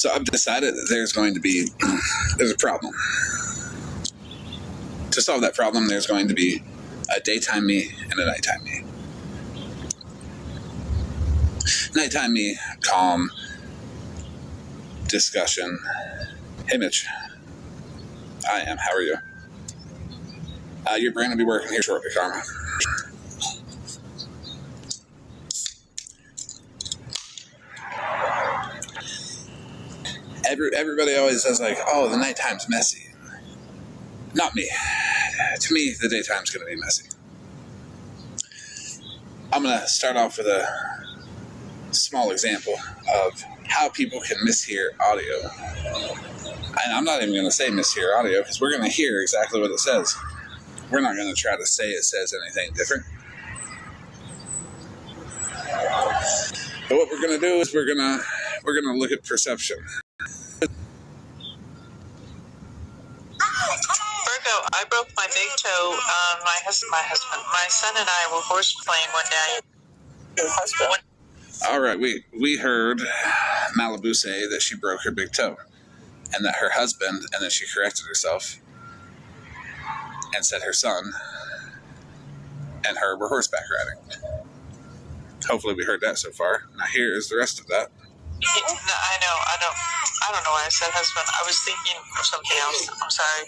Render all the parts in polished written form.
So I've decided that there's a problem. To solve that problem, there's going to be a daytime me and a nighttime me. Nighttime me, calm, discussion. Hey, Mitch. I am. How are you? You're going to be working here shortly, Karma. Everybody always says, like, oh, the nighttime's messy. Not me. To me, the daytime's going to be messy. I'm going to start off with a small example of how people can mishear audio. And I'm not even going to say mishear audio because we're going to hear exactly what it says. We're not going to try to say it says anything different. But what we're going to do is we're going to look at perception. Virgo, I broke my big toe. My son and I were horse playing one day. Your husband. All right, we heard Malibu say that she broke her big toe, and that her husband, and then she corrected herself and said her son and her were horseback riding. Hopefully we heard that so far. Now here is the rest of that. I know. I don't know why I said husband. I was thinking of something else. I'm sorry.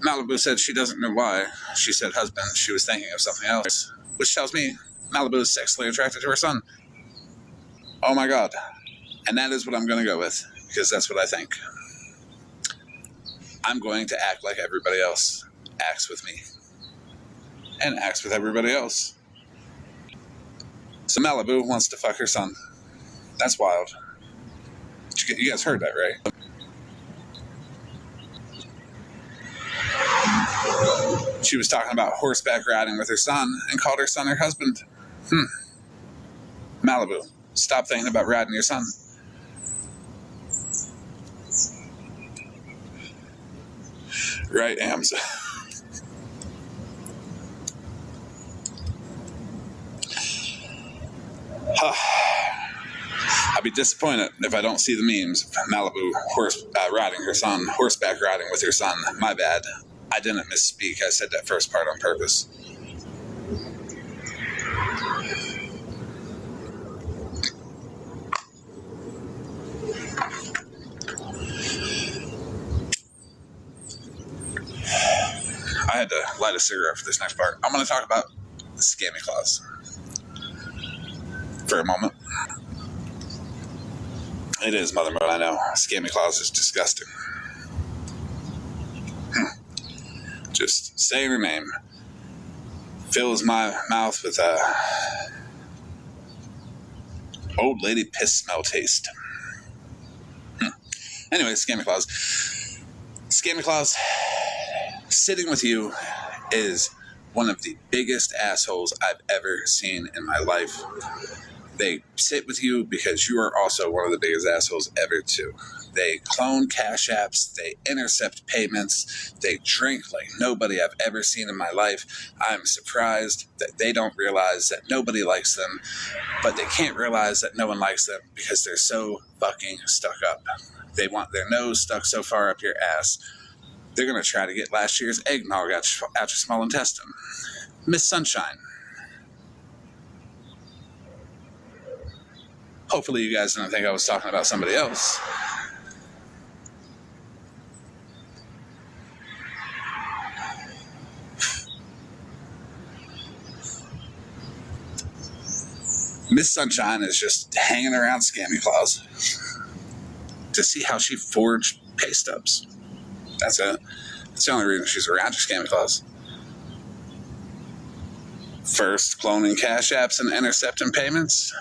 Malibu said she doesn't know why she said husband. She was thinking of something else, which tells me Malibu is sexually attracted to her son. Oh my God. And that is what I'm going to go with, because that's what I think. I'm going to act like everybody else acts with me and acts with everybody else. So Malibu wants to fuck her son. That's wild. You guys heard that, right? She was talking about horseback riding with her son and called her son her husband. Malibu, stop thinking about riding your son. Right, Ams. I'd be disappointed if I don't see the memes of Malibu riding her son, horseback riding with her son. My bad. I didn't misspeak. I said that first part on purpose. I had to light a cigarette for this next part. I'm going to talk about the scammy clause for a moment. It is Mother Mode, I know. Scammy clause is disgusting. Just saying her name fills my mouth with a old lady piss smell taste. Anyway, scammy clause. Scammy clause, sitting with you is one of the biggest assholes I've ever seen in my life. They sit with you because you are also one of the biggest assholes ever too. They clone cash apps, they intercept payments, they drink like nobody I've ever seen in my life. I'm surprised that they don't realize that nobody likes them, but they can't realize that no one likes them because they're so fucking stuck up. They want their nose stuck so far up your ass, they're going to try to get last year's eggnog out your small intestine. Miss Sunshine. Hopefully you guys didn't think I was talking about somebody else. Miss Sunshine is just hanging around Scammy Claus to see how she forged pay stubs. That's it. That's the only reason she's around Scammy Claus. First, cloning cash apps and intercepting payments.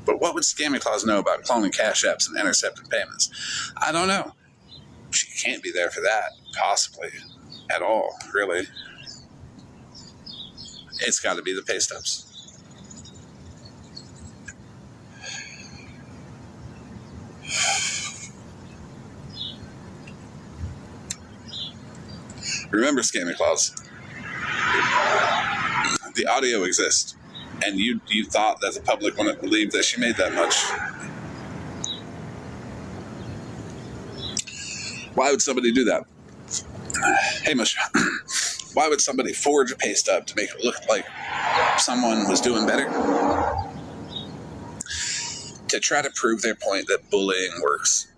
But what would Scammy Claus know about cloning cash apps and intercepting payments? I don't know. She can't be there for that, possibly, at all, really. It's got to be the pay stubs. Remember, Scammy Claus, the audio exists, and you thought that the public wouldn't believe that she made that much. Why would somebody do that? Hey, Mush, why would somebody forge a pay stub to make it look like someone was doing better? To try to prove their point that bullying works.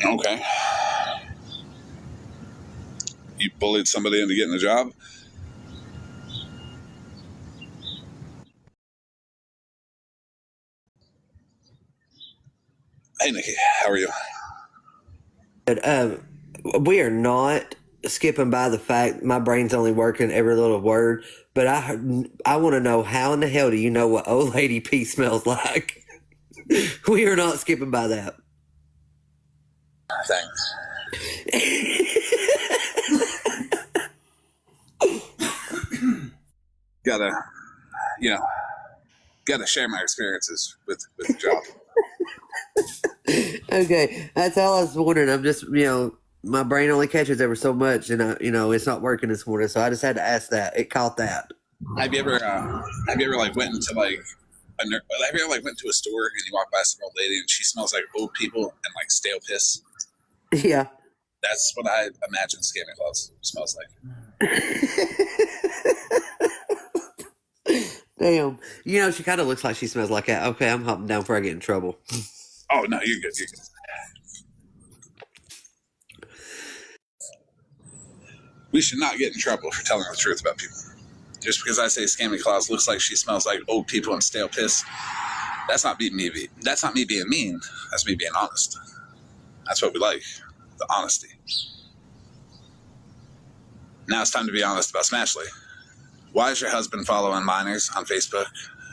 Okay. You bullied somebody into getting a job? Hey, Nikki, how are you? But we are not skipping by the fact my brain's only working every little word. But I want to know, how in the hell do you know what old lady pee smells like? We are not skipping by that. Thanks. Gotta share my experiences with the job. Okay, that's all I was wondering. I'm just, my brain only catches ever so much, and it's not working this morning, so I just had to ask that. It caught that. Have you ever like went into like have you ever like went to a store and you walk by some old lady and she smells like old people and like stale piss? Yeah. That's what I imagine Santa Claus smells like. Damn. She kind of looks like she smells like that. Okay, I'm hopping down before I get in trouble. Oh no, you're good. You're good. We should not get in trouble for telling the truth about people. Just because I say Scammy Claus looks like she smells like old people and stale piss, that's not me being mean. That's me being honest. That's what we like, the honesty. Now it's time to be honest about Smashly. Why is your husband following minors on Facebook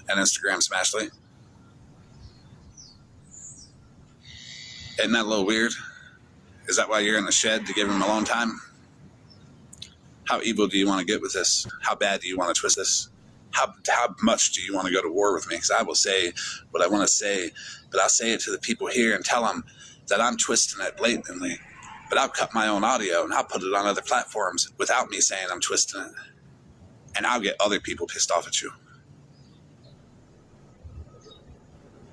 and Instagram, Smashly? Isn't that a little weird? Is that why you're in the shed, to give him alone time? How evil do you want to get with this? How bad do you want to twist this? How much do you want to go to war with me? Because I will say what I want to say, but I'll say it to the people here and tell them that I'm twisting it blatantly. But I'll cut my own audio and I'll put it on other platforms without me saying I'm twisting it. And I'll get other people pissed off at you.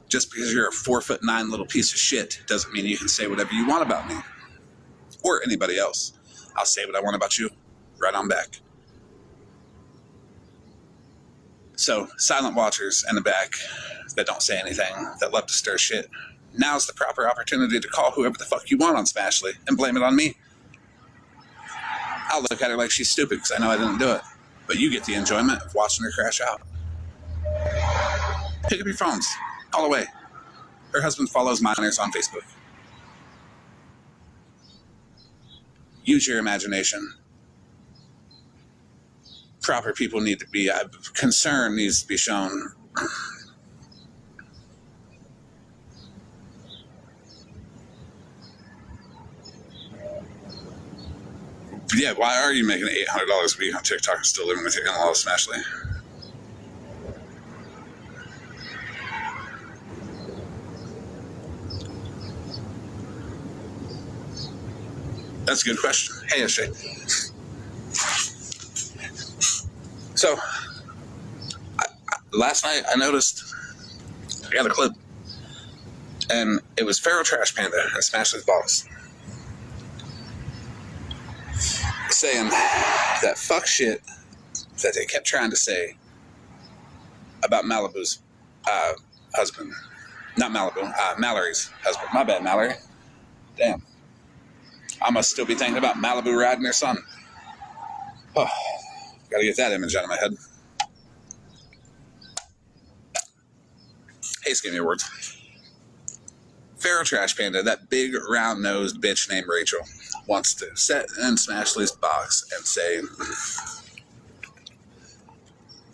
Just because you're a 4'9" little piece of shit doesn't mean you can say whatever you want about me or anybody else. I'll say what I want about you. Right on back. So, silent watchers in the back that don't say anything, that love to stir shit, now's the proper opportunity to call whoever the fuck you want on Smashly and blame it on me. I'll look at her like she's stupid because I know I didn't do it. But you get the enjoyment of watching her crash out. Pick up your phones. Call away. Her husband follows minors on Facebook. Use your imagination. Proper people need to be, concern needs to be shown. Yeah, why are you making $800 a week on TikTok and still living with your in-laws, Smashly? That's a good question. Hey, SJ. So, last night I noticed I got a clip, and it was Feral Trash Panda and Smashly's boss saying that fuck shit that they kept trying to say about Malibu's husband. Not Malibu, Mallory's husband. My bad, Mallory. Damn. I must still be thinking about Malibu riding her son. Oh, gotta get that image out of my head. Hey, Skinny Awards. Feral Trash Panda, that big round-nosed bitch named Rachel, wants to sit in Smashly's box and say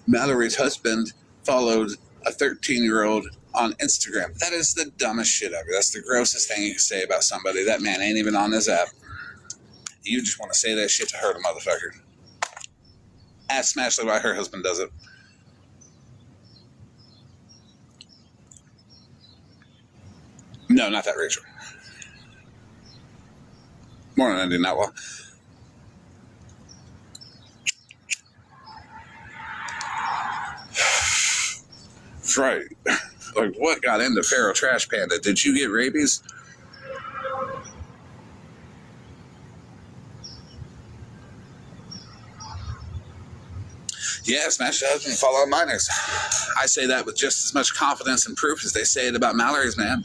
Mallory's husband followed a 13-year-old on Instagram. That is the dumbest shit ever. That's the grossest thing you can say about somebody. That man ain't even on this app. You just want to say that shit to hurt a motherfucker. Ask Smashly why her husband does it. No, not that Rachel. Morning, Indian Outlaw. That's right. Like, what got into Feral Trash Panda? Did you get rabies? Yeah, smash your husband, fall out minors. I say that with just as much confidence and proof as they say it about Mallory's, man.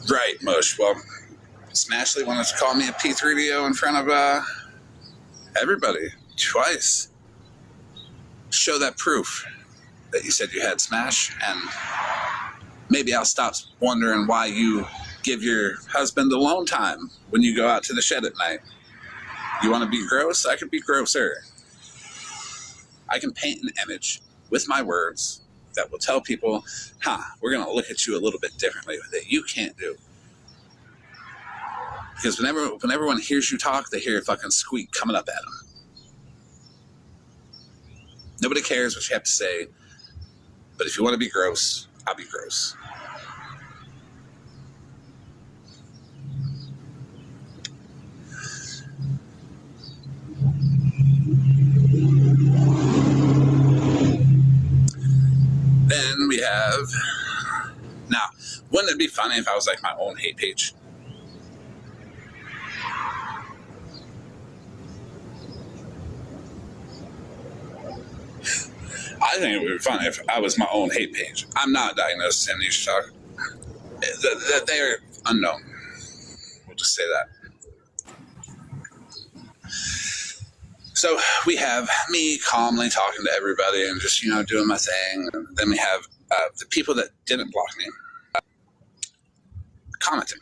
Right, Mush. Well, Smashley wanted to call me a P3DO in front of everybody twice. Show that proof that you said you had Smash, and maybe I'll stop wondering why you give your husband alone time when you go out to the shed at night. You want to be gross? I can be grosser. I can paint an image with my words that will tell people, we're going to look at you a little bit differently that you can't do. Because when everyone hears you talk, they hear a fucking squeak coming up at them. Nobody cares what you have to say, but if you want to be gross, I'll be gross. Then we have, now, wouldn't it be funny if I was like my own hate page? I think it would be funny if I was my own hate page. I'm not diagnosed with amnesia shock. That they are unknown. We'll just say that. So we have me calmly talking to everybody and just, doing my thing. And then we have the people that didn't block me commenting.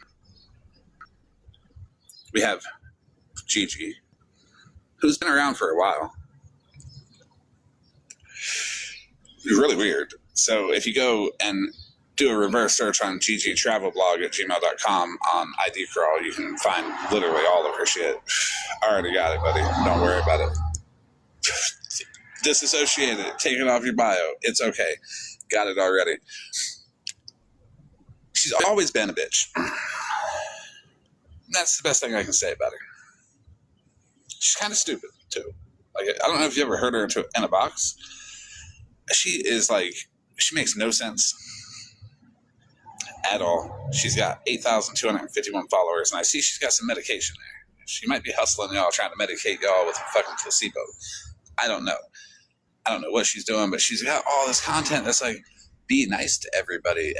We have Gigi, who's been around for a while. It's really weird. So if you go and do a reverse search on ggtravelblog@gmail.com on ID Crawl, you can find literally all of her shit. I already got it, buddy. Don't worry about it. Disassociate it. Take it off your bio. It's okay. Got it already. She's always been a bitch. That's the best thing I can say about her. She's kind of stupid, too. Like, I don't know if you ever heard her in a box. She makes no sense at all. She's got 8,251 followers, and I see she's got some medication there. She might be hustling y'all, trying to medicate y'all with a fucking placebo. I don't know. I don't know what she's doing, but she's got all this content that's like, be nice to everybody,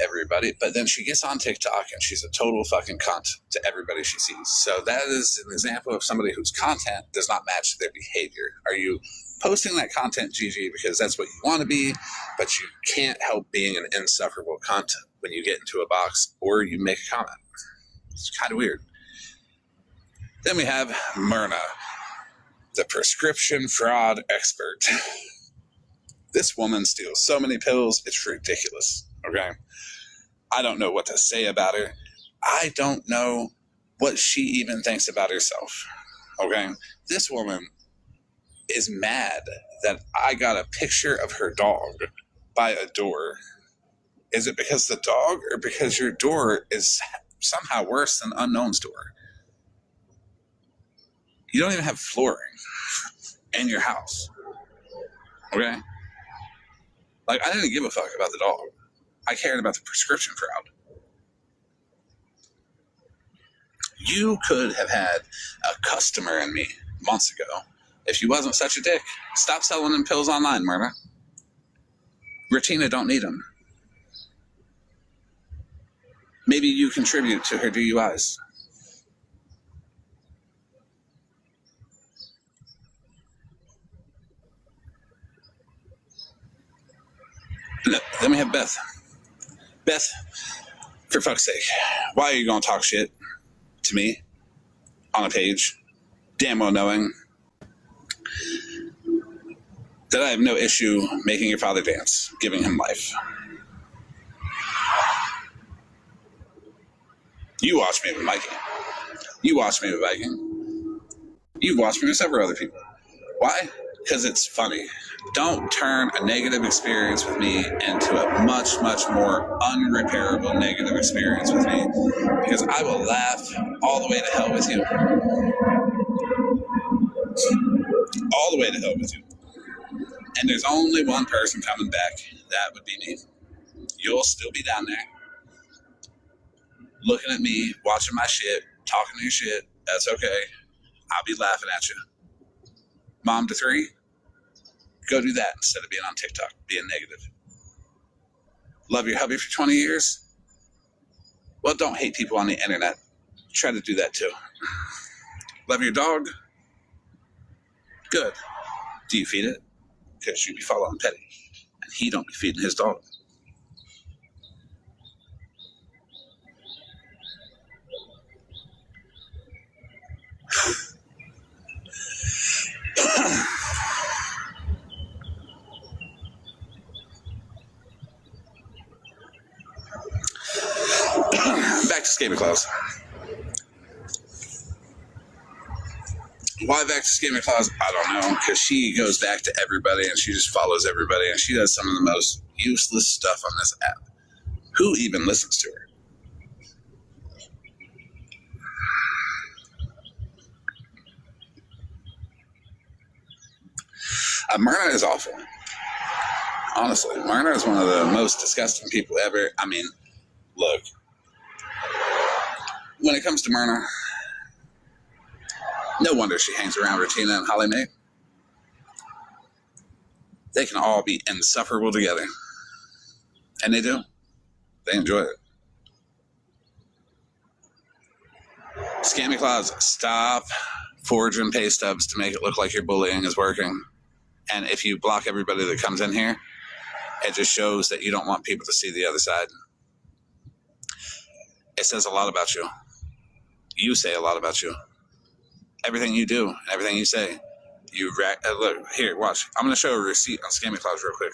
but then she gets on TikTok and she's a total fucking cunt to everybody she sees. So that is an example of somebody whose content does not match their behavior. Are you posting that content, Gigi, because that's what you want to be, but you can't help being an insufferable cunt when you get into a box or you make a comment? It's kind of weird. Then we have Myrna, the prescription fraud expert. This woman steals so many pills, it's ridiculous, okay? I don't know what to say about her. I don't know what she even thinks about herself, okay? This woman is mad that I got a picture of her dog by a door. Is it because the dog or because your door is somehow worse than Unknown's door? You don't even have flooring in your house, okay? Like, I didn't give a fuck about the dog. I cared about the prescription fraud. You could have had a customer in me months ago if you wasn't such a dick. Stop selling them pills online, Myrna. Ratina don't need them. Maybe you contribute to her DUIs. Then we have Beth. Beth, for fuck's sake, why are you going to talk shit to me on a page, damn well knowing that I have no issue making your father dance, giving him life? You watched me with Mikey. You watched me with Viking. You've watched me with several other people. Why? Because it's funny. Don't turn a negative experience with me into a much, much more unrepairable negative experience with me, because I will laugh all the way to hell with you. way to hell with you. And there's only one person coming back. That would be me. You'll still be down there, looking at me, watching my shit, talking your shit. That's okay. I'll be laughing at you. Mom to 3, go do that instead of being on TikTok, being negative. Love your hubby for 20 years? Well, don't hate people on the internet. Try to do that too. Love your dog? Good. Do you feed it? Because you be following Petty, and he don't be feeding his dog. Back to Scammy Claus. Why back to Scammy Claus? I don't know, because she goes back to everybody and she just follows everybody and she does some of the most useless stuff on this app. Who even listens to her? Myrna is awful. Honestly, Myrna is one of the most disgusting people ever. I mean, look, when it comes to Myrna, no wonder she hangs around Regina and Holly Mae. They can all be insufferable together. And they do. They enjoy it. Scammy Claus, stop forging pay stubs to make it look like your bullying is working. And if you block everybody that comes in here, it just shows that you don't want people to see the other side. It says a lot about you. You say a lot about you. Everything you do, everything you say, look, here, watch. I'm going to show a receipt on Scammy Claus real quick.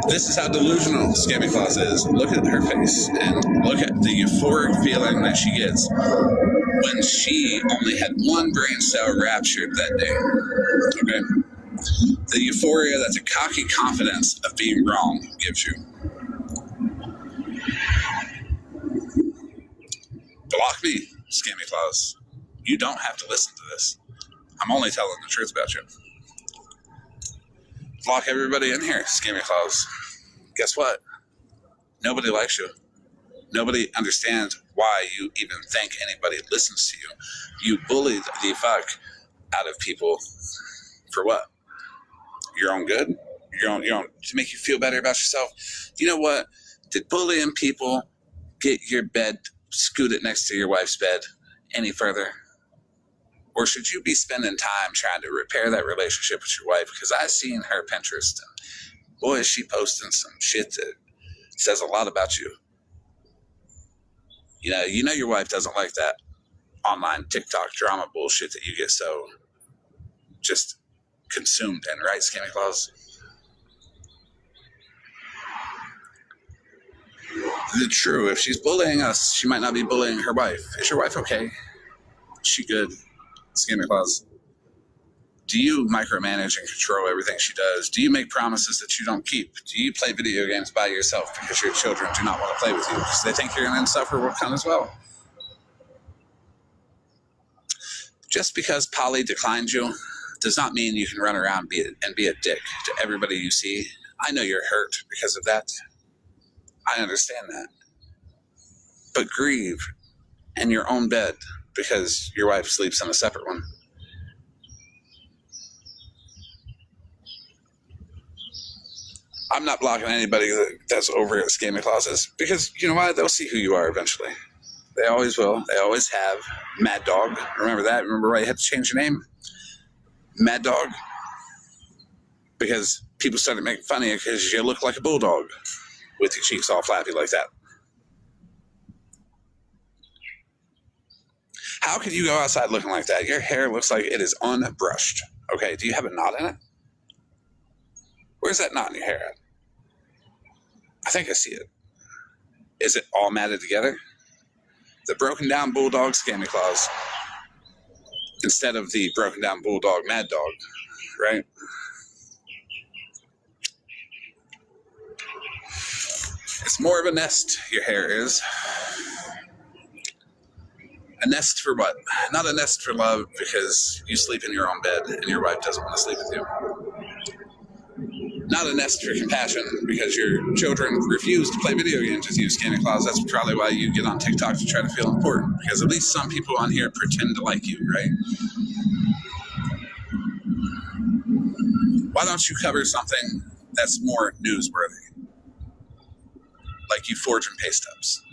This is how delusional Scammy Claus is. Look at her face and look at the euphoric feeling that she gets when she only had one brain cell raptured that day. Okay? The euphoria that the cocky confidence of being wrong gives you. Block me, Scammy Claus. You don't have to listen to this. I'm only telling the truth about you. Block everybody in here, Scammy Claus. Guess what? Nobody likes you. Nobody understands why you even think anybody listens to you. You bullied the fuck out of people for what? Your own good? Your own to make you feel better about yourself? You know what? Did bullying people get your bed scooted next to your wife's bed any further? Or should you be spending time trying to repair that relationship with your wife? Because I've seen her Pinterest, and boy, is she posting some shit that says a lot about you. You know your wife doesn't like that online TikTok drama bullshit that you get so just consumed in, right, Scammy Claus? The true, if she's bullying us, she might not be bullying her wife. Is your wife okay? Is she good? Scammy Claus. Do you micromanage and control everything she does? Do you make promises that you don't keep? Do you play video games by yourself because your children do not want to play with you because they think you're an insufferable cunt as well? Just because Polly declined you does not mean you can run around and be a dick to everybody you see. I know you're hurt because of that. I understand that. But grieve in your own bed because your wife sleeps in a separate one. I'm not blocking anybody that's over at Scammy Clauses because you know why? They'll see who you are eventually. They always will. They always have. Mad Dog. Remember that? Remember why you had to change your name? Mad Dog. Because people started making fun of you because you look like a bulldog with your cheeks all flappy like that. How could you go outside looking like that? Your hair looks like it is unbrushed. Okay, do you have a knot in it? Where's that knot in your hair at? I think I see it. Is it all matted together? the broken down bulldog Scammy Claus instead of the broken down bulldog Mad Dog, right? It's more of a nest, your hair is. A nest for what? Not a nest for love because you sleep in your own bed and your wife doesn't want to sleep with you. Not a nest for compassion because your children refuse to play video games with you, Scammy Claus. That's probably why you get on TikTok to try to feel important, because at least some people on here pretend to like you, right? Why don't you cover something that's more newsworthy? Like you forging pay stubs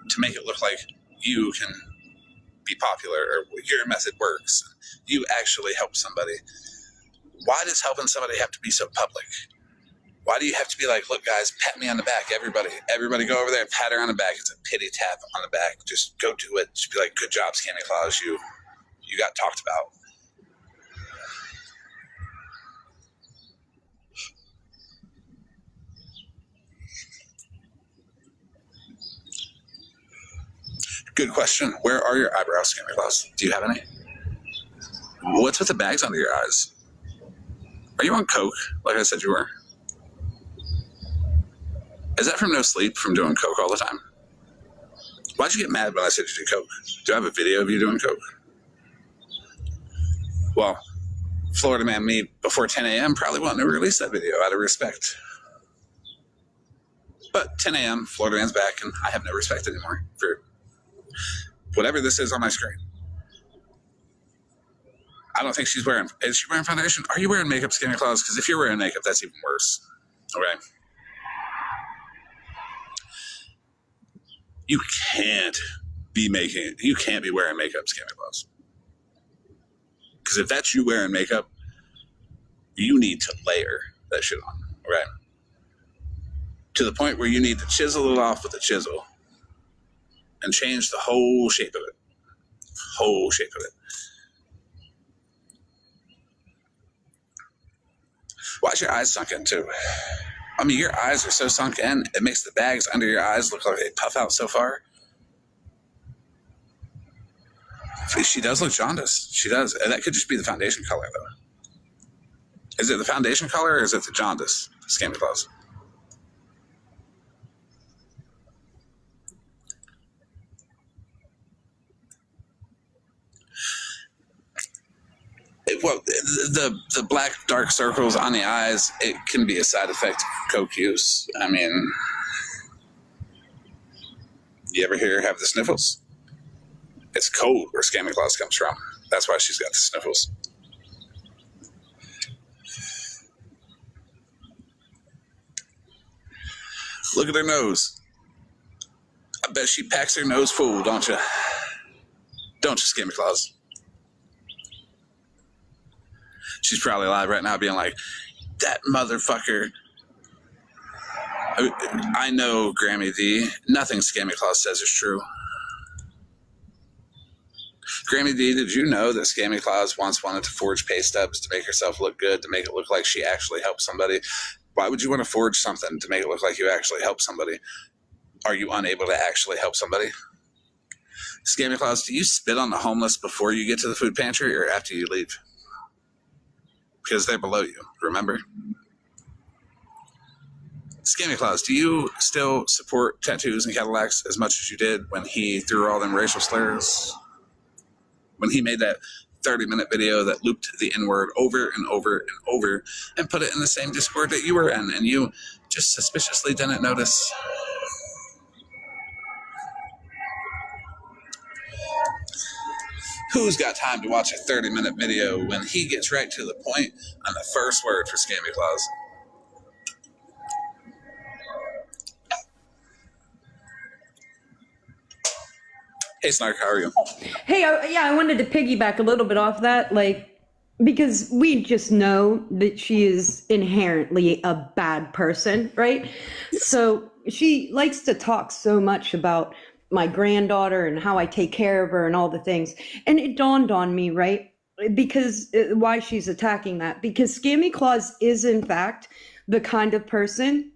to make it look like you can be popular or your method works. You actually help somebody. Why does helping somebody have to be so public? Why do you have to be like, look, guys, pat me on the back, everybody go over there and pat her on the back. It's a pity tap on the back. Just go do it. Just be like, good job, Scammy Claus. You got talked about. Good question. Where are your eyebrows, Scammy Claus? Do you have any? What's with the bags under your eyes? Are you on coke, like I said you were? Is that from no sleep, from doing coke all the time? Why'd you get mad when I said you did coke? Do I have a video of you doing coke? Well, Florida Man me before 10 a.m. probably won't never release that video out of respect. But 10 a.m., Florida Man's back, and I have no respect anymore for whatever this is on my screen. I don't think she's wearing... Is she wearing foundation? Are you wearing makeup, Scammy Claus? Because if you're wearing makeup, that's even worse. Okay? You can't be wearing makeup, Scammy Claus. Because if that's you wearing makeup, you need to layer that shit on, right? To the point where you need to chisel it off with a chisel and change the whole shape of it. Whole shape of it. Why's your eyes sunk in too? I mean, your eyes are so sunk in, it makes the bags under your eyes look like they puff out so far. She does look jaundiced. She does. And that could just be the foundation color, though. Is it the foundation color or is it the jaundice, Scammy Claus? Well, the black dark circles on the eyes, it can be a side effect of coke use. I mean, you ever hear her have the sniffles? It's cold where Scammy Claus comes from. That's why she's got the sniffles. Look at her nose. I bet she packs her nose full, don't you? Don't you, Scammy Claus? She's probably live right now being like, that motherfucker. I know, Grammy D. Nothing Scammy Claus says is true. Grammy D, did you know that Scammy Claus once wanted to forge pay stubs to make herself look good, to make it look like she actually helped somebody? Why would you want to forge something to make it look like you actually helped somebody? Are you unable to actually help somebody? Scammy Claus, do you spit on the homeless before you get to the food pantry or after you leave? Because they're below you, remember? Scammy Claus, do you still support tattoos and Cadillacs as much as you did when he threw all them racial slurs? When he made that 30-minute video that looped the N-word over and over and over and put it in the same Discord that you were in, and you just suspiciously didn't notice? Who's got time to watch a 30-minute video when he gets right to the point on the first word for Scammy Claus? Hey, Snark, how are you? Hey, I wanted to piggyback a little bit off that, because we just know that she is inherently a bad person, right? So she likes to talk so much about my granddaughter and how I take care of her and all the things. And it dawned on me, right? Because why she's attacking that. Because Scammy Claus is, in fact, the kind of person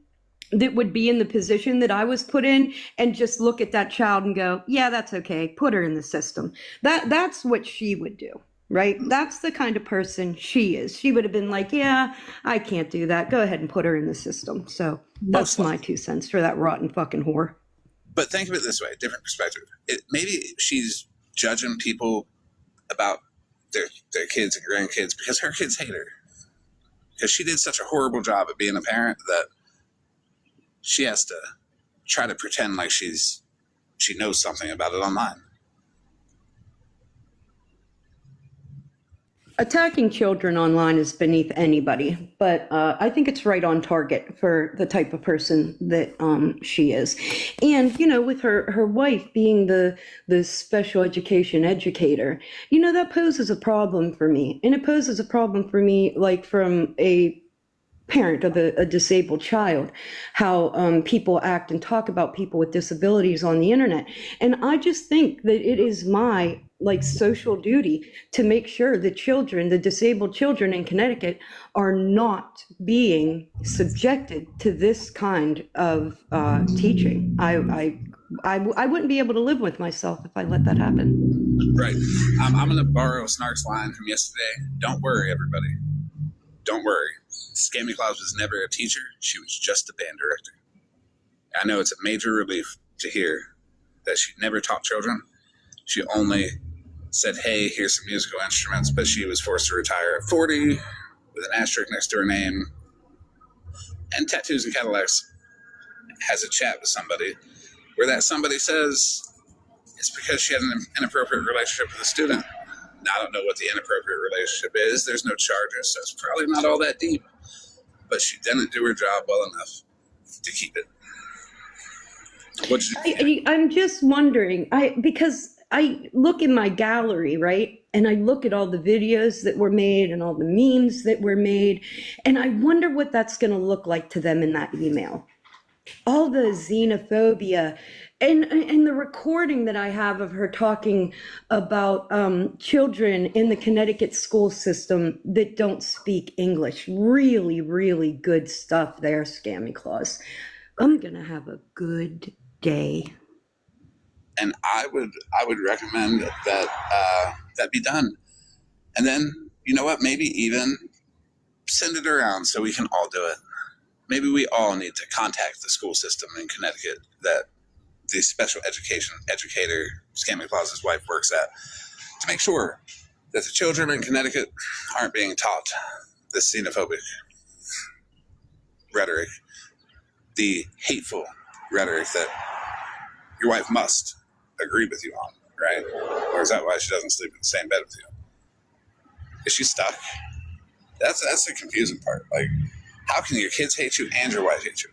that would be in the position that I was put in and just look at that child and go, yeah, that's okay. Put her in the system. That's what she would do, right? That's the kind of person she is. She would have been like, yeah, I can't do that. Go ahead and put her in the system. So that's my 2 cents for that rotten fucking whore. But think of it this way, different perspective. Maybe she's judging people about their kids and grandkids because her kids hate her. Because she did such a horrible job at being a parent that she has to try to pretend like she knows something about it online. Attacking children online is beneath anybody, but I think it's right on target for the type of person that she is. And, you know, with her wife being the special education educator, you know, that poses a problem for me. And it poses a problem for me, like, from a parent of a disabled child, how people act and talk about people with disabilities on the internet. And I just think that it is my social duty to make sure the children, the disabled children in Connecticut, are not being subjected to this kind of teaching. I wouldn't be able to live with myself if I let that happen. Right. I'm going to borrow Snark's line from yesterday. Don't worry, everybody. Don't worry. Scammy Claus was never a teacher. She was just a band director. I know it's a major relief to hear that she never taught children. She only said, hey, here's some musical instruments, but she was forced to retire at 40 with an asterisk next to her name and tattoos and Cadillacs. Has a chat with somebody where that somebody says it's because she had an inappropriate relationship with a student. Now, I don't know what the inappropriate relationship is. There's no charges, so it's probably not all that deep. But she didn't do her job well enough to keep it. I'm just wondering, because I look in my gallery, right? And I look at all the videos that were made and all the memes that were made, and I wonder what that's going to look like to them in that email. All the xenophobia and the recording that I have of her talking about children in the Connecticut school system that don't speak English. Really, really good stuff there, Scammy Claus. I'm going to have a good day. And I would recommend that that be done. And then, you know what, maybe even send it around so we can all do it. Maybe we all need to contact the school system in Connecticut that the special education educator, Scammy Claus's wife, works at, to make sure that the children in Connecticut aren't being taught this xenophobic rhetoric, the hateful rhetoric that your wife must agree with you on, right? Or is that why she doesn't sleep in the same bed with you? Is she stuck? That's the confusing part. Like, how can your kids hate you and your wife hate you?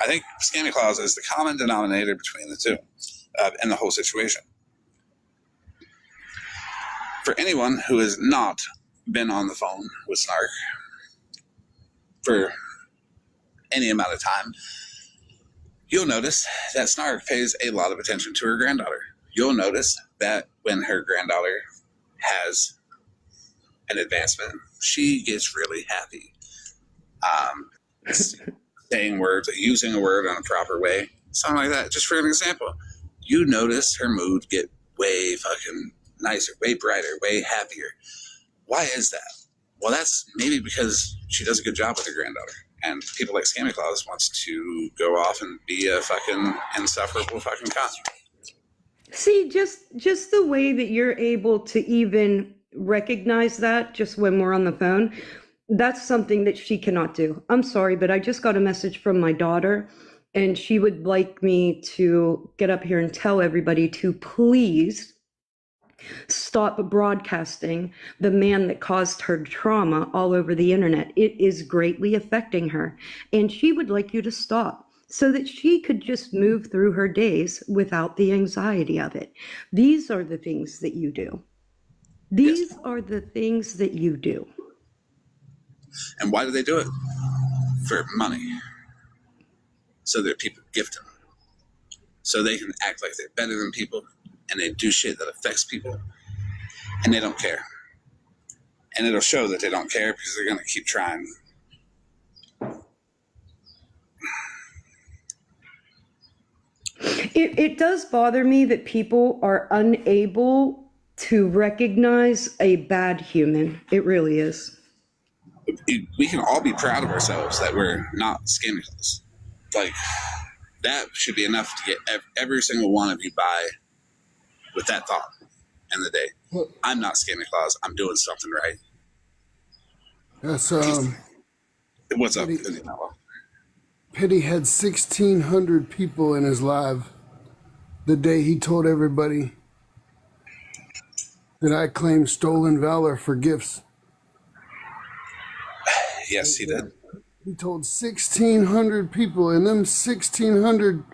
I think Scammy Claus is the common denominator between the two and the whole situation. For anyone who has not been on the phone with Snark for any amount of time, you'll notice that Snark pays a lot of attention to her granddaughter. You'll notice that when her granddaughter has an advancement, she gets really happy. Saying words, using a word in a proper way, something like that. Just for an example, you notice her mood get way fucking nicer, way brighter, way happier. Why is that? Well, that's maybe because she does a good job with her granddaughter. And people like Scammy Claus wants to go off and be a fucking insufferable fucking cunt. See, just the way that you're able to even recognize that just when we're on the phone, that's something that she cannot do. I'm sorry, but I just got a message from my daughter, and she would like me to get up here and tell everybody to please stop broadcasting the man that caused her trauma all over the internet. It is greatly affecting her, and she would like you to stop so that she could just move through her days without the anxiety of it. These are the things that you do. These are the things that you do. And why do they do it? For money. So that people gift them. So they can act like they're better than people, and they do shit that affects people, and they don't care. And it'll show that they don't care because they're going to keep trying It does bother me that people are unable to recognize a bad human. It really is. We can all be proud of ourselves that we're not scandalous. Like, that should be enough to get every single one of you by with that thought in the day. I'm not Santa Claus. I'm doing something right. That's What's up? Petty had 1,600 people in his live the day he told everybody that I claimed stolen valor for gifts. Yes, he did. He told 1,600 people, and them 1,600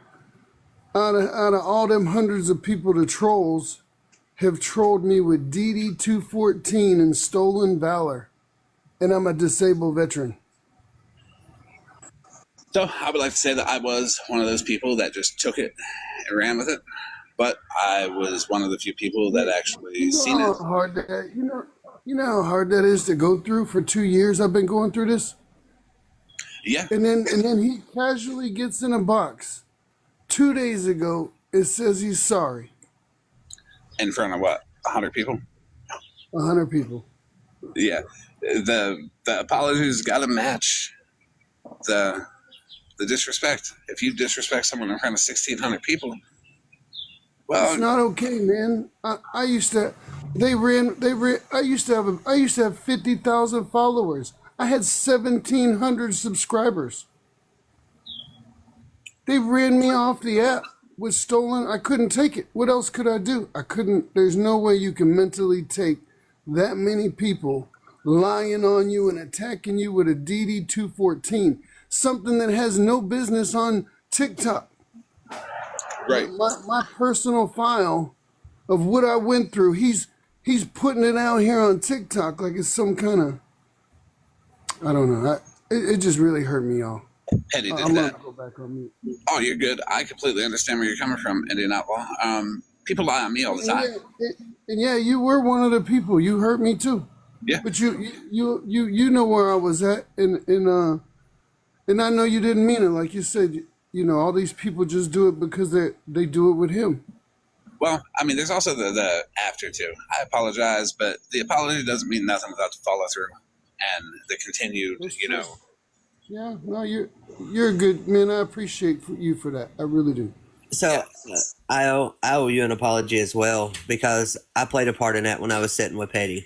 out of all them hundreds of people, the trolls have trolled me with DD-214 and stolen valor, and I'm a disabled veteran. So I would like to say that I was one of those people that just took it and ran with it, but I was one of the few people that actually seen how it. hard that, you know how hard that is to go through for 2 years. I've been going through this. Yeah, And then he casually gets in a box 2 days ago. It says he's sorry. in front of what, 100 people? 100 people. Yeah, the apologies got to match the disrespect. If you disrespect someone in front of 1,600 people, well, It's not okay, man. I used to. I used to have 50,000 followers. I had 1,700 subscribers. They ran me off the app with stolen. I couldn't take it. What else could I do? I couldn't. There's no way you can mentally take that many people lying on you and attacking you with a DD-214, something that has no business on TikTok. right. My personal file of what I went through, he's putting it out here on TikTok like it's some kind of, I don't know. It just really hurt me, y'all. Petty did I'm that. gonna go back on mute. Oh, you're good. I completely understand where you're coming from, Indian Outlaw. People lie on me all the And time. yeah, you were one of the people. You hurt me too. Yeah. But you know where I was at, and I know you didn't mean it. Like you said, all these people just do it because they do it with him. Well, I mean, there's also the after too. I apologize, but the apology doesn't mean nothing without the follow through and the continued, That's you true. know. Yeah, no, you're a good man. I appreciate you for that. I really do. So I owe you an apology as well because I played a part in that when I was sitting with Petty.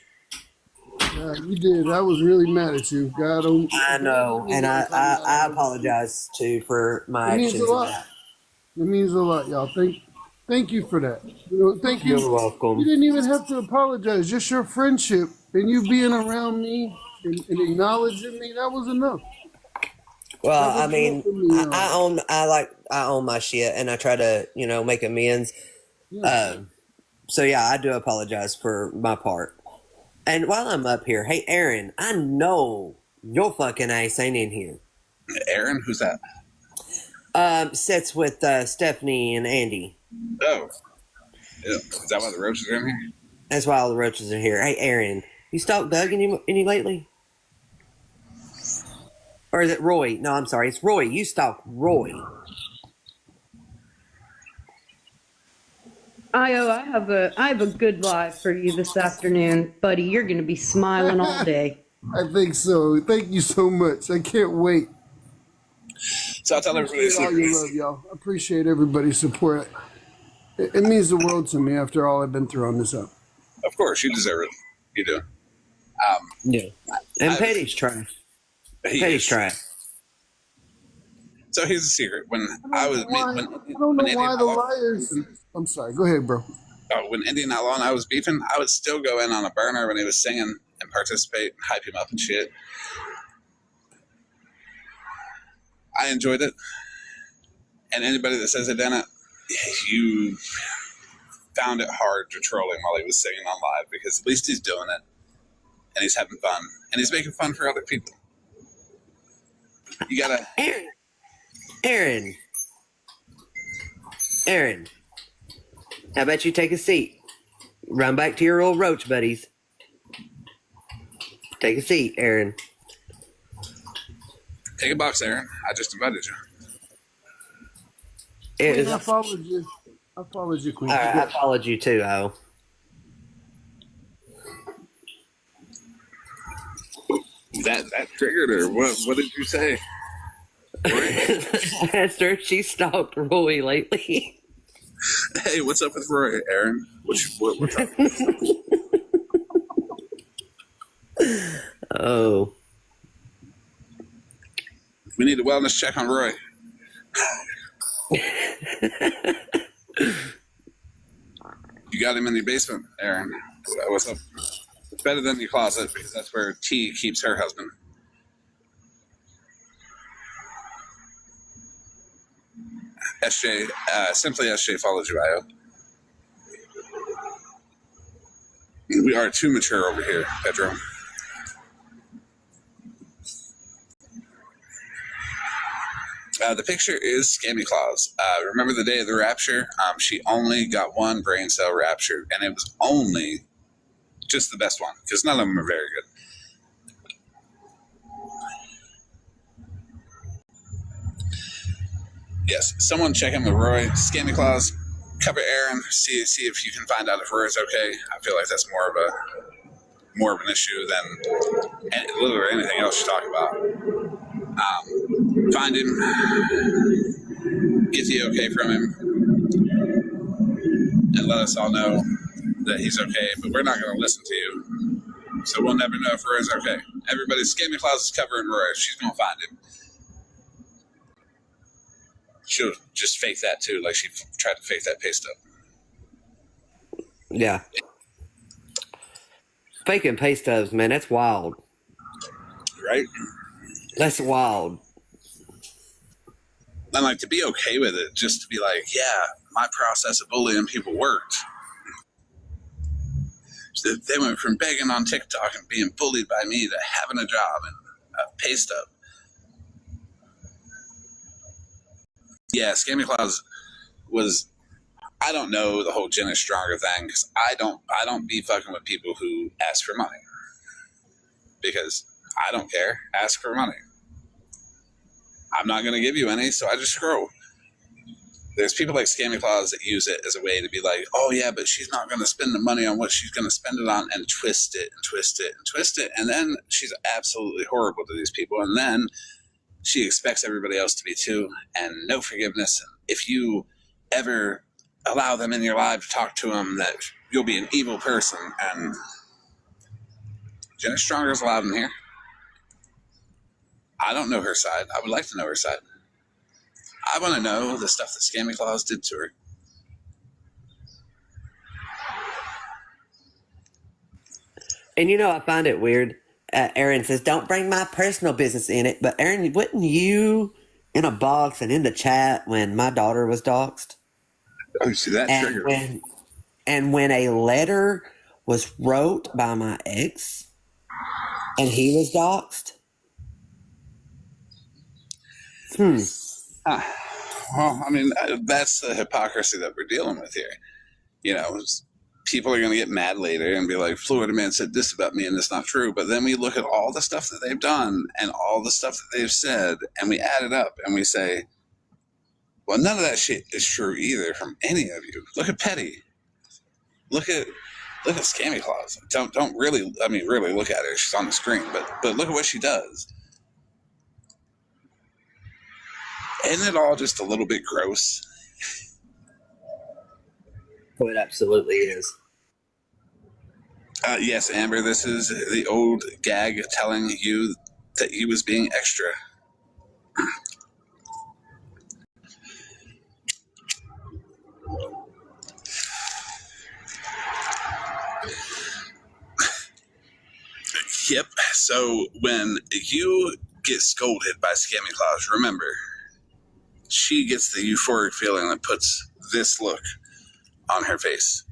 Yeah, you did. I was really mad at you. God, I know, and I apologize too for my It means actions. a in lot. that. It means a lot, y'all. Thank you for that. Thank you. You're welcome. You didn't even have to apologize. Just your friendship and you being around me and acknowledging me, that was enough. Well, That I was mean, enough for me, I own my shit, and I try to make amends. Yeah. So yeah, I do apologize for my part. And while I'm up here, hey Aaron, I know your fucking ass ain't in here. Aaron, who's that? Sits with Stephanie and Andy. Oh, yeah. Is that why the roaches are in here? That's why all the roaches are here. Hey Aaron, you stalked Doug any lately? Or is it Roy? No, I'm sorry, it's Roy. You stalked Roy. Io, I have a good live for you this afternoon, buddy. You're gonna be smiling all day. I think so. Thank you so much. I can't wait. So I'll tell everybody. Appreciate all your love, y'all. I appreciate everybody's support. It means the world to me after all I've been through on this app. Of course, you deserve it. You do. Yeah. And I've- Petty's trash. He Petty's is. trash. So here's the secret. When I was I don't know why the liars. I'm sorry. Go ahead, bro. when Indian Outlaw and I was beefing, I would still go in on a burner when he was singing and participate and hype him up and shit. I enjoyed it. And anybody that says it didn't, you found it hard to troll him while he was singing on live because at least he's doing it and he's having fun and he's making fun for other people. You gotta. Aaron, how about you take a seat? Run back to your old roach buddies. Take a seat, Aaron. Take a box, Aaron. I just invited you. It Queen, was, I followed you. I followed you, Queen. all right, Keep I going. followed you too, O. That triggered her. What did you say? I asked her if she stalked Roy lately. Hey, what's up with Roy, Aaron? What's up? Oh, We need a wellness check on Roy. You got him in your basement, Aaron. So what's up? It's better than your closet because that's where T keeps her husband. SJ, simply SJ follows you, IO. We are too mature over here, Pedro. The picture is Scammy Claus. Remember the day of the rapture? She only got one brain cell rapture, and it was only just the best one because none of them are very good. Yes, someone check in with Roy. Scammy Claus, cover Aaron. See if you can find out if Roy's okay. I feel like that's more of an issue than literally anything else you talk about. Find him, get the okay from him, and let us all know that he's okay. But we're not going to listen to you, so we'll never know if Roy's okay. Everybody, Scammy Claus is covering Roy. She's going to find him. She'll just fake that too, like she tried to fake that pay stub. yeah. Faking pay stubs, man, that's wild. Right? That's wild. And like to be okay with it, just to be like, yeah, my process of bullying people worked. So they went from begging on TikTok and being bullied by me to having a job and a pay stub. Yeah, Scammy Claus was. I don't know the whole Jen is stronger thing because I don't be fucking with people who ask for money because I don't care. Ask for money. I'm not going to give you any, so I just scroll. There's people like Scammy Claus that use it as a way to be like, oh yeah, but she's not going to spend the money on what she's going to spend it on, and twist it and twist it and twist it, and then she's absolutely horrible to these people, and then she expects everybody else to be too, and no forgiveness. And if you ever allow them in your life, talk to them, that you'll be an evil person. And Jenna Stronger is allowed in here. I don't know her side. I would like to know her side. I want to know the stuff that Scammy Claus did to her. And you know, I find it weird. Aaron says, don't bring my personal business in it. But Aaron, wasn't you in a box and in the chat when my daughter was doxxed? Oh, see, that triggered me. And when a letter was wrote by my ex and he was doxxed? Well, I mean, that's the hypocrisy that we're dealing with here. You know, people are going to get mad later and be like, Florida man said this about me and that's not true. But then we look at all the stuff that they've done and all the stuff that they've said, and we add it up and we say, well, none of that shit is true either from any of you. Look at Petty. Look at Scammy Claus. Don't really, I mean, really look at her. She's on the screen, but look at what she does. Isn't it all just a little bit gross? Oh, it absolutely is. Yes, Amber, this is the old gag telling you that he was being extra. Yep, so when you get scolded by Scammy Claus, remember, she gets the euphoric feeling that puts this look on her face.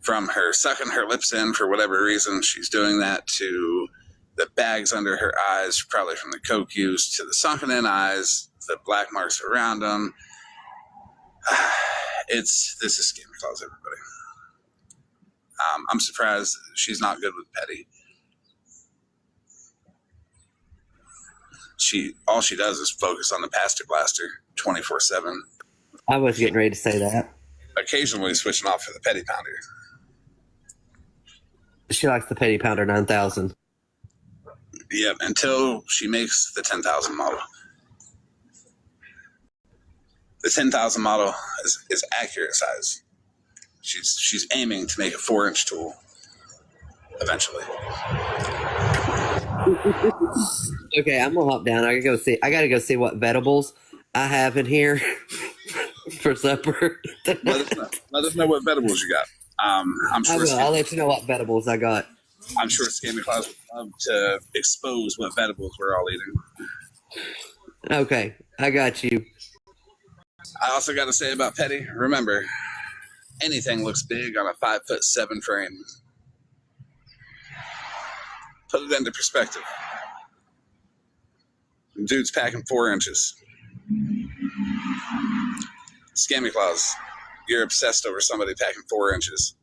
From her sucking her lips in for whatever reason, she's doing that, to the bags under her eyes, probably from the coke use, to the sunken in eyes, the black marks around them. This is Scammy Claus, everybody. I'm surprised she's not good with Petty. All she does is focus on the Pastor Blaster 24/7. I was getting ready to say that. Occasionally switching off for the Petty Pounder. She likes the Petty Pounder 9000. Yep, until she makes the 10,000 model. The 10,000 model is accurate size. She's aiming to make a 4-inch tool eventually. Okay, I'm gonna hop down. I gotta go see what vegetables I have in here for supper. Let us know what vegetables you got. I'm sure. I'll let you know what vegetables I got. I'm sure Scammy Claus would love to expose what vegetables we're all eating. Okay, I got you. I also got to say about Petty, remember, anything looks big on a 5'7" frame. Put it into perspective. Dude's packing 4 inches. Scammy Claus, you're obsessed over somebody packing 4 inches.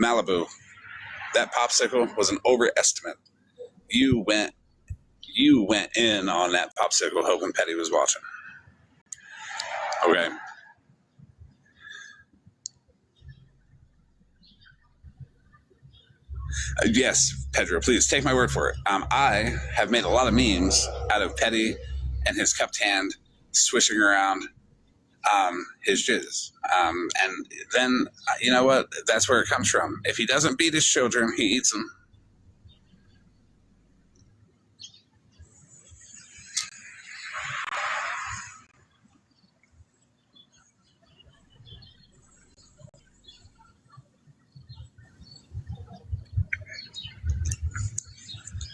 Malibu, that popsicle was an overestimate. You went in on that popsicle hoping Petty was watching. Okay. Yes, Pedro, please take my word for it. I have made a lot of memes out of Petty and his cupped hand swishing around his jizz. And then, you know what? That's where it comes from. If he doesn't beat his children, he eats them.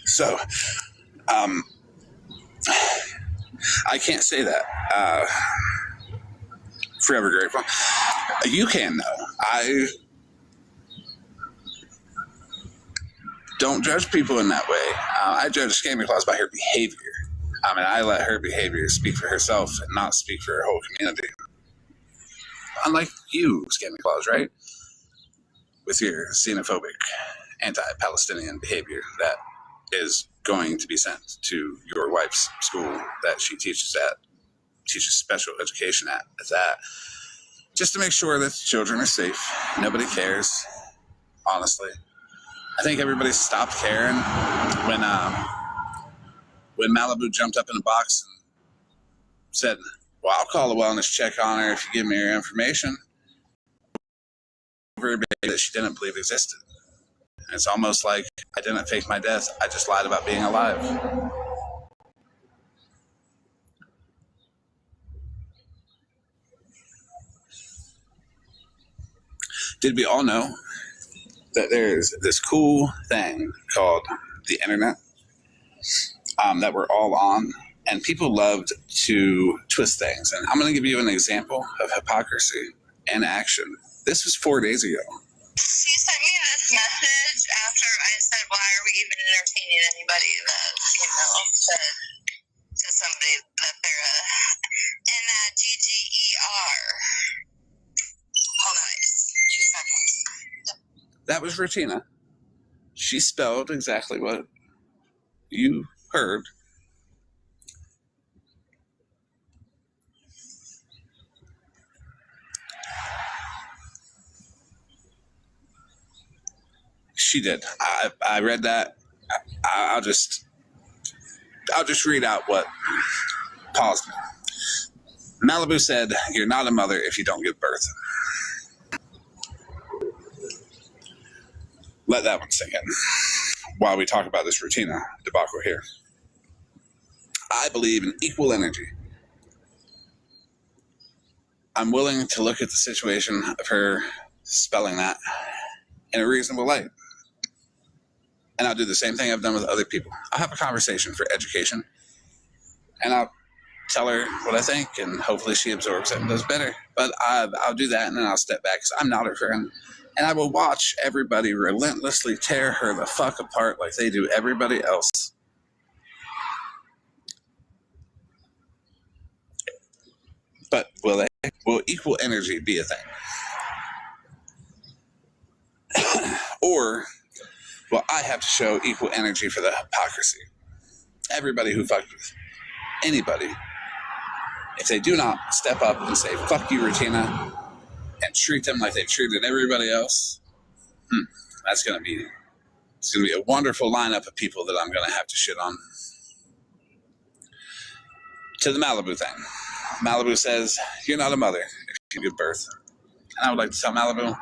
So, I can't say that. Forever grateful. You can, though. I don't judge people in that way. I judge Scammy Claus by her behavior. I mean, I let her behavior speak for herself and not speak for her whole community. Unlike you, Scammy Claus, right? With your xenophobic, anti-Palestinian behavior that is going to be sent to your wife's school that she teaches special education at that, just to make sure that the children are safe. Nobody cares, honestly. I think everybody stopped caring when Malibu jumped up in a box and said, well, I'll call a wellness check on her if you give me your information. That she didn't believe existed. And it's almost like I didn't fake my death. I just lied about being alive. Did we all know that there's this cool thing called the internet that we're all on, and people loved to twist things? And I'm going to give you an example of hypocrisy in action. This was 4 days ago. She sent me this message after I said, why are we even entertaining anybody that, said to somebody that they're a NAGGER. Hold on, 2 seconds. That was Rutina. She spelled exactly what you heard. She did. I read that. I'll just read out what paused me. Malibu said, "You're not a mother if you don't give birth." Let that one sink in while we talk about this Rutina debacle here. I believe in equal energy. I'm willing to look at the situation of her spelling that in a reasonable light. And I'll do the same thing I've done with other people. I'll have a conversation for education, and I'll tell her what I think, and hopefully she absorbs it and does better. But I'll do that, and then I'll step back because I'm not her friend. And I will watch everybody relentlessly tear her the fuck apart like they do everybody else. But will equal energy be a thing? Or will I have to show equal energy for the hypocrisy? Everybody who fucked with anybody if they do not step up and say, fuck you, Regina, and treat them like they've treated everybody else, it's going to be a wonderful lineup of people that I'm going to have to shit on. To the Malibu thing. Malibu says, you're not a mother if you give birth. And I would like to tell Malibu,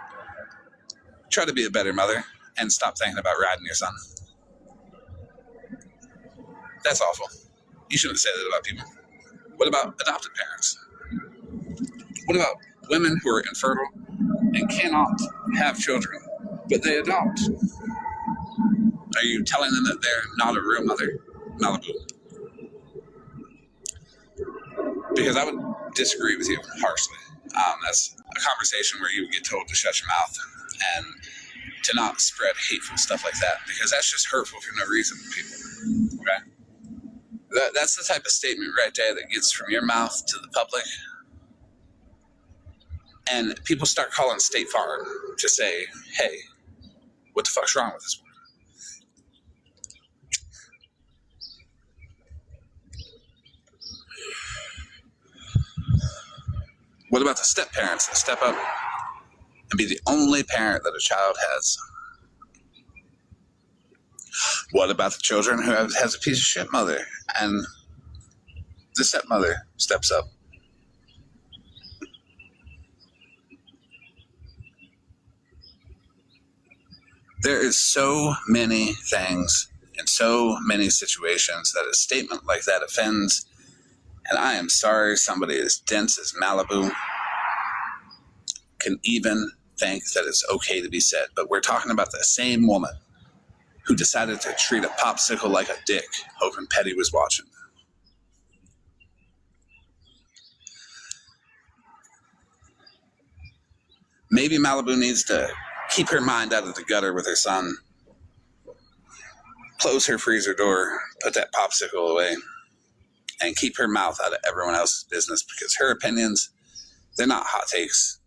try to be a better mother and stop thinking about riding your son. That's awful. You shouldn't say that about people. What about adopted parents? What about women who are infertile and cannot have children, but they adopt? Are you telling them that they're not a real mother? Malibu. Because I would disagree with you harshly. That's a conversation where you would get told to shut your mouth and to not spread hateful stuff like that, because that's just hurtful for no reason to people. Okay? That's the type of statement right there that gets from your mouth to the public. And people start calling State Farm to say, hey, what the fuck's wrong with this woman? What about the step parents that step up and be the only parent that a child has? What about the children who has a piece of shit mother and the stepmother steps up? There is so many things in so many situations that a statement like that offends. And I am sorry somebody as dense as Malibu can even think that it's okay to be said. But we're talking about the same woman who decided to treat a popsicle like a dick, hoping Petty was watching. Maybe Malibu needs to keep her mind out of the gutter with her son, close her freezer door, put that popsicle away, and keep her mouth out of everyone else's business, because her opinions, they're not hot takes.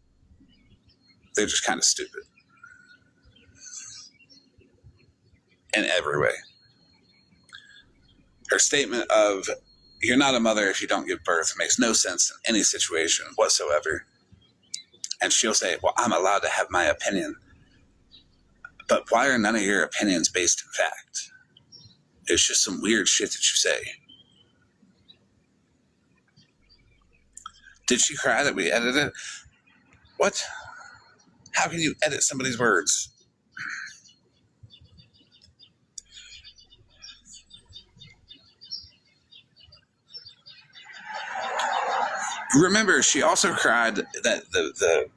They're just kind of stupid. In every way. Her statement of, you're not a mother if you don't give birth, makes no sense in any situation whatsoever. And she'll say, well, I'm allowed to have my opinion. But why are none of your opinions based in fact? It's just some weird shit that you say. Did she cry that we edited it? What? How can you edit somebody's words? Remember, she also cried that the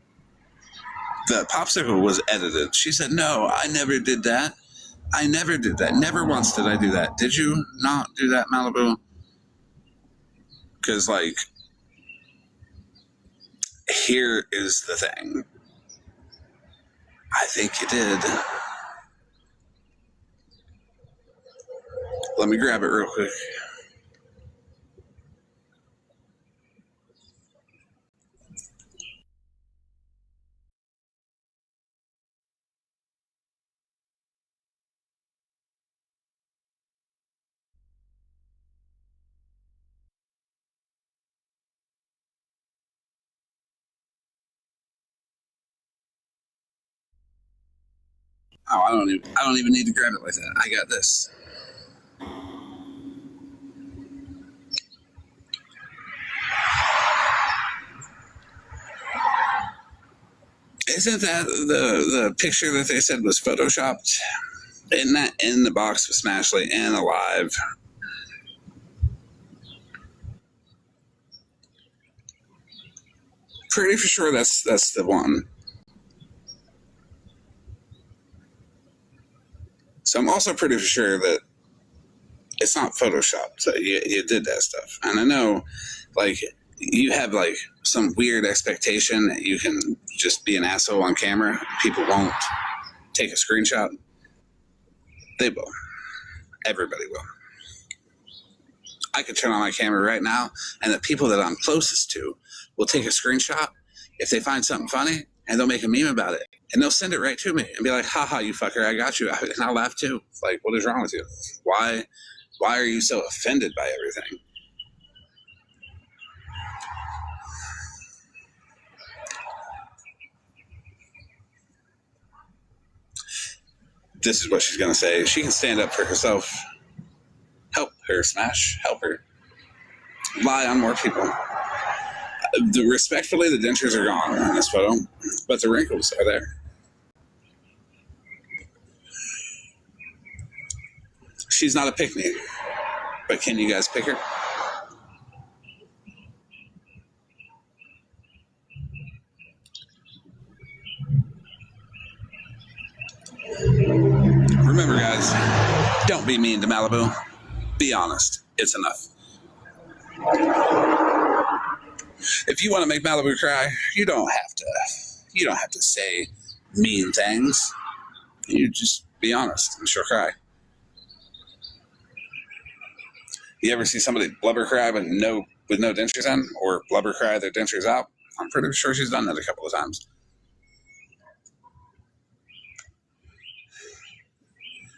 popsicle was edited. She said, no, I never did that. I never did that. Never once did I do that. Did you not do that, Malibu? Because, like, here is the thing. I think you did. Let me grab it real quick. Oh, I don't even need to grab it like that. I got this. Isn't that the picture that they said was photoshopped? Isn't that in the box with Smashley and Alive? Pretty for sure that's the one. So I'm also pretty sure that it's not photoshopped. So you did that stuff. And I know, like, you have, like, some weird expectation that you can just be an asshole on camera. People won't take a screenshot. They will. Everybody will. I could turn on my camera right now, and the people that I'm closest to will take a screenshot if they find something funny, and they'll make a meme about it. And they'll send it right to me and be like, haha, you fucker, I got you. And I'll laugh too. Like, what is wrong with you? Why are you so offended by everything? this is what she's going to say. She can stand up for herself. Help her, Smash. Help her. Lie on more people. Respectfully, the dentures are gone in this photo, but the wrinkles are there. She's not a pick-me, but can you guys pick her? Remember, guys, don't be mean to Malibu. Be honest. It's enough. If you want to make Malibu cry, you don't have to say mean things. You just be honest and she'll cry. You ever see somebody blubber cry with no dentures in, or blubber cry their dentures out? I'm pretty sure she's done that a couple of times.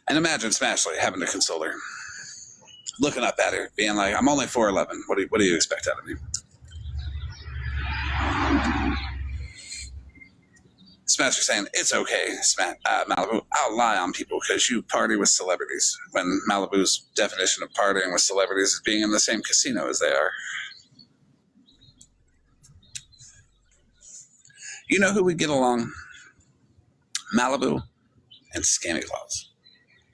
And imagine Smashley having to console her, looking up at her, being like, "I'm only 4'11". What do you expect out of me?" Smasher saying, "It's okay, Malibu. I'll lie on people because you party with celebrities." When Malibu's definition of partying with celebrities is being in the same casino as they are. You know who would get along? Malibu and Scammy Claus.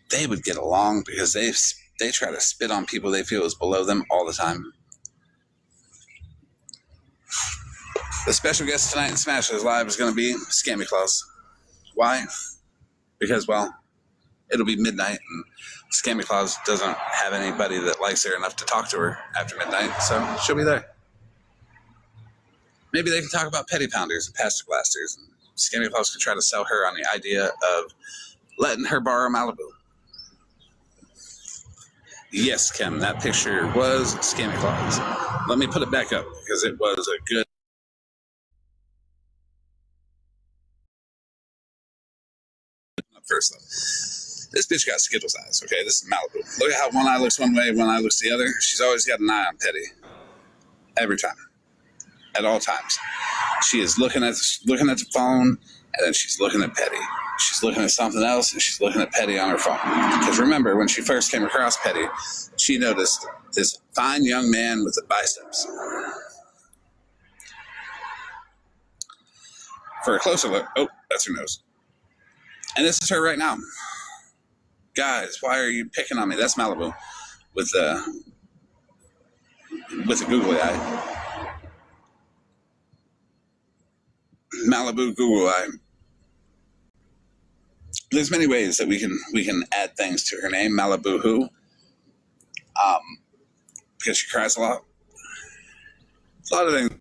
They would get along because they try to spit on people they feel is below them all the time. The special guest tonight in Smashers Live is going to be Scammy Claus. Why? Because, well, it'll be midnight and Scammy Claus doesn't have anybody that likes her enough to talk to her after midnight, so she'll be there. Maybe they can talk about petty pounders and pastor blasters, and Scammy Claus can try to sell her on the idea of letting her borrow Malibu. Yes, Kim, that picture was Scammy Claus. Let me put it back up because it was a good. First, though, this bitch got Skittles eyes. Okay, this is Malibu. Look at how one eye looks one way, one eye looks the other. She's always got an eye on Petty, every time, at all times. She is looking at the phone, and then she's looking at Petty. She's looking at something else, and she's looking at Petty on her phone. Because remember, when she first came across Petty, she noticed this fine young man with the biceps. For a closer look, oh, that's her nose. And this is her right now. Guys, why are you picking on me? That's Malibu with the googly eye. Malibu googly eye. There's many ways that we can add things to her name. Malibu who? Because she cries a lot. A lot of things.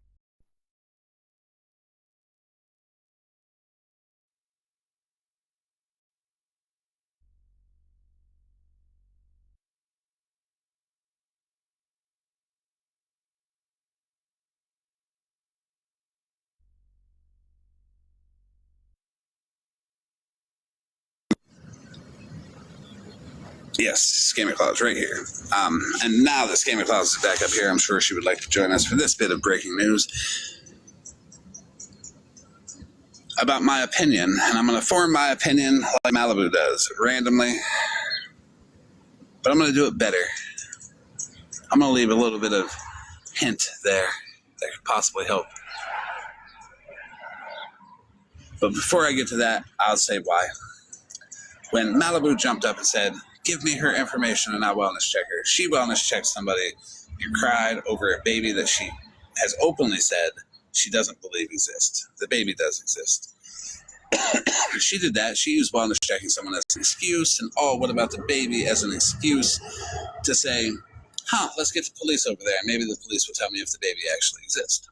Yes, Scammy Claus right here. And now that Scammy Claus is back up here, I'm sure she would like to join us for this bit of breaking news about my opinion. And I'm going to form my opinion like Malibu does, randomly. But I'm going to do it better. I'm going to leave a little bit of hint there that could possibly help. But before I get to that, I'll say why. When Malibu jumped up and said, "Give me her information and I'll wellness check her," she wellness checked somebody who cried over a baby that she has openly said she doesn't believe exists. The baby does exist. She did that. She used wellness checking someone as an excuse, and what about the baby as an excuse to say, let's get the police over there. Maybe the police will tell me if the baby actually exists.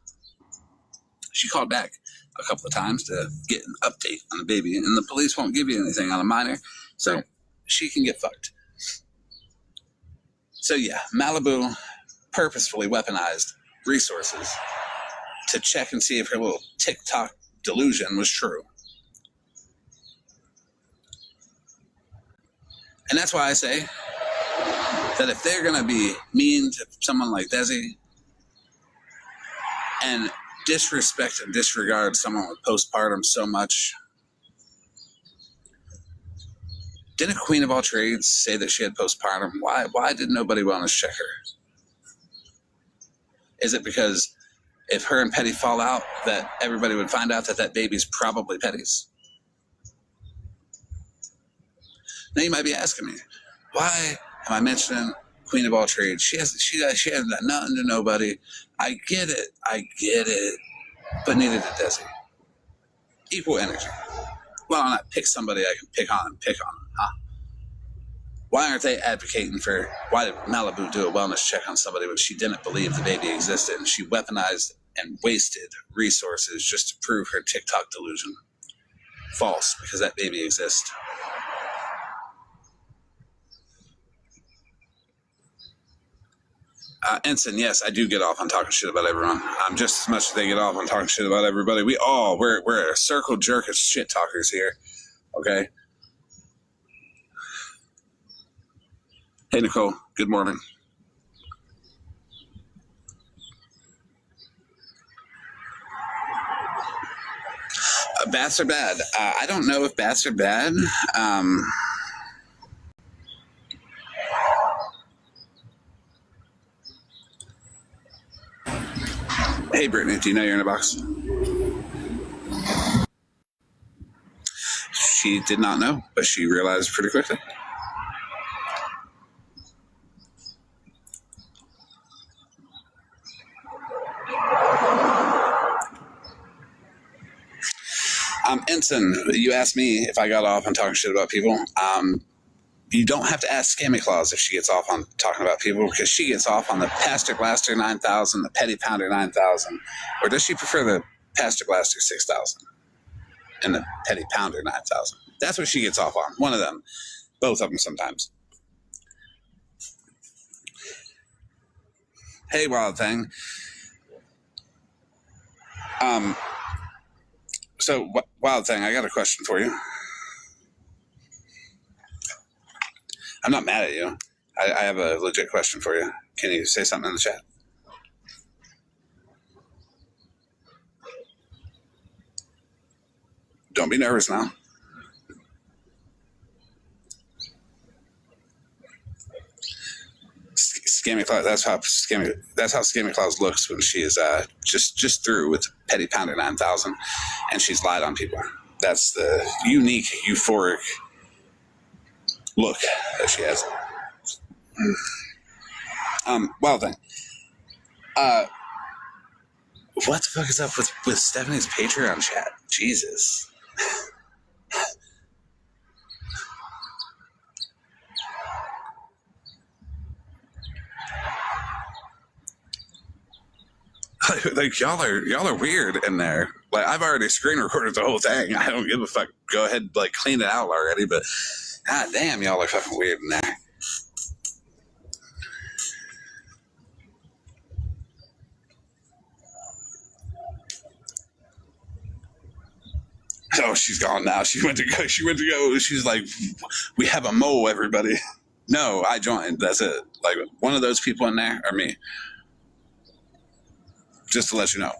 She called back a couple of times to get an update on the baby, and the police won't give you anything on a minor, so she can get fucked. So yeah, Malibu purposefully weaponized resources to check and see if her little TikTok delusion was true. And that's why I say that if they're going to be mean to someone like Desi and disrespect and disregard someone with postpartum so much, Didn't Queen of all trades say that she had postpartum? Why did nobody wellness check her? Is it because if her and Petty fall out, that everybody would find out that that baby's probably Petty's? Now you might be asking me, why am I mentioning Queen of all trades? She has done nothing to nobody. I get it, but neither did Desi. Equal energy. Why don't I pick somebody I can pick on, huh? Why aren't they advocating for, why did Malibu do a wellness check on somebody when she didn't believe the baby existed, and she weaponized and wasted resources just to prove her TikTok delusion false because that baby exists? Ensign, yes, I do get off on talking shit about everyone. I'm just as much as they get off on talking shit about everybody. We're a circle jerk of shit talkers here. Okay? Hey, Nicole, good morning. Bats are bad. I don't know if bats are bad. Hey, Brittany, do you know you're in a box? She did not know, but she realized pretty quickly. Ensign, you asked me if I got off on talking shit about people. You don't have to ask Scammy Claus if she gets off on talking about people, because she gets off on the Pastor Blaster 9000, the Petty Pounder 9000, or does she prefer the Pastor Blaster 6000 and the Petty Pounder 9000? That's what she gets off on. One of them. Both of them sometimes. Hey, Wild Thing. So, Wild Thing, I got a question for you. I'm not mad at you. I have a legit question for you. Can you say something in the chat? Don't be nervous now. Scammy Claus. That's how Scammy Claus looks when she is just through with Petty Pounder 9000, and she's lied on people. That's the unique, euphoric look that she has. Wild Thing. What the fuck is up with Stephanie's Patreon chat? Jesus. Like y'all are weird in there. Like, I've already screen recorded the whole thing. I don't give a fuck. Go ahead, like, clean it out already. But god damn, y'all are fucking weird in there. Oh, she's gone now. She went to go. She's like, we have a mole, everybody. No, I joined. That's it. Like, one of those people in there are me. Just to let you know.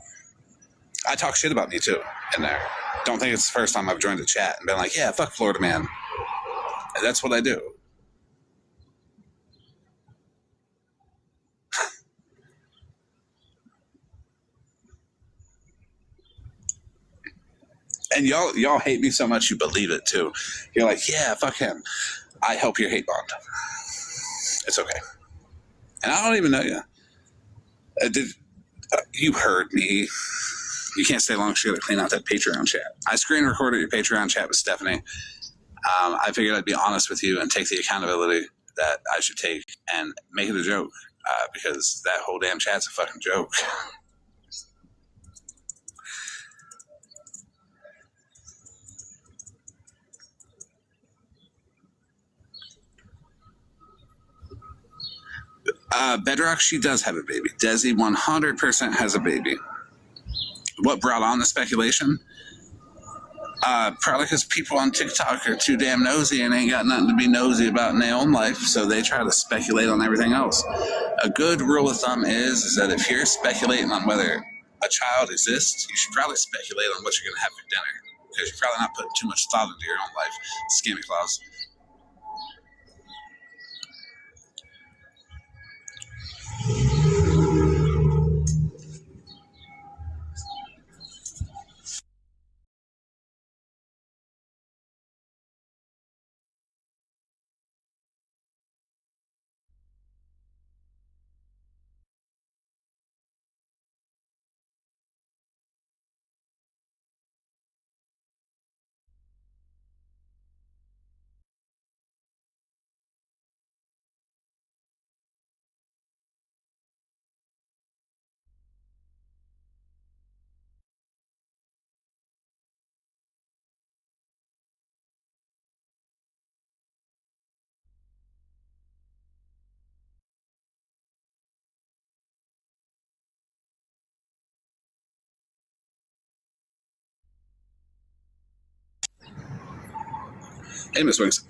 I talk shit about me too in there. Don't think it's the first time I've joined a chat and been like, yeah, fuck Florida man. And that's what I do. And y'all hate me so much you believe it too. You're like, yeah, fuck him. I help your hate bond. It's okay. And I don't even know you. You heard me. You can't stay long. You got to clean out that Patreon chat. I screen recorded your Patreon chat with Stephanie. I figured I'd be honest with you and take the accountability that I should take and make it a joke, because that whole damn chat's a fucking joke. Bedrock, she does have a baby. Desi 100% has a baby. What brought on the speculation? Probably because people on TikTok are too damn nosy and ain't got nothing to be nosy about in their own life, so they try to speculate on everything else. A good rule of thumb is that if you're speculating on whether a child exists, you should probably speculate on what you're going to have for dinner, because you're probably not putting too much thought into your own life. Scammy Claus. Hey, Miss Wings.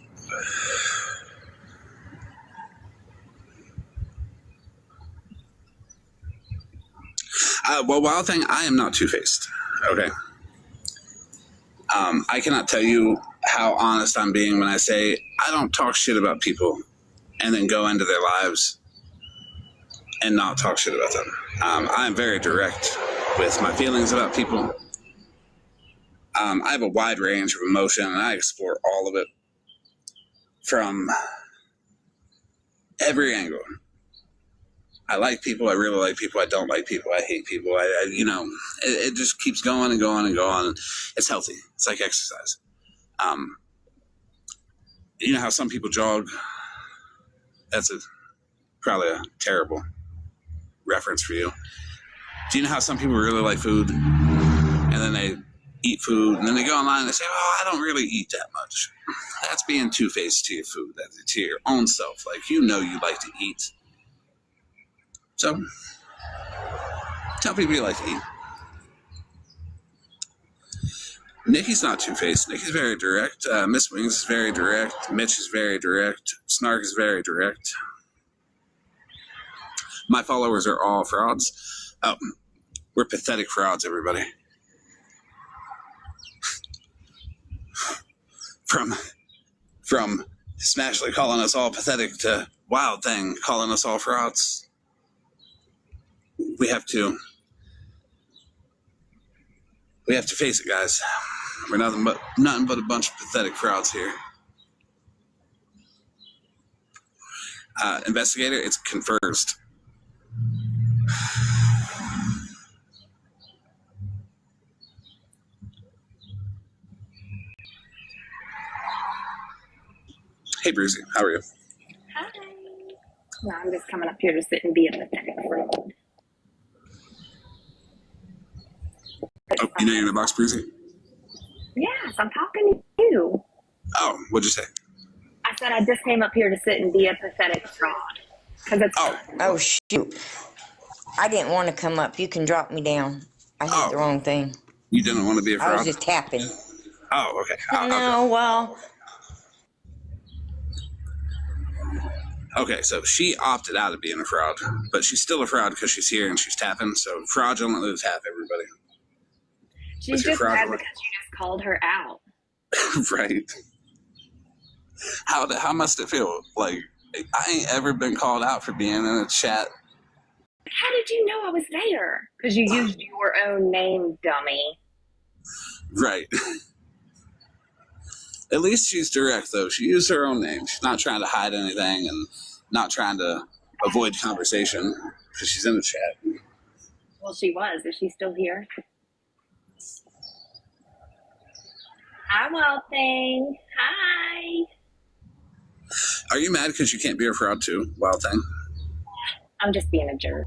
Well, Wild Thing, I am not two-faced. Okay. I cannot tell you how honest I'm being when I say I don't talk shit about people and then go into their lives and not talk shit about them. I'm very direct with my feelings about people. I have a wide range of emotion, and I explore all of it from every angle. I like people. I really like people. I don't like people. I hate people. It just keeps going and going and going. It's healthy. It's like exercise. You know how some people jog? That's probably a terrible reference for you. Do you know how some people really like food and then they eat food and then they go online and they say, "Oh, I don't really eat that much." That's being two-faced to your food, to your own self. Like, you like to eat. So, tell people you like to eat. Nikki's not two-faced. Nikki's very direct. Miss Wings is very direct. Mitch is very direct. Snark is very direct. My followers are all frauds. We're pathetic frauds, everybody. From Smashley calling us all pathetic to Wild Thing calling us all frauds. We have to face it, guys. We're nothing but a bunch of pathetic frauds here. Investigator, it's confused. Hey, Brucey, how are you? Hi. No, I'm just coming up here to sit and be a pathetic friend. Oh, you know you're in the box, Brucey? Yes, I'm talking to you. Oh, what'd you say? I said I just came up here to sit and be a pathetic fraud. Because it's Oh, shoot. I didn't want to come up. You can drop me down. I hit the wrong thing. You didn't want to be a I fraud? was just tapping. Oh, okay. No, well, Okay, so she opted out of being a fraud, but she's still a fraud because she's here and she's tapping. So fraudulently tap, everybody. she's just mad because you just called her out. Right. How must it feel? Like, I ain't ever been called out for being in a chat. How did you know I was there? Because you used your own name, dummy. Right. At least she's direct, though. She used her own name. She's not trying to hide anything and not trying to avoid conversation because she's in the chat. Well, she was. Is she still here? Hi, Wild Thing. Hi. Are you mad because you can't be a fraud too, Wild Thing? I'm just being a jerk.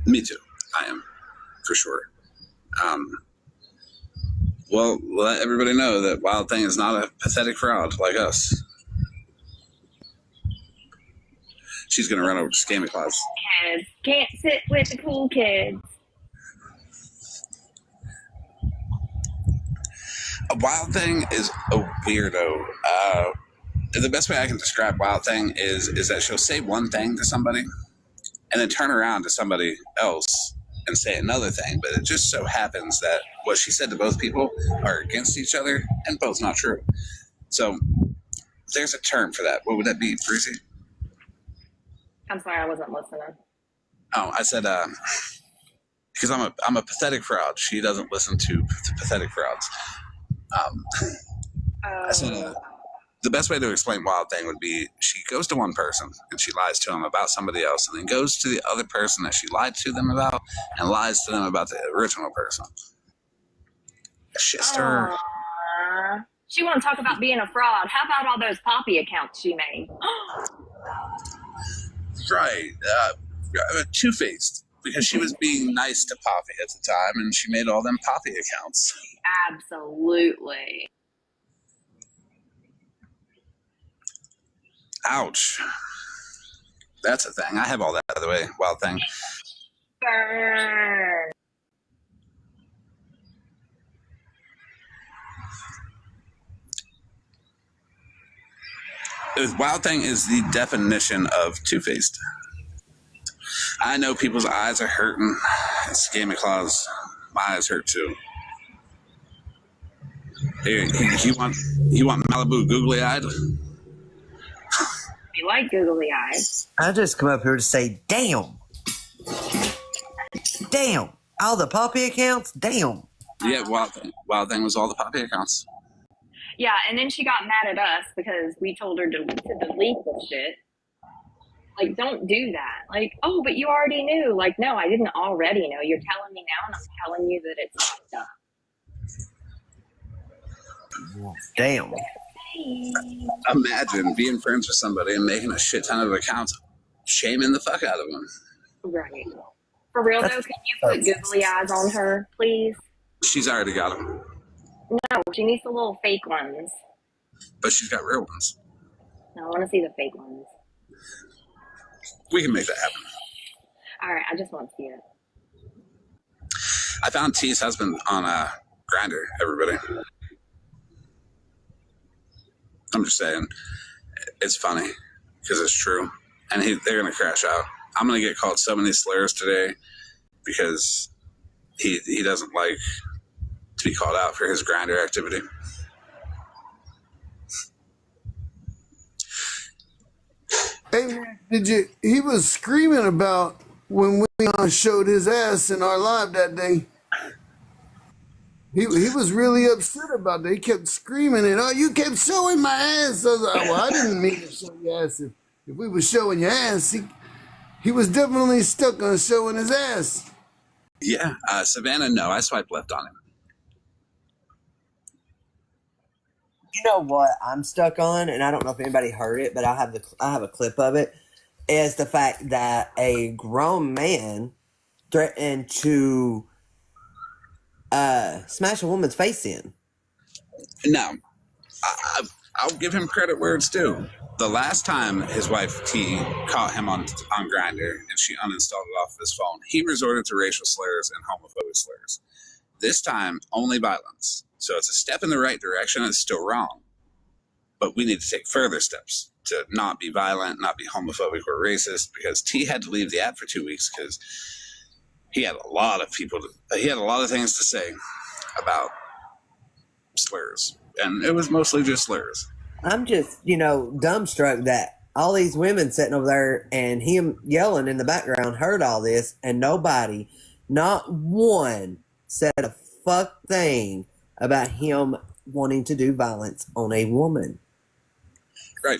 Me too. I am, for sure. Well, let everybody know that Wild Thing is not a pathetic fraud like us. She's going to run over to Scammy Claus. Kids can't sit with the cool kids. A Wild Thing is a weirdo. The best way I can describe Wild Thing is that she'll say one thing to somebody and then turn around to somebody else and say another thing. But it just so happens that what she said to both people are against each other and both not true. So there's a term for that. What would that be, Brucey? I'm sorry, I wasn't listening. Oh, I said, because I'm a pathetic fraud. She doesn't listen to pathetic frauds. I said, the best way to explain Wild Thing would be she goes to one person and she lies to him about somebody else and then goes to the other person that she lied to them about and lies to them about the original person. Shister. She want to talk about being a fraud. How about all those Poppy accounts she made? Right. Two-faced. Because she was being nice to Poppy at the time and she made all them Poppy accounts. Absolutely. Ouch. That's a thing. I have all that, by the way. Wild Thing. Burn. Wild Thing is the definition of two-faced. I know people's eyes are hurting. It's Gaming Claus. My eyes hurt too. Here, you want Malibu googly-eyed? You like googly eyes. I just come up here to say, damn. Damn. All the Poppy accounts? Damn. Yeah, Wild Thing was all the Poppy accounts. Yeah, and then she got mad at us because we told her to delete the shit. Like, don't do that. Like, oh, but you already knew. Like, no, I didn't already know. You're telling me now, and I'm telling you that it's fucked up. Damn. Imagine being friends with somebody and making a shit ton of accounts, shaming the fuck out of them. Right. For real, though, can you put googly eyes on her, please? She's already got them, No, she needs the little fake ones. but she's got real ones. No, I want to see the fake ones. We can make that happen. All right, I just want to see it. I found T's husband on a Grindr, everybody. I'm just saying, it's funny because it's true, and they're gonna crash out. I'm gonna get called so many slurs today because he doesn't like to be called out for his Grindr activity. Hey man, he was screaming about when we showed his ass in our live that day. He was really upset about that. He kept screaming it. Oh, you kept showing my ass. I was like, well, I didn't mean to show your ass. If we were showing your ass, he was definitely stuck on showing his ass. Yeah, Savannah, no, I swiped left on him. You know what I'm stuck on, and I don't know if anybody heard it, but I have a clip of it, is the fact that a grown man threatened to smash a woman's face in. No, I'll give him credit where it's due. The last time his wife T caught him on Grindr and she uninstalled it off of his phone, he resorted to racial slurs and homophobic slurs. This time, only violence. So it's a step in the right direction. It's still wrong, but we need to take further steps to not be violent, not be homophobic or racist. Because T had to leave the app for 2 weeks because he had a lot of things to say about slurs, and it was mostly just slurs. I'm just, dumbstruck that all these women sitting over there and him yelling in the background heard all this, and nobody, not one, said a fuck thing about him wanting to do violence on a woman. Right.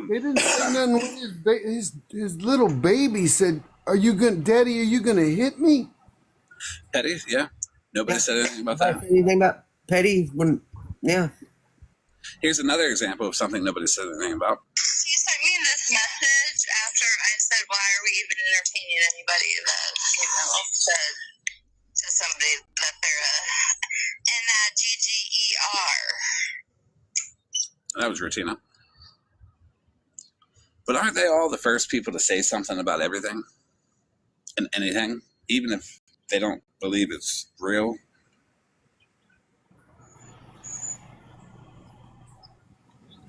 They didn't say nothing when his little baby said, Daddy, are you going to hit me? Petty, yeah. Nobody said anything about that. Anything about Petty? Yeah. Here's another example of something nobody said anything about. He sent me this message after I said, why are we even entertaining anybody that, said to somebody that they're N-I-G-G-E-R. That was Rutina. But aren't they all the first people to say something about everything and anything, even if they don't believe it's real?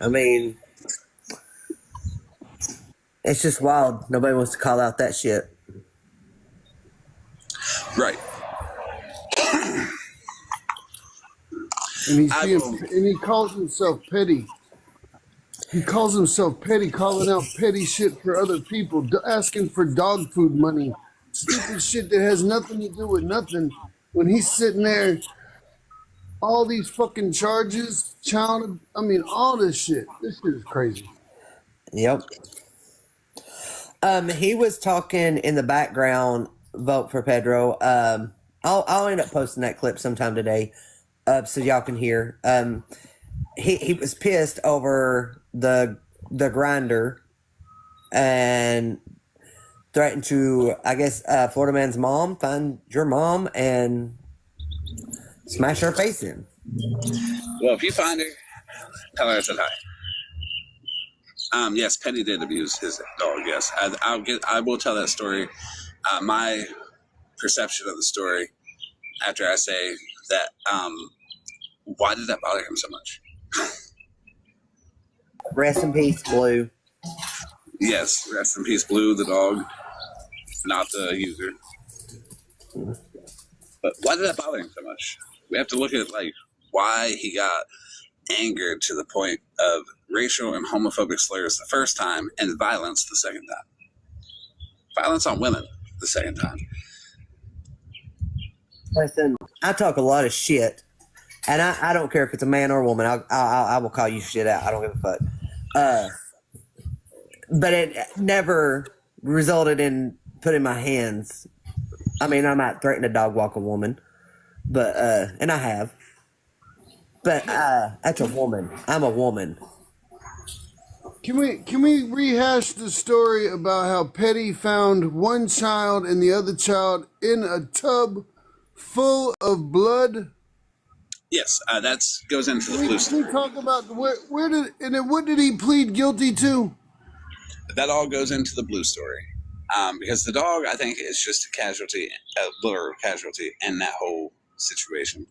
I mean, it's just wild. Nobody wants to call out that shit. Right. And he calls himself petty. He calls himself petty, calling out petty shit for other people, asking for dog food money, stupid shit that has nothing to do with nothing. When he's sitting there, all these fucking charges, all this shit. This shit is crazy. Yep. He was talking in the background, vote for Pedro. I'll end up posting that clip sometime today, so y'all can hear. He was pissed over the Grindr and threatened to, I guess, Florida man's mom, find your mom and smash her face in. Well, if you find her, tell her I said hi. Yes, Petty did abuse his dog. Yes, I will tell that story. My perception of the story after I say that. Why did that bother him so much? Rest in peace, Blue. Yes, rest in peace, Blue, the dog, not the user. But why did that bother him so much? We have to look at like why he got angered to the point of racial and homophobic slurs the first time and violence the second time. Violence on women the second time. Listen, I talk a lot of shit, and I don't care if it's a man or a woman. I will call you shit out. I don't give a fuck. But it never resulted in putting my hands. I mean, I might threaten to dog walk a woman, but and I have. But that's a woman. I'm a woman. Can we rehash the story about how Petty found one child and the other child in a tub full of blood? Yes, that goes into the blue Can we talk about where did and then what did he plead guilty to? That all goes into the blue story. Because the dog, I think, is just a casualty, a literal casualty in that whole situation.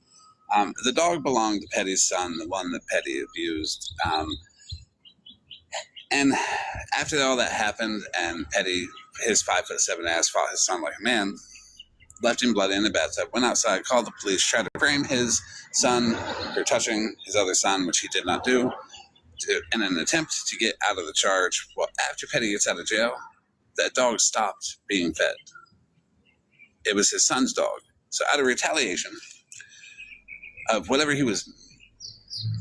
The dog belonged to Petty's son, the one that Petty abused. And after all that happened, and Petty, his 5'7" ass, fought his son like a man, left him bloody in the bathtub, went outside, called the police, tried to frame his son for touching his other son, which he did not do, in an attempt to get out of the charge. Well, after Petty gets out of jail, that dog stopped being fed. It was his son's dog. So out of retaliation of whatever he was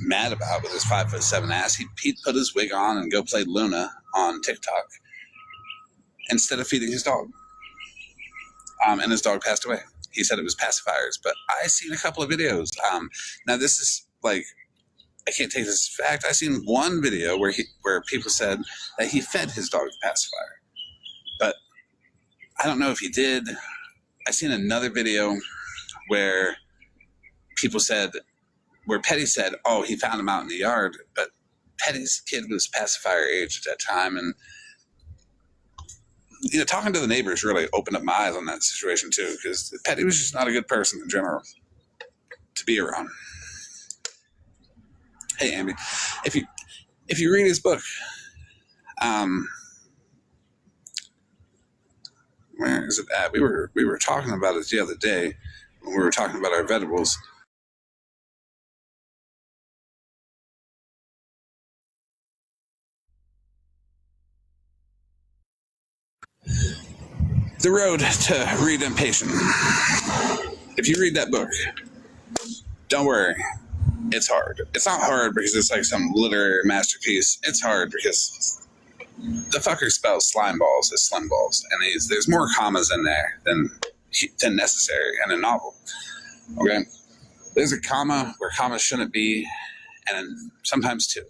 mad about with his 5'7" ass, he'd put his wig on and go play Luna on TikTok instead of feeding his dog. And his dog passed away. He said it was pacifiers, but I seen a couple of videos. Now this is like, I can't take this as fact. I seen one video where people said that he fed his dog the pacifier, but I don't know if he did. I seen another video where Petty said, oh, he found him out in the yard, but Petty's kid was pacifier age at that time. And, you know, talking to the neighbors really opened up my eyes on that situation too, because Petty was just not a good person in general to be around. Hey, Amby, if you read his book, where is it at? We were talking about it the other day when we were talking about our vegetables. The Road to Redemption. If you read that book, don't worry. It's hard. It's not hard because it's like some literary masterpiece. It's hard because the fucker spells slime balls as slim balls, and there's more commas in there than necessary in a novel. Okay, there's a comma where commas shouldn't be, and sometimes two.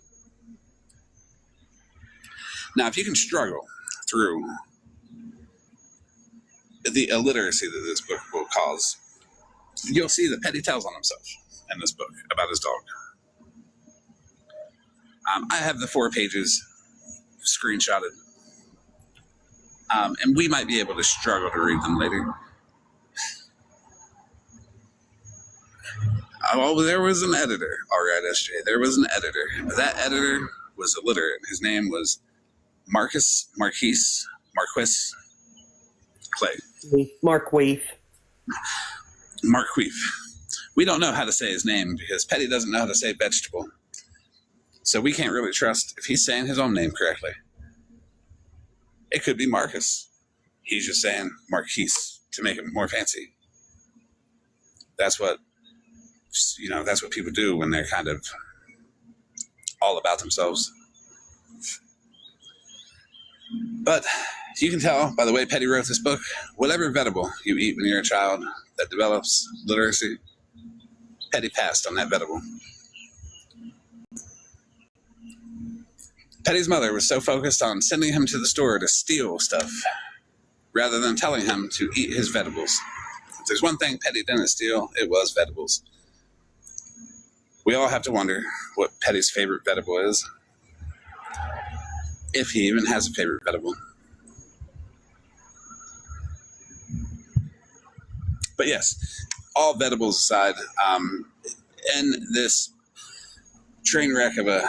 Now, if you can struggle through the illiteracy that this book will cause, you'll see that Petty tells on himself in this book about his dog. I have the 4 pages screenshotted, and we might be able to struggle to read them later. Oh, there was an editor. All right, SJ, there was an editor. That editor was illiterate. His name was Marquis Clay. Marquis. We don't know how to say his name because Petty doesn't know how to say vegetable. So we can't really trust if he's saying his own name correctly. It could be Marcus. He's just saying Marquise to make it more fancy. That's what people do when they're kind of all about themselves. But you can tell by the way Petty wrote this book, whatever vegetable you eat when you're a child that develops literacy, Petty passed on that vegetable. Petty's mother was so focused on sending him to the store to steal stuff rather than telling him to eat his vegetables. If there's one thing Petty didn't steal, it was vegetables. We all have to wonder what Petty's favorite vegetable is, if he even has a favorite vegetable. But yes, all vegetables aside, in this train wreck of a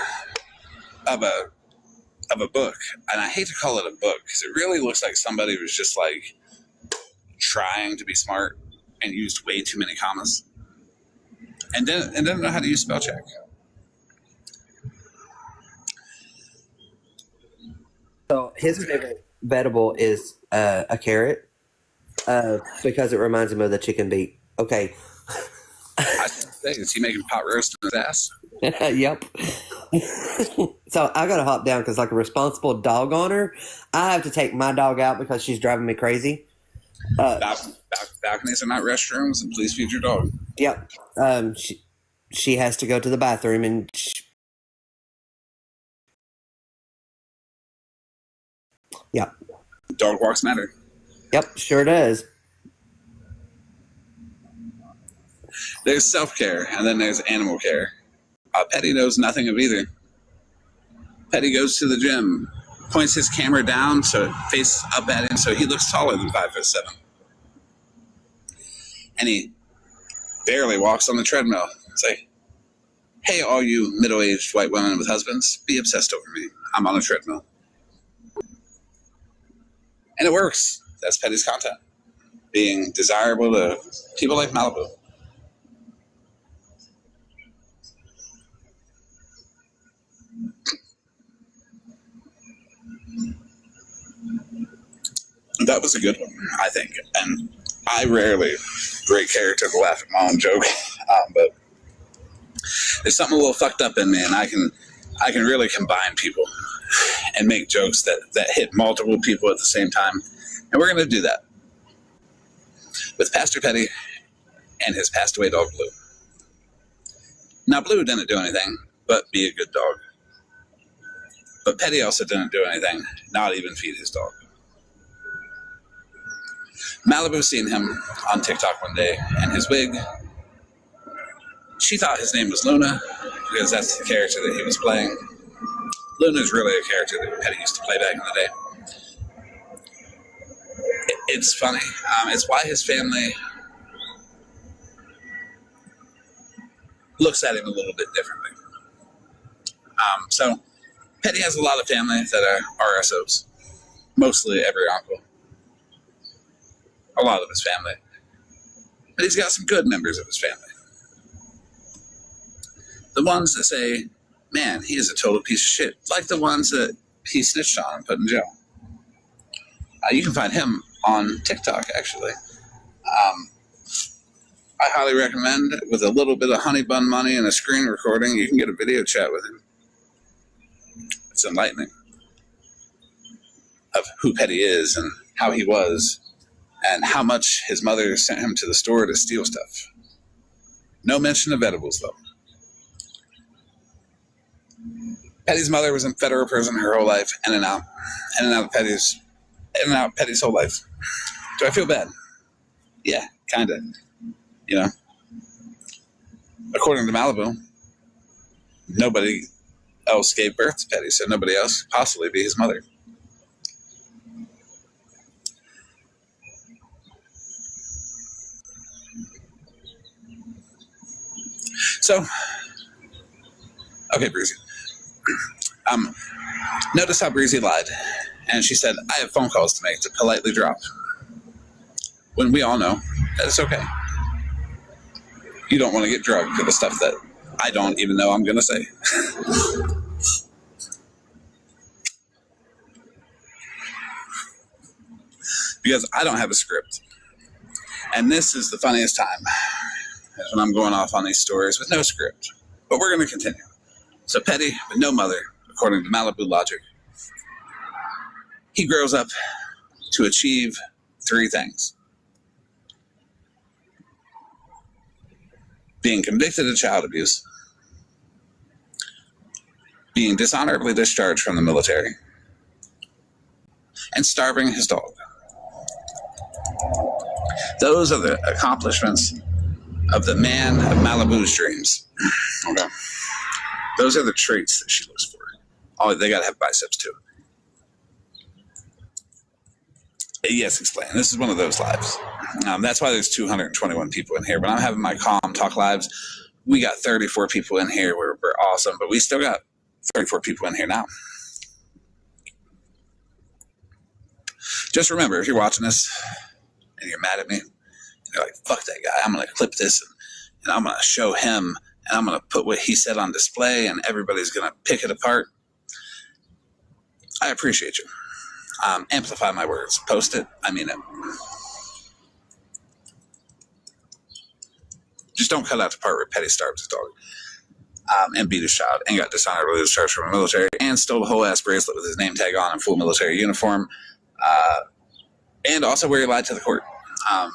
of a book, and I hate to call it a book because it really looks like somebody was just like trying to be smart and used way too many commas and didn't know how to use spell check. So his favorite vegetable is a carrot because it reminds him of the chicken beak. Okay. I say, is he making pot roast in his ass? Yep. So I gotta hop down because, like a responsible dog owner, I have to take my dog out because she's driving me crazy. Balconies are not restrooms, and please feed your dog. Yep. She has to go to the bathroom, and yep. Dog walks matter. Yep, sure does. There's self-care, and then there's animal care. Petty knows nothing of either. Petty goes to the gym, points his camera down so it faces up at him so he looks taller than 5'7". And he barely walks on the treadmill. Say, hey, all you middle-aged white women with husbands, be obsessed over me. I'm on a treadmill. And it works. That's Petty's content. Being desirable to people like Malibu. That was a good one, I think. And I rarely break character to laugh at my own joke, but there's something a little fucked up in me, and I can really combine people and make jokes that hit multiple people at the same time. And we're going to do that with Pastor Petty and his passed away dog, Blue. Now, Blue didn't do anything but be a good dog. But Petty also didn't do anything, not even feed his dog. Malibu seen him on TikTok one day, and his wig, she thought his name was Luna, because that's the character that he was playing. Luna's really a character that Petty used to play back in the day. It's funny. It's why his family looks at him a little bit differently. So Petty has a lot of family that are RSOs, mostly every uncle. A lot of his family. But he's got some good members of his family. The ones that say, man, he is a total piece of shit. Like the ones that he snitched on and put in jail. You can find him on TikTok, actually. I highly recommend, with a little bit of honey bun money and a screen recording, you can get a video chat with him. It's enlightening of who Petty is and how he was and how much his mother sent him to the store to steal stuff. No mention of edibles, though. Petty's mother was in federal prison her whole life, in and out of Petty's whole life. Do I feel bad? Yeah, kinda. You know? According to Malibu, nobody else gave birth to Petty, so nobody else could possibly be his mother. So, okay, Breezy. Notice how Breezy lied. And she said, I have phone calls to make to politely drop. When we all know that it's okay. You don't want to get drugged for the stuff that I don't even know I'm going to say. Because I don't have a script. And this is the funniest time. Is when I'm going off on these stories with no script. But we're going to continue. So Petty, with no mother, according to Malibu logic, he grows up to achieve 3 things. Being convicted of child abuse, being dishonorably discharged from the military, and starving his dog. Those are the accomplishments of the man of Malibu's dreams. Okay. Those are the traits that she looks for. Oh, they gotta have biceps too. Yes, explain. This is one of those lives. That's why there's 221 people in here. When I'm having my calm talk lives, we got 34 people in here. We're awesome, but we still got 34 people in here now. Just remember, if you're watching this and you're mad at me, you're like, fuck that guy, I'm going to clip this and I'm going to show him and I'm going to put what he said on display and everybody's going to pick it apart. I appreciate you. Amplify my words. Post it. I mean it. Just don't cut out the part where Petty starved his dog and beat his child and got dishonorably discharged from the military and stole a whole ass bracelet with his name tag on in full military uniform. And also where he lied to the court.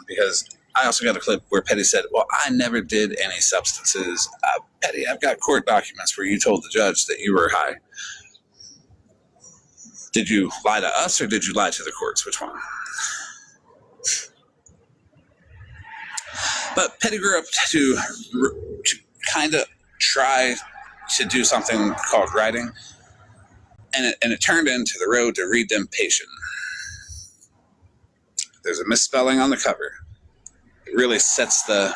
Because I also got a clip where Petty said, well, I never did any substances. Petty, I've got court documents where you told the judge that you were high. Did you lie to us or did you lie to the courts? Which one? But Petty grew up to kind of try to do something called writing. And it turned into The Road to Redemption. There's a misspelling on the cover. It really sets the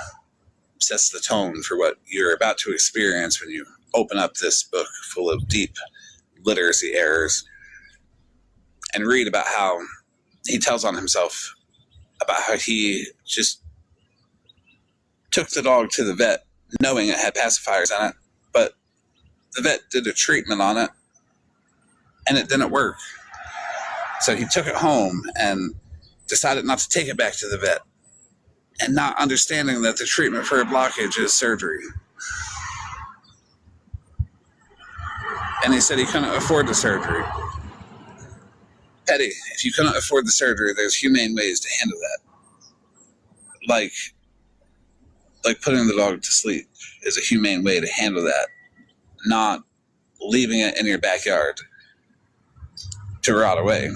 tone for what you're about to experience when you open up this book full of deep literacy errors and read about how he tells on himself, about how he just took the dog to the vet knowing it had pacifiers in it, but the vet did a treatment on it and it didn't work. So he took it home and decided not to take it back to the vet, and not understanding that the treatment for a blockage is surgery. And he said he couldn't afford the surgery. Petty, if you couldn't afford the surgery, there's humane ways to handle that. Like putting the dog to sleep is a humane way to handle that, not leaving it in your backyard to rot away.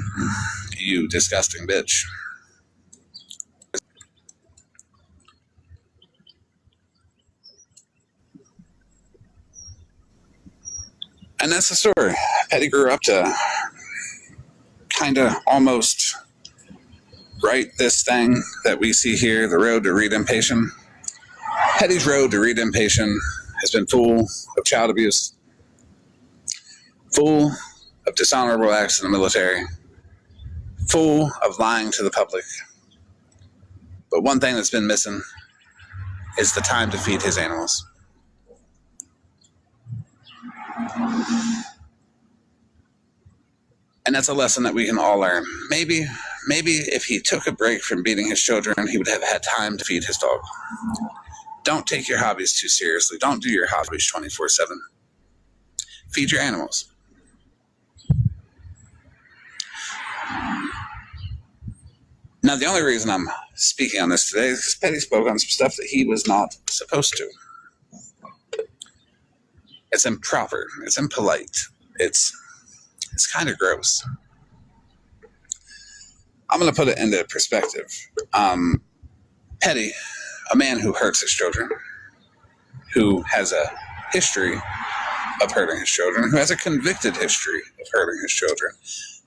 You disgusting bitch. And that's the story. Petty grew up to kind of almost write this thing that we see here, The Road to Redemption. Petty's road to redemption has been full of child abuse, full of dishonorable acts in the military, full of lying to the public. But one thing that's been missing is the time to feed his animals. And that's a lesson that we can all learn. Maybe if he took a break from beating his children, he would have had time to feed his dog. Don't take your hobbies too seriously. Don't do your hobbies 24/7. Feed your animals. Now, the only reason I'm speaking on this today is because Petty spoke on some stuff that he was not supposed to. It's improper. It's impolite. It's kind of gross. I'm going to put it into perspective. Petty, a man who hurts his children, who has a history of hurting his children, who has a convicted history of hurting his children,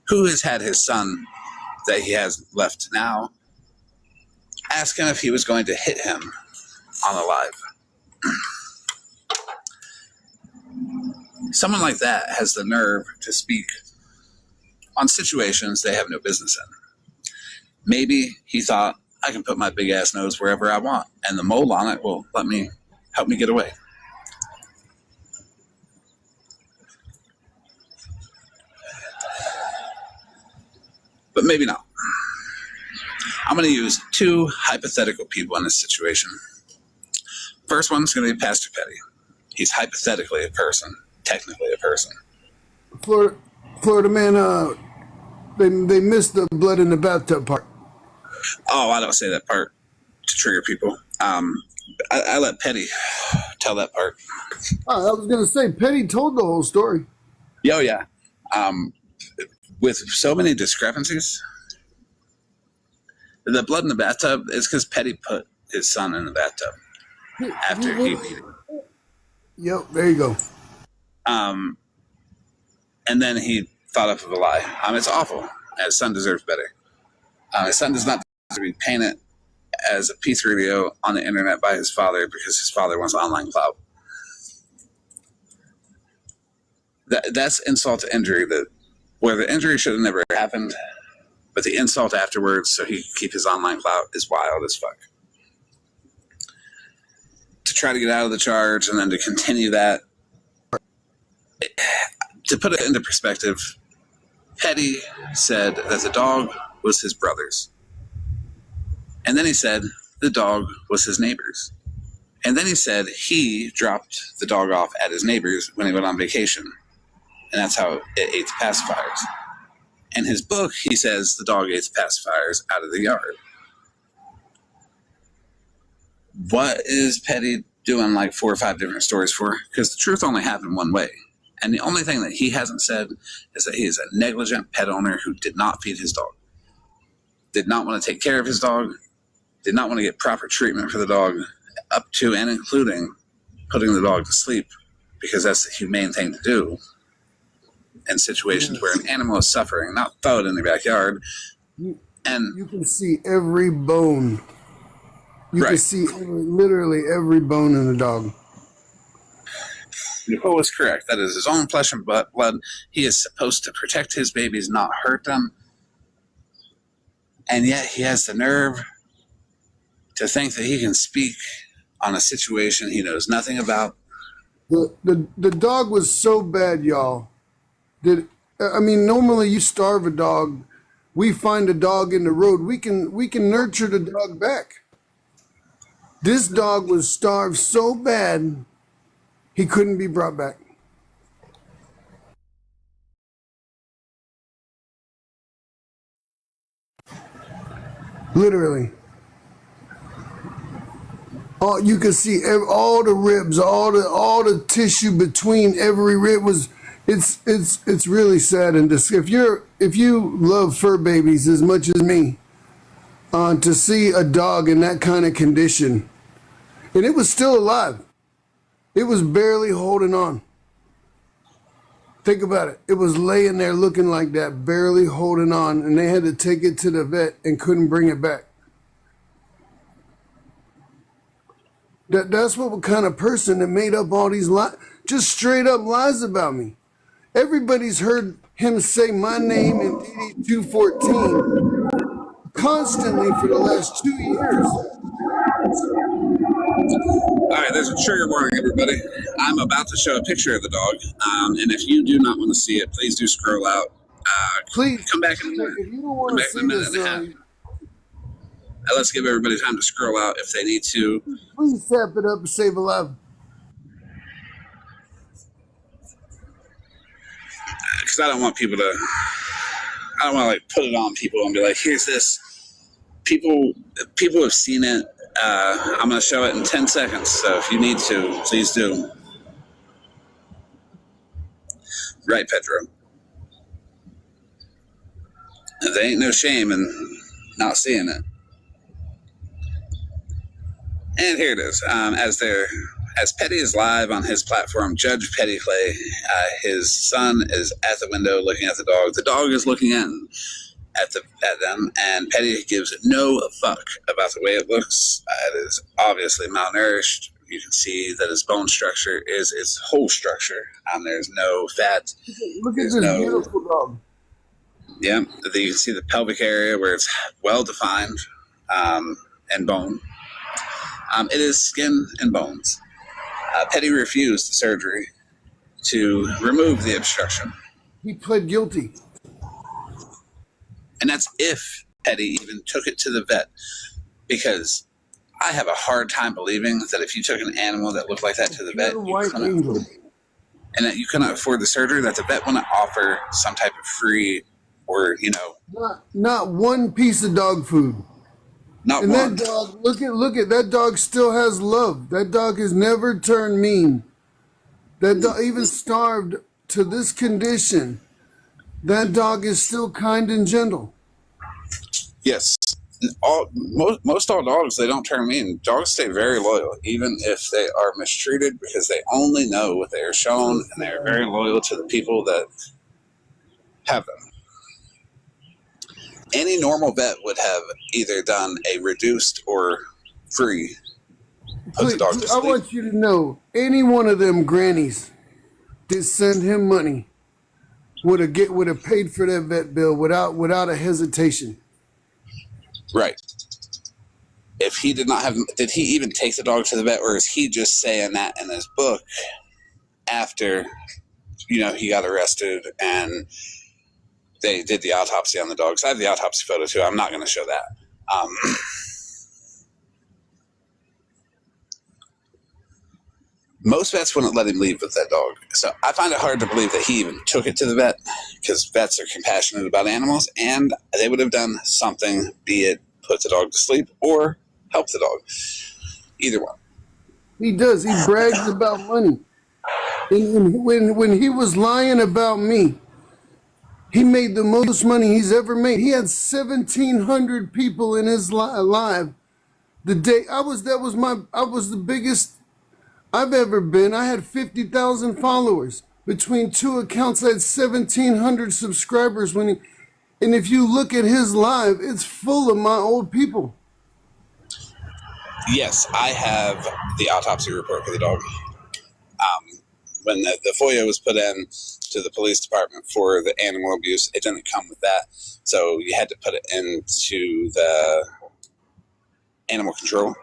who has had his son that he has left now, ask him if he was going to hit him on a live. Someone like that has the nerve to speak on situations they have no business in. Maybe he thought, I can put my big ass nose wherever I want, and the mole on it will help me get away. But maybe not. I'm going to use two hypothetical people in this situation. First one's going to be Pastor Petty. He's hypothetically a person, technically a person. Florida man, they missed the blood in the bathtub part. Oh, I don't say that part to trigger people. I let Petty tell that part. Oh, I was going to say, Petty told the whole story. Oh, yeah. With so many discrepancies, the blood in the bathtub is because Petty put his son in the bathtub after he beat him. Yep, there you go. And then he thought up of a lie. It's awful. His son deserves better. His son does not deserve to be painted as a P3DO on the internet by his father because his father wants online clout. That's insult to injury, that where the injury should have never happened, but the insult afterwards so he could keep his online clout is wild as fuck. To try to get out of the charge and then to continue that. To put it into perspective, Petty said that the dog was his brother's. And then he said the dog was his neighbor's. And then he said he dropped the dog off at his neighbor's when he went on vacation. And that's how it ate the pacifiers. In his book, he says the dog ate the pacifiers out of the yard. What is Petty doing like 4 or 5 different stories for? Because the truth only happened one way. And the only thing that he hasn't said is that he is a negligent pet owner who did not feed his dog, did not want to take care of his dog, did not want to get proper treatment for the dog, up to and including putting the dog to sleep, because that's the humane thing to do in situations where an animal is suffering, not throw it in the backyard. And You can see every bone. You can Right. see literally every bone in the dog. Nicole is correct. That is his own flesh and blood. He is supposed to protect his babies, not hurt them. And yet he has the nerve to think that he can speak on a situation he knows nothing about. The dog was so bad, y'all. That I mean, normally you starve a dog. We find a dog in the road. We can nurture the dog back. This dog was starved so bad he couldn't be brought back. Literally. All you could see, all the ribs, all the tissue between every rib was. It's really sad. And if you love fur babies as much as me, to see a dog in that kind of condition, and it was still alive. It was barely holding on. Think about it. It was laying there looking like that, barely holding on, and they had to take it to the vet and couldn't bring it back. That's what kind of person that made up all these lies, just straight up lies about me. Everybody's heard him say my name in DD 214 constantly for the last 2 years. All right, there's a trigger warning, everybody. I'm about to show a picture of the dog, and if you do not want to see it, please do scroll out. Please Come back in a minute. If you don't want Come to back in see a minute this, and a half. And let's give everybody time to scroll out if they need to. please tap it up and save a life. Because I don't want people to. I don't want to like put it on people and be like, "Here's this." People have seen it. I'm going to show it in 10 seconds. So if you need to, please do. Right, Pedro. There ain't no shame in not seeing it. And here it is. As Petty is live on his platform, Judge Petty Clay, his son is at the window looking at the dog. The dog is looking at them, and Petty gives no fuck about the way it looks. It is obviously malnourished. You can see that its bone structure is its whole structure. There's no fat. Look at There's this no- beautiful dog. Yeah, you can see the pelvic area where it's well defined, and bone. It is skin and bones. Petty refused the surgery to remove the obstruction. He pled guilty. And that's if Petty even took it to the vet. Because I have a hard time believing that if you took an animal that looked like that to the vet, Pure white angel. and that you couldn't afford the surgery, that the vet wouldn't offer some type of free or, Not one piece of dog food. not And one. that dog, look at that dog still has love. That dog has never turned mean. That dog, even starved to this condition, that dog is still kind and gentle. Yes. Most all dogs, they don't turn mean. Dogs stay very loyal, even if they are mistreated, because they only know what they are shown, and they are very loyal to the people that have them. Any normal vet would have either done a reduced or free put the dog to I sleep. want you to know, any one of them grannies did send him money would have paid for that vet bill without a hesitation. Right. If he did not have, did he even take the dog to the vet, or is he just saying that in his book after, he got arrested and they did the autopsy on the dogs? I have the autopsy photo too. I'm not going to show that. Most vets wouldn't let him leave with that dog. So I find it hard to believe that he even took it to the vet, because vets are compassionate about animals, and they would have done something, be it put the dog to sleep or help the dog. Either one. He does. He brags about money. And when he was lying about me, he made the most money he's ever made. He had 1,700 people in his live. The day I was the biggest I've ever been. I had 50,000 followers. Between two accounts, I had 1,700 subscribers and if you look at his live, it's full of my old people. Yes, I have the autopsy report for the dog. When the FOIA was put in to the police department for the animal abuse, it didn't come with that. So you had to put it into the animal control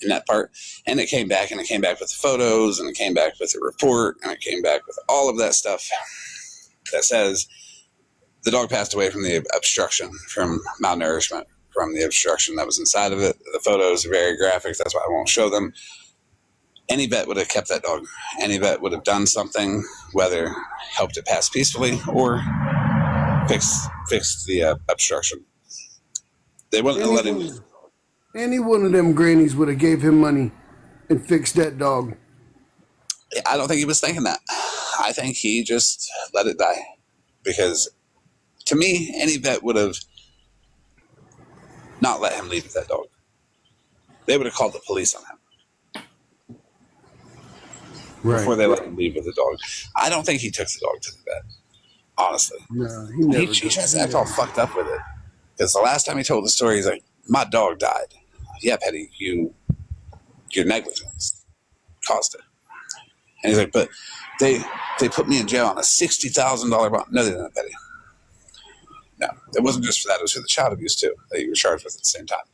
in that part. And it came back, with the photos, and it came back with the report, and it came back with all of that stuff that says the dog passed away from the obstruction, from malnourishment, from the obstruction that was inside of it. The photos are very graphic. That's why I won't show them. Any vet would have kept that dog. Any vet would have done something, whether helped it pass peacefully or fixed the obstruction. They wouldn't have let him. Any one of them grannies would have gave him money and fixed that dog. I don't think he was thinking that. I think he just let it die. Because to me, any vet would have not let him leave with that dog. They would have called the police on him. Right. Before they let him leave with the dog. I don't think he took the dog to the vet, honestly. No, he never He tries to act all fucked up with it. Because the last time he told the story, he's like, my dog died. Yeah, Petty, your negligence caused it. And he's like, but they put me in jail on a $60,000 bond. No, they didn't, Petty. No, it wasn't just for that. It was for the child abuse, too, that you were charged with at the same time.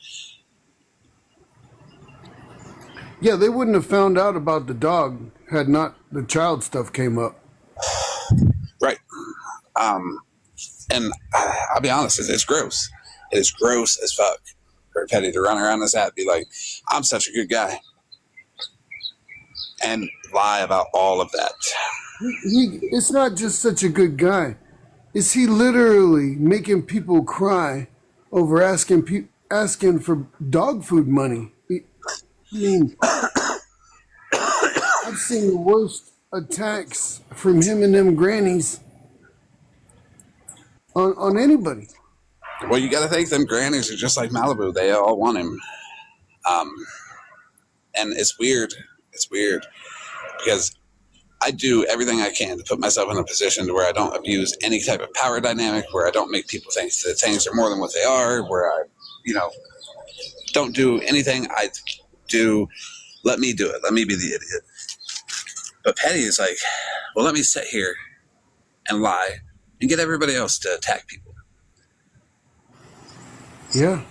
Yeah, they wouldn't have found out about the dog had not the child stuff came up. Right. And I'll be honest, it's gross. It is gross as fuck for Petty to run around this app and be like, I'm such a good guy. And lie about all of that. It's not just such a good guy. Is he literally making people cry over asking for dog food money? I mean, I've seen the worst attacks from him and them grannies on anybody. Well, you got to think them grannies are just like Malibu. They all want him. And it's weird. It's weird because I do everything I can to put myself in a position to where I don't abuse any type of power dynamic, where I don't make people think that things are more than what they are, where I, don't do anything I do. Let me do it. Let me be the idiot. But Petty is like, well, let me sit here and lie and get everybody else to attack people. Yeah.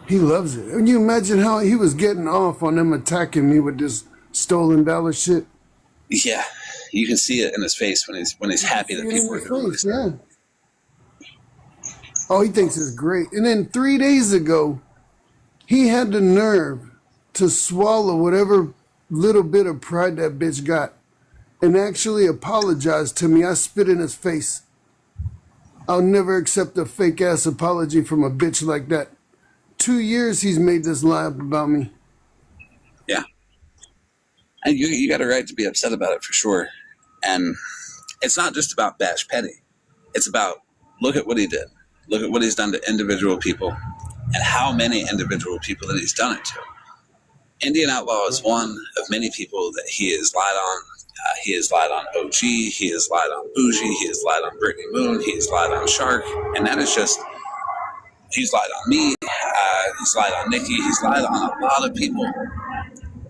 He loves it. Can you imagine how he was getting off on them attacking me with this stolen valor shit? Yeah. You can see it in his face when he's happy that people are doing this. Yeah. Oh, he thinks it's great. And then 3 days ago, he had the nerve to swallow whatever little bit of pride that bitch got and actually apologize to me. I spit in his face. I'll never accept a fake ass apology from a bitch like that. 2 years he's made this lie up about me. Yeah. And you got a right to be upset about it for sure. And it's not just about Bash Petty. It's about, look at what he did. Look at what he's done to individual people and how many individual people that he's done it to. Indian Outlaw is one of many people that he has lied on. He has lied on OG. He has lied on Bougie. He has lied on Brittany Moon. He has lied on Shark. And that is just, he's lied on me. He's lied on Nikki. He's lied on a lot of people.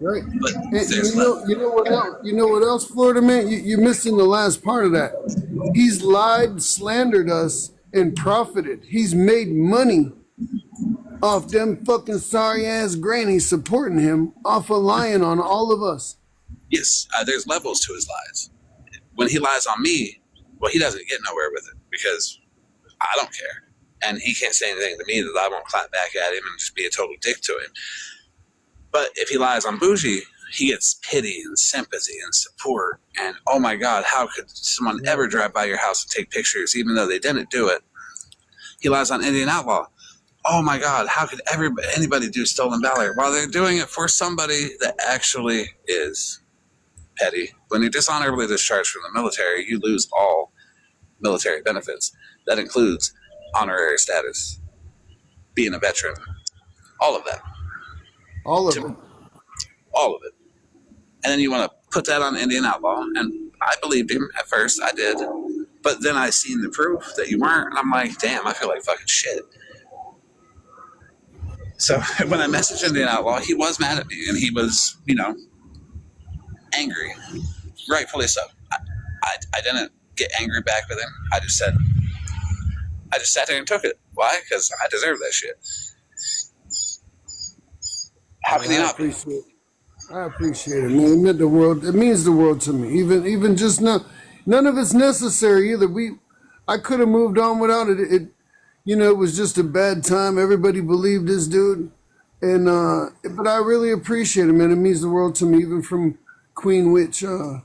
Right. But And there's you know what else? You know what else, Florida man? You're missing the last part of that. He's lied, slandered us, and profited. He's made money off them fucking sorry ass grannies supporting him, off of lying on all of us. yes, there's levels to his lies. When he lies on me, well, he doesn't get nowhere with it because I don't care, and he can't say anything to me that I won't clap back at him and just be a total dick to him. But if he lies on Bougie, he gets pity and sympathy and support. And oh my God, how could someone ever drive by your house and take pictures, even though they didn't do it? He lies on Indian Outlaw. Oh my God, how could anybody do Stolen Valor? While they're doing it for somebody that actually is petty. When you're dishonorably discharged from the military, you lose all military benefits. That includes honorary status, being a veteran, all of that. All of it. All of it. And then you want to put that on Indian Outlaw. And I believed him at first. I did. But then I seen the proof that you weren't. And I'm like, damn, I feel like fucking shit. So when I messaged Indian Outlaw, he was mad at me. And he was, angry. Rightfully so. I didn't get angry back with him. I just sat there and took it. Why? Because I deserve that shit. How can he not? I appreciate it, man. It meant the world. It means the world to me. Even just now, none of it's necessary either. I could have moved on without it. It was just a bad time. Everybody believed this dude, and but I really appreciate it, man. It means the world to me, even from Queen Witch. And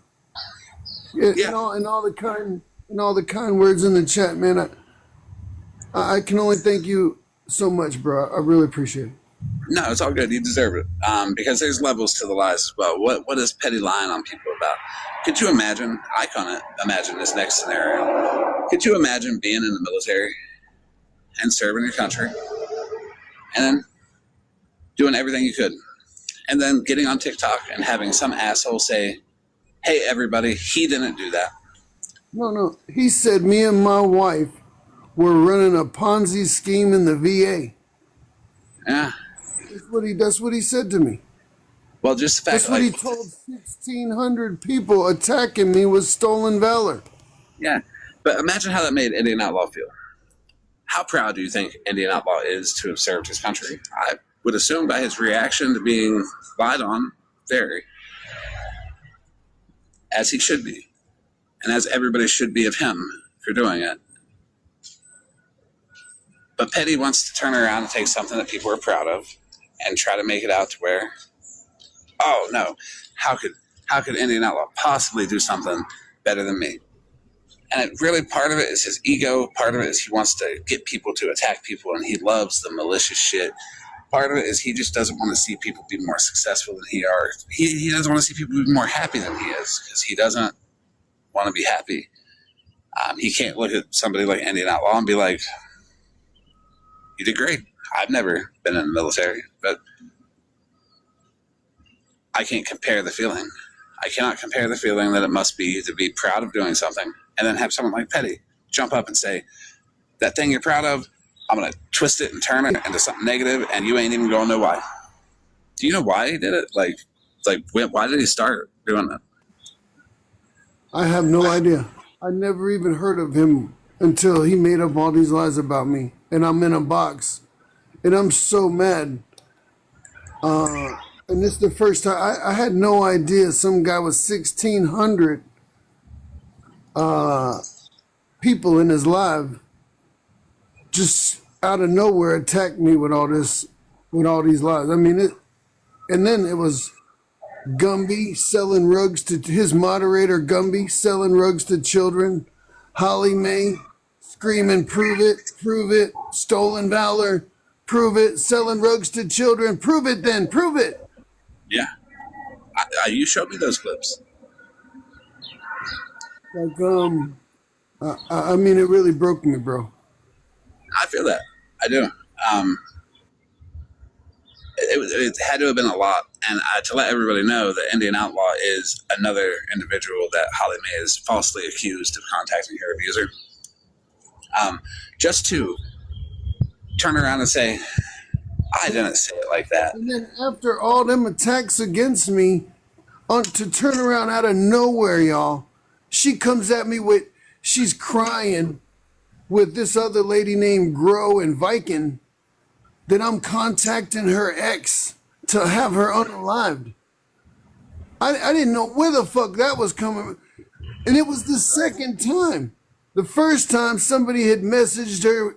all the kind words in the chat, man. I can only thank you so much, bro. I really appreciate it. No, it's all good. You deserve it. Because there's levels to the lies as well. What is petty lying on people about? Could you imagine? I can't imagine this next scenario. Could you imagine being in the military and serving your country and then doing everything you could and then getting on TikTok and having some asshole say, hey, everybody, he didn't do that. No. He said me and my wife were running a Ponzi scheme in the VA. Yeah. That's what he said to me. Well, just the fact That's what he told 1,600 people attacking me was Stolen Valor. Yeah. But imagine how that made Indian Outlaw feel. How proud do you think Indian Outlaw is to have served his country? I would assume by his reaction to being lied on, very. As he should be. And as everybody should be of him for doing it. But Petty wants to turn around and take something that people are proud of and try to make it out to where, oh no, how could Indian Outlaw possibly do something better than me? And really part of it is his ego. Part of it is he wants to get people to attack people and he loves the malicious shit. Part of it is he just doesn't want to see people be more successful than he are. He doesn't want to see people be more happy than he is because he doesn't want to be happy. He can't look at somebody like Indian Outlaw and be like, you did great. I've never been in the military, but I can't compare the feeling. I cannot compare the feeling that it must be to be proud of doing something and then have someone like Petty jump up and say, that thing you're proud of, I'm going to twist it and turn it into something negative, and you ain't even going to know why. Do you know why he did it? Why did he start doing that? I have no idea. I never even heard of him until he made up all these lies about me. And I'm in a box. And I'm so mad. And this is the first time. I had no idea some guy with 1,600 people in his live just out of nowhere attacked me with all these lies. I mean, and then it was Gumby selling rugs to his moderator, Gumby selling rugs to children, Holly Mae screaming, prove it, Stolen Valor, prove it, selling rugs to children, prove it then, prove it. Yeah. You showed me those clips. I mean, it really broke me, bro. I feel that. I do. It had to have been a lot. And to let everybody know that Indian Outlaw is another individual that Holly Mae is falsely accused of contacting her abuser. Just to turn around and say, I didn't say it like that. And then after all them attacks against me, to turn around out of nowhere, y'all, she comes at me with, she's crying with this other lady named Grow and Viking that I'm contacting her ex to have her unalived. I didn't know where the fuck that was coming. And it was the second time. The first time somebody had messaged her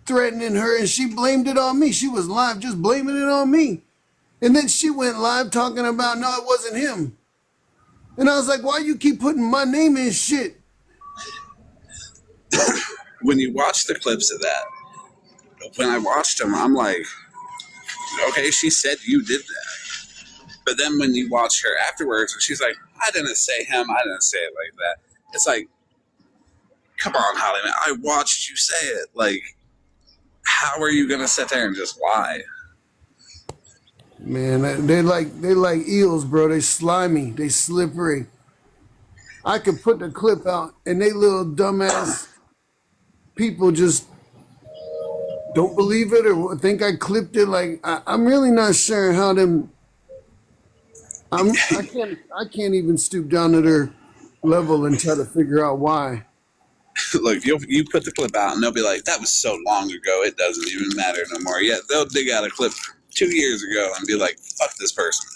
threatening her and she blamed it on me. She was live just blaming it on me. And then she went live talking about, no, it wasn't him. And I was like, why you keep putting my name in shit? When you watch the clips of that, when I watched them, I'm like, okay, she said you did that. But then when you watch her afterwards, and she's like, I didn't say him, I didn't say it like that. It's like, come on, Holly, man, I watched you say it. Like, how are you going to sit there and just lie? Man, they like eels, bro. They slimy, they slippery. I could put the clip out and they little dumbass people just don't believe it or think I clipped it. Like I'm really not sure how them. I can't even stoop down to their level and try to figure out why. Look, you put the clip out and they'll be like, that was so long ago, it doesn't even matter no more. Yeah, they'll dig out a clip 2 years ago and be like, fuck this person.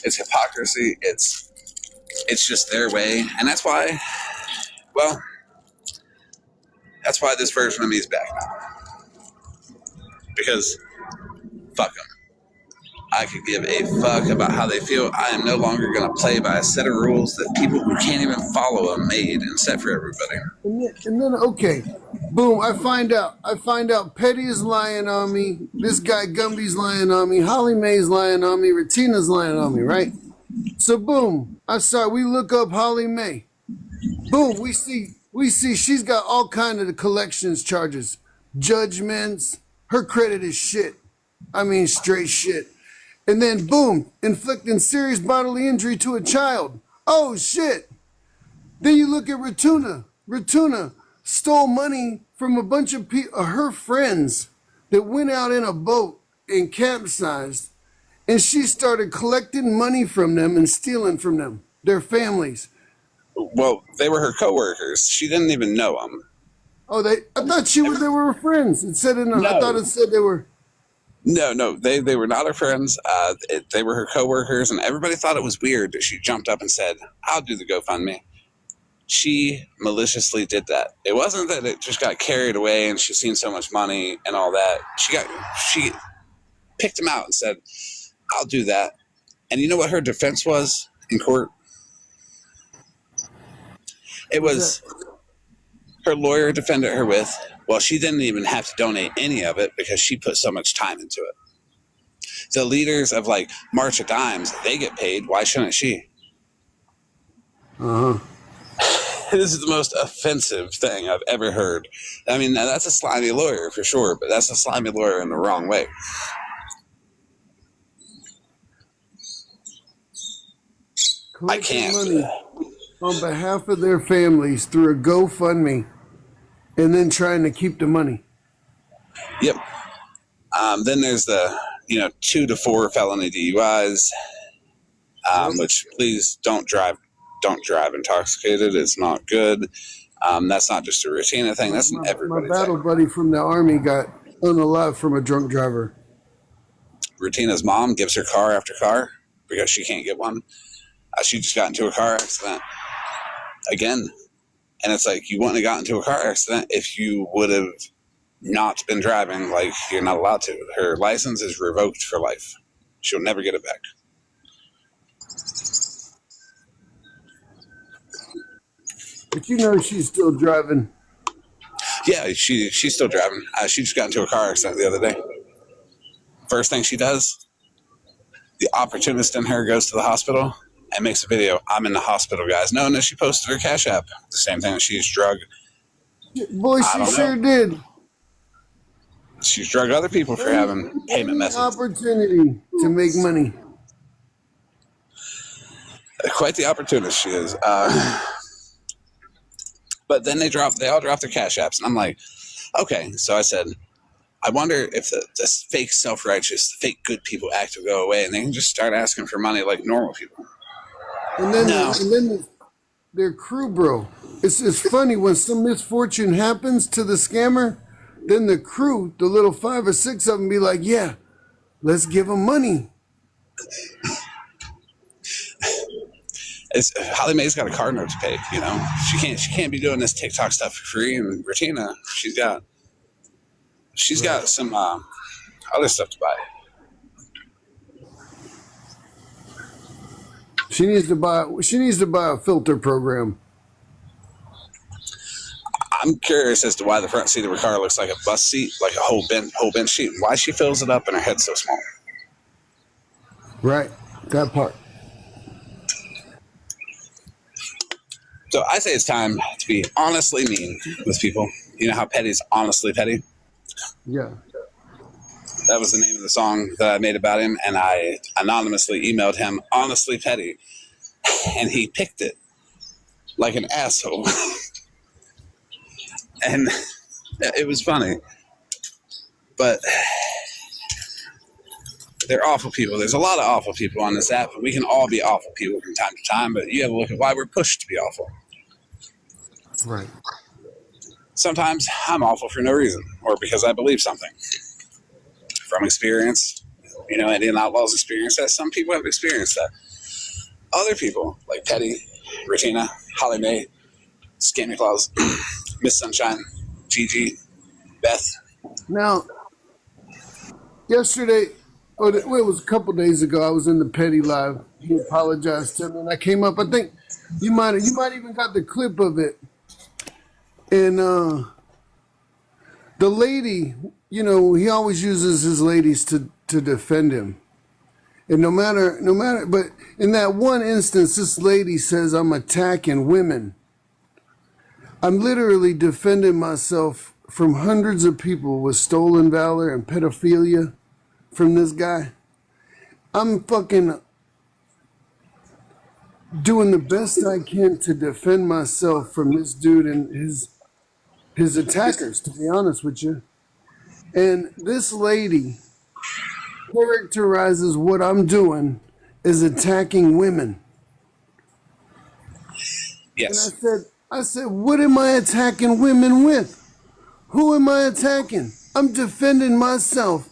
It's hypocrisy. It's just their way. And that's why, well, that's why this version of me is back now. Because fuck them. I could give a fuck about how they feel. I am no longer going to play by a set of rules that people who can't even follow them made and set for everybody. And then okay, boom, I find out Petty is lying on me, this guy Gumby's lying on me, Holly Mae's lying on me, Retina's lying on me, right? So boom, we look up Holly Mae. Boom, we see she's got all kind of the collections charges, judgments, her credit is shit. I mean straight shit. And then boom, inflicting serious bodily injury to a child. Oh shit. Then you look at Ratuna. Ratuna stole money from a bunch of her friends that went out in a boat and capsized. And she started collecting money from them and stealing from them, their families. Well, they were her coworkers. She didn't even know them. Oh, I thought they were her friends. It said I thought it said they were. No, they were not her friends. They were her coworkers, and everybody thought it was weird that she jumped up and said, I'll do the GoFundMe. She maliciously did that. It wasn't that it just got carried away and she seen so much money and all that. She picked him out and said, I'll do that. And you know what her defense was in court? It was her lawyer defended her with, well, she didn't even have to donate any of it because she put so much time into it. The leaders of like March of Dimes, they get paid. Why shouldn't she? Uh-huh. This is the most offensive thing I've ever heard. I mean, that's a slimy lawyer for sure, but that's a slimy lawyer in the wrong way. I can't. Money on behalf of their families through a GoFundMe and then trying to keep the money. Yep. Then there's the 2 to 4 felony DUIs, which please don't drive intoxicated. It's not good. That's not just a Retina thing. That's an everybody thing. My battle buddy from the Army got unalived from a drunk driver. Retina's mom gives her car after car because she can't get one. She just got into a car accident again. And it's like, you wouldn't have gotten into a car accident if you would have not been driving. Like, you're not allowed to. Her license is revoked for life. She'll never get it back. But you know she's still driving. Yeah, she's still driving. She just got into a car accident the other day. First thing she does, the opportunist in her goes to the hospital and makes a video. I'm in the hospital, guys. No, she posted her Cash App. The same thing that she's drug. Boy, she sure did. She's drugged other people for having payment methods. Opportunity to make money. Quite the opportunist she is. But then they all drop their Cash Apps. And I'm like, okay. So I said, I wonder if the fake self-righteous, the fake good people act will go away and they can just start asking for money like normal people. And then, No. their crew, bro. It's funny when some misfortune happens to the scammer, then the crew, the little 5 or 6 of them, be like, "Yeah, let's give them money." Holly Mae's got a car note to pay. You know, she can't be doing this TikTok stuff for free. And Regina, she's got some other stuff to buy. She needs to buy a filter program. I'm curious as to why the front seat of her car looks like a bus seat, like a whole bench seat. Why she fills it up and her head's so small. Right, that part. So I say it's time to be honestly mean with people. You know how Petty's honestly petty? Yeah. That was the name of the song that I made about him, and I anonymously emailed him honestly petty, and he picked it like an asshole. And it was funny. But they're awful people. There's a lot of awful people on this app, and we can all be awful people from time to time, but you have to look at why we're pushed to be awful. Right. Sometimes I'm awful for no reason, or because I believe something. From experience, you know, Indian Outlaws experience that. Some people have experienced that. Other people, like Petty, Regina, Holly Mae, Scammy Claus, Miss Sunshine, Gigi, Beth. Now, yesterday, it was a couple days ago, I was in the Petty Live. He apologized to me, and I came up. I think you might even got the clip of it. And the lady, you know, he always uses his ladies to defend him. And no matter, but in that one instance, this lady says, "I'm attacking women." I'm literally defending myself from hundreds of people with stolen valor and pedophilia from this guy. I'm fucking doing the best I can to defend myself from this dude and his attackers, to be honest with you. And this lady characterizes what I'm doing as attacking women. Yes. And I said, what am I attacking women with? Who am I attacking? I'm defending myself.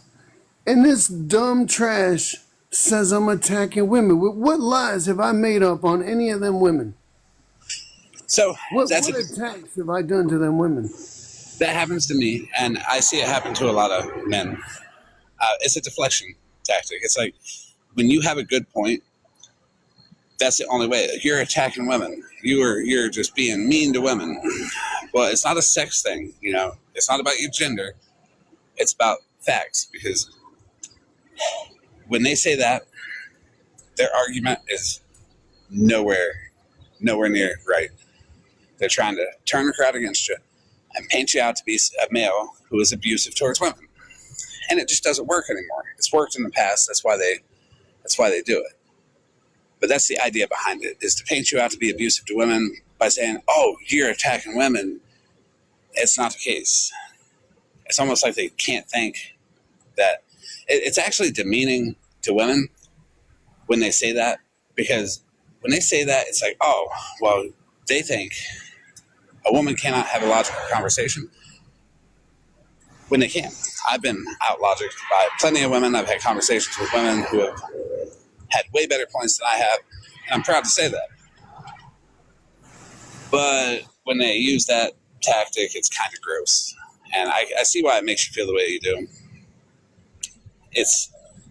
And this dumb trash says I'm attacking women. What lies have I made up on any of them women? So What attacks have I done to them women? that happens to me, and I see it happen to a lot of men. It's a deflection tactic. It's like when you have a good point, that's the only way. You're attacking women. You're just being mean to women. Well, it's not a sex thing, you know. It's not about your gender. It's about facts, because when they say that, their argument is nowhere near right. They're trying to turn the crowd against you and paint you out to be a male who is abusive towards women. And it just doesn't work anymore. It's worked in the past. That's why they do it. But that's the idea behind it, is to paint you out to be abusive to women by saying, "Oh, you're attacking women." It's not the case. It's almost like they can't think that it's actually demeaning to women when they say that, because when they say that, it's like, oh, well, they think a woman cannot have a logical conversation when they can. I've been out-logicked by plenty of women. I've had conversations with women who have had way better points than I have, and I'm proud to say that. But when they use that tactic, it's kind of gross. And I see why it makes you feel the way you do.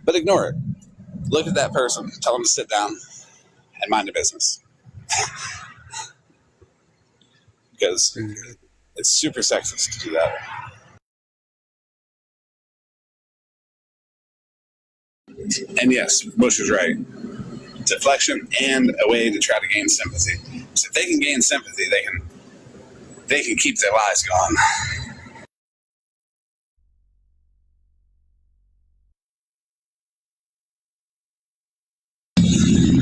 But ignore it. Look at that person, tell them to sit down and mind their business. Because it's super sexist to do that. And yes, Bush is right. Deflection and a way to try to gain sympathy. So if they can gain sympathy, they can keep their lies going.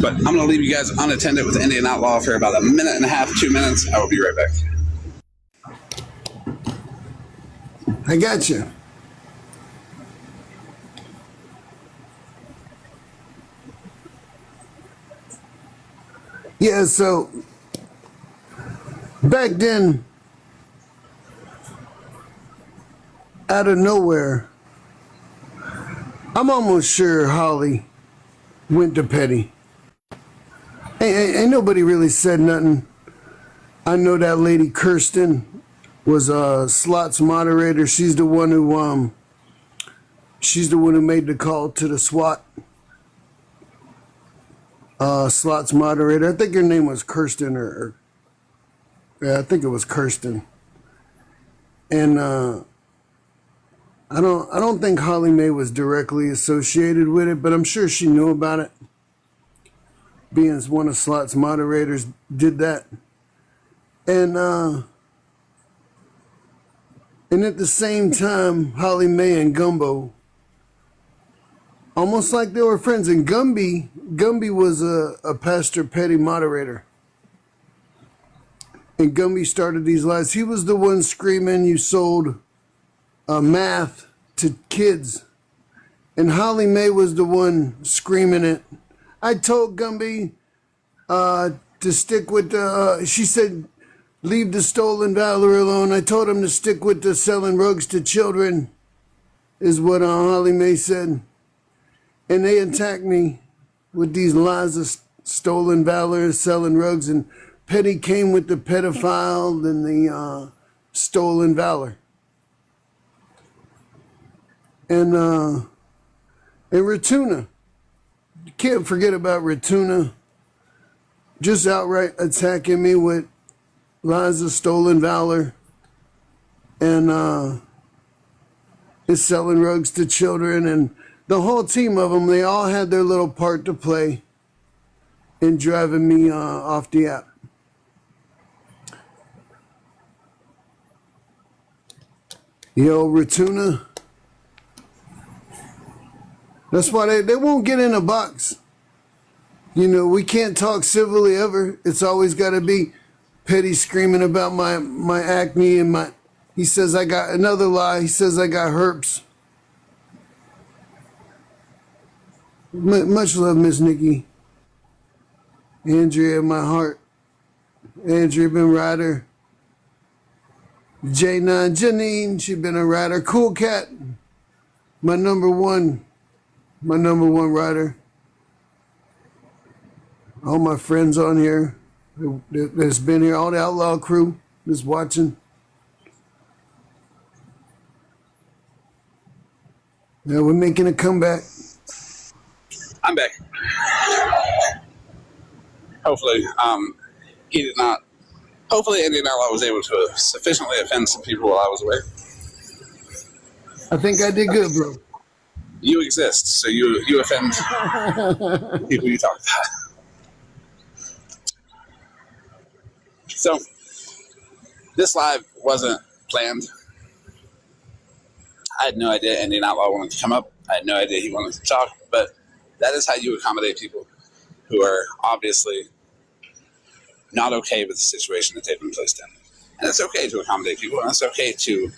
But I'm going to leave you guys unattended with Indian Outlaw for about a minute and a half, 2 minutes. I will be right back. I got you. Yeah, so back then, out of nowhere, I'm almost sure Holly went to Petty. Ain't nobody really said nothing. I know that lady Kirsten was Slot's moderator. She's the one who made the call to the SWAT. Slot's moderator. I think her name was Kirsten, yeah, I think it was Kirsten. And I don't think Holly Mae was directly associated with it, but I'm sure she knew about it. Being one of Slot's moderators, did that. And at the same time, Holly Mae and Gumbo, almost like they were friends. And Gumby was a Pastor Petty moderator. And Gumby started these lies. He was the one screaming, you sold math to kids. And Holly Mae was the one screaming it. I told Gumby to stick with the, she said, leave the stolen valor alone. I told him to stick with the selling rugs to children, is what Holly Mae said. And they attacked me with these lies of stolen valor, selling rugs, and Petty came with the pedophile and the stolen valor. And Ratuna, you can't forget about Ratuna, just outright attacking me with lies of stolen valor and is selling rugs to children, and the whole team of them, they all had their little part to play in driving me off the app. Yo, Ratuna. That's why they won't get in a box. You know, we can't talk civilly ever. It's always got to be Petty screaming about my acne and my... He says I got... Another lie. He says I got herpes. Much love, Miss Nikki. Andrea, my heart. Andrea been rider. J9 Janine, she been a rider. Cool Cat, my number one rider. All my friends on here that's been here, all the Outlaw crew that's watching. Yeah, we're making a comeback. I'm back. Hopefully, he did not. Hopefully, Indian Outlaw was able to sufficiently offend some people while I was away. I think I did good, bro. You exist, so you offend people you talk about. So, this live wasn't planned. I had no idea Indian Outlaw wanted to come up. I had no idea he wanted to talk, but that is how you accommodate people who are obviously not okay with the situation that they've been placed in. And it's okay to accommodate people, and it's okay to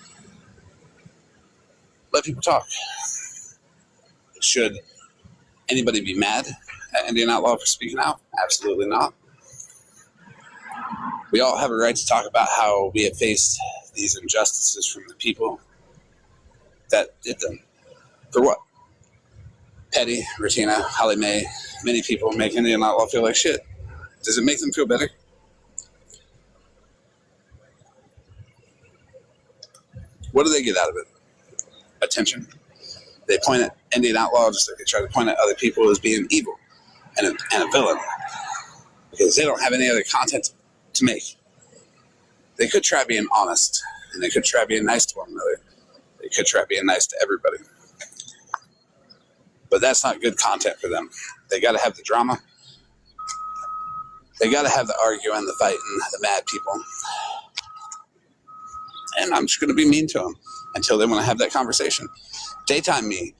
let people talk. Should anybody be mad at Indian Outlaw for speaking out? Absolutely not. We all have a right to talk about how we have faced these injustices from the people that did them. For what? Petty, Ratina, Holly Mae, many people make Indian Outlaw feel like shit. Does it make them feel better? What do they get out of it? Attention. They point at Indian Outlaw just like they try to point at other people as being evil and a villain, because they don't have any other content to make. They could try being honest, and they could try being nice to one another. They could try being nice to everybody. But that's not good content for them. They got to have the drama. They got to have the arguing, the fighting, the mad people. And I'm just going to be mean to them until they want to have that conversation. Daytime me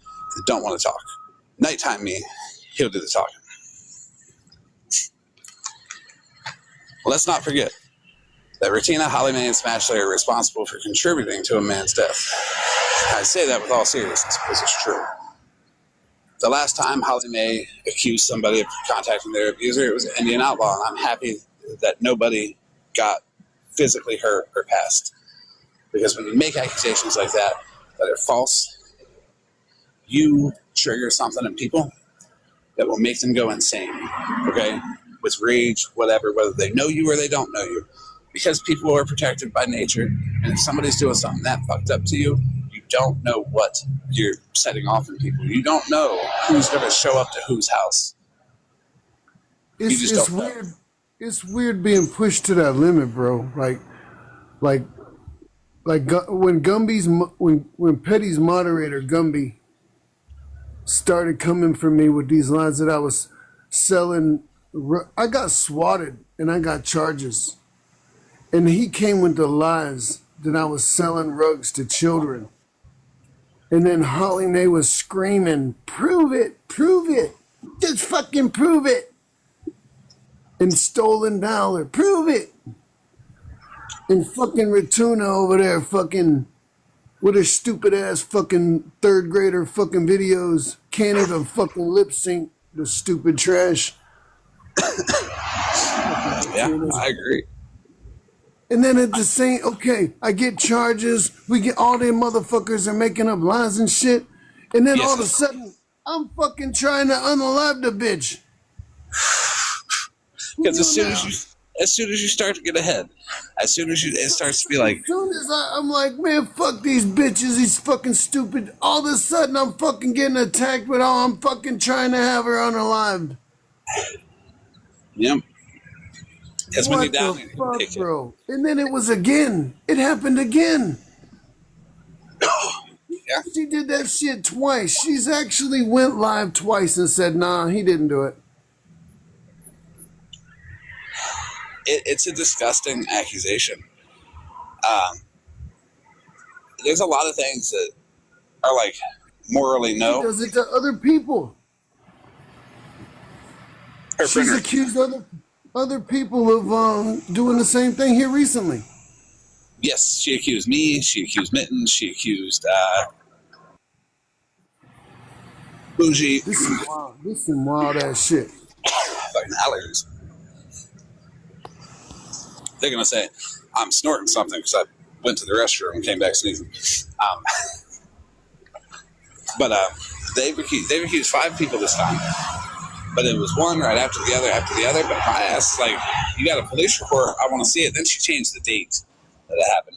don't want to talk. Nighttime me, he'll do the talking. Let's not forget that Ratina, Holly Mae, and Smashley are responsible for contributing to a man's death. I say that with all seriousness because it's true. The last time Holly Mae accused somebody of contacting their abuser, it was an Indian outlaw, and I'm happy that nobody got physically hurt or passed. Because when you make accusations like that are false, you trigger something in people that will make them go insane, okay? With rage, whatever, whether they know you or they don't know you. Because people are protected by nature, and if somebody's doing something that fucked up to you, you don't know what you're setting off in people. You don't know who's going to show up to whose house. It's weird. It's weird being pushed to that limit, bro. Like when Petty's moderator Gumby started coming for me with these lines that I was selling. I got swatted and I got charges. And he came with the lies that I was selling rugs to children. And then Holly Mae was screaming, prove it, just fucking prove it. And Stolen Valor, prove it. And fucking Ratuna over there fucking with her stupid ass fucking third grader fucking videos, can't even fucking lip sync the stupid trash. Yeah, I agree. And then at the same, okay, I get charges. We get all them motherfuckers are making up lies and shit. And then all of a sudden, I'm fucking trying to unalive the bitch. Because as soon as you start to get ahead, it starts to be like. As soon as I'm like, man, fuck these bitches, these fucking stupid. All of a sudden, I'm fucking getting attacked with all. I'm fucking trying to have her unalived. Yep. Because when you're down, fuck, bro. And then it was again. It happened again. Yeah. She did that shit twice. She's actually went live twice and said, nah, he didn't do it. It's a disgusting accusation. There's a lot of things that are like morally no. She does it to other people. She's accused other people of doing the same thing here recently. Yes, she accused me. She accused Mittens. She accused Bougie. This is wild. This is some wild ass shit. Fucking allergies. They're gonna say I'm snorting something because I went to the restroom and came back sneezing. But they've accused 5 people this time. But it was one right after the other. But my ass, like, you got a police report, I want to see it. Then she changed the date that it happened.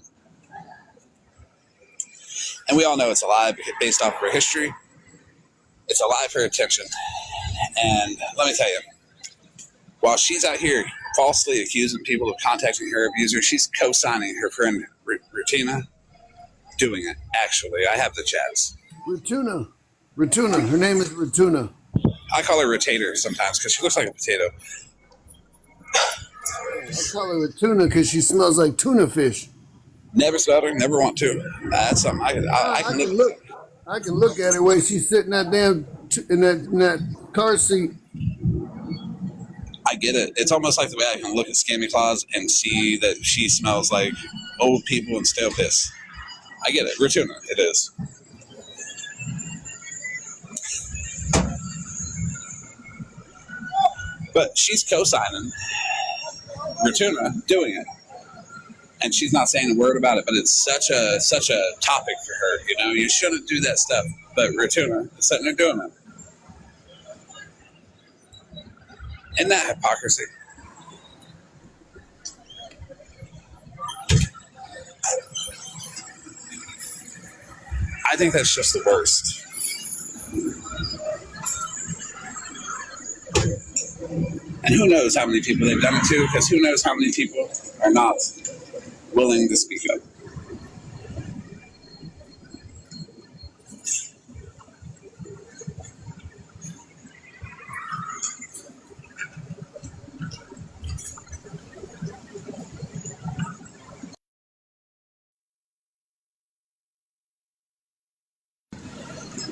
And we all know it's a lie based off of her history. It's a lie for attention. And let me tell you, while she's out here falsely accusing people of contacting her abuser, she's co-signing her friend Rutina doing it. Actually, I have the chats. Ratuna. Her name is Ratuna. I call her Rotator sometimes because she looks like a potato. I call her Ratuna because she smells like tuna fish. Never smelled her, never want to. That's something I can look. I can look at her way she's sitting that damn in that car seat. I get it. It's almost like the way I can look at Scammy Claus and see that she smells like old people and stale piss. I get it. Ratuna, it is. But she's co-signing Ratuna doing it. And she's not saying a word about it, but it's such a topic for her. You know, you shouldn't do that stuff. But Ratuna is sitting there doing it. Isn't that hypocrisy? I think that's just the worst. And who knows how many people they've done it to, because who knows how many people are not willing to speak up.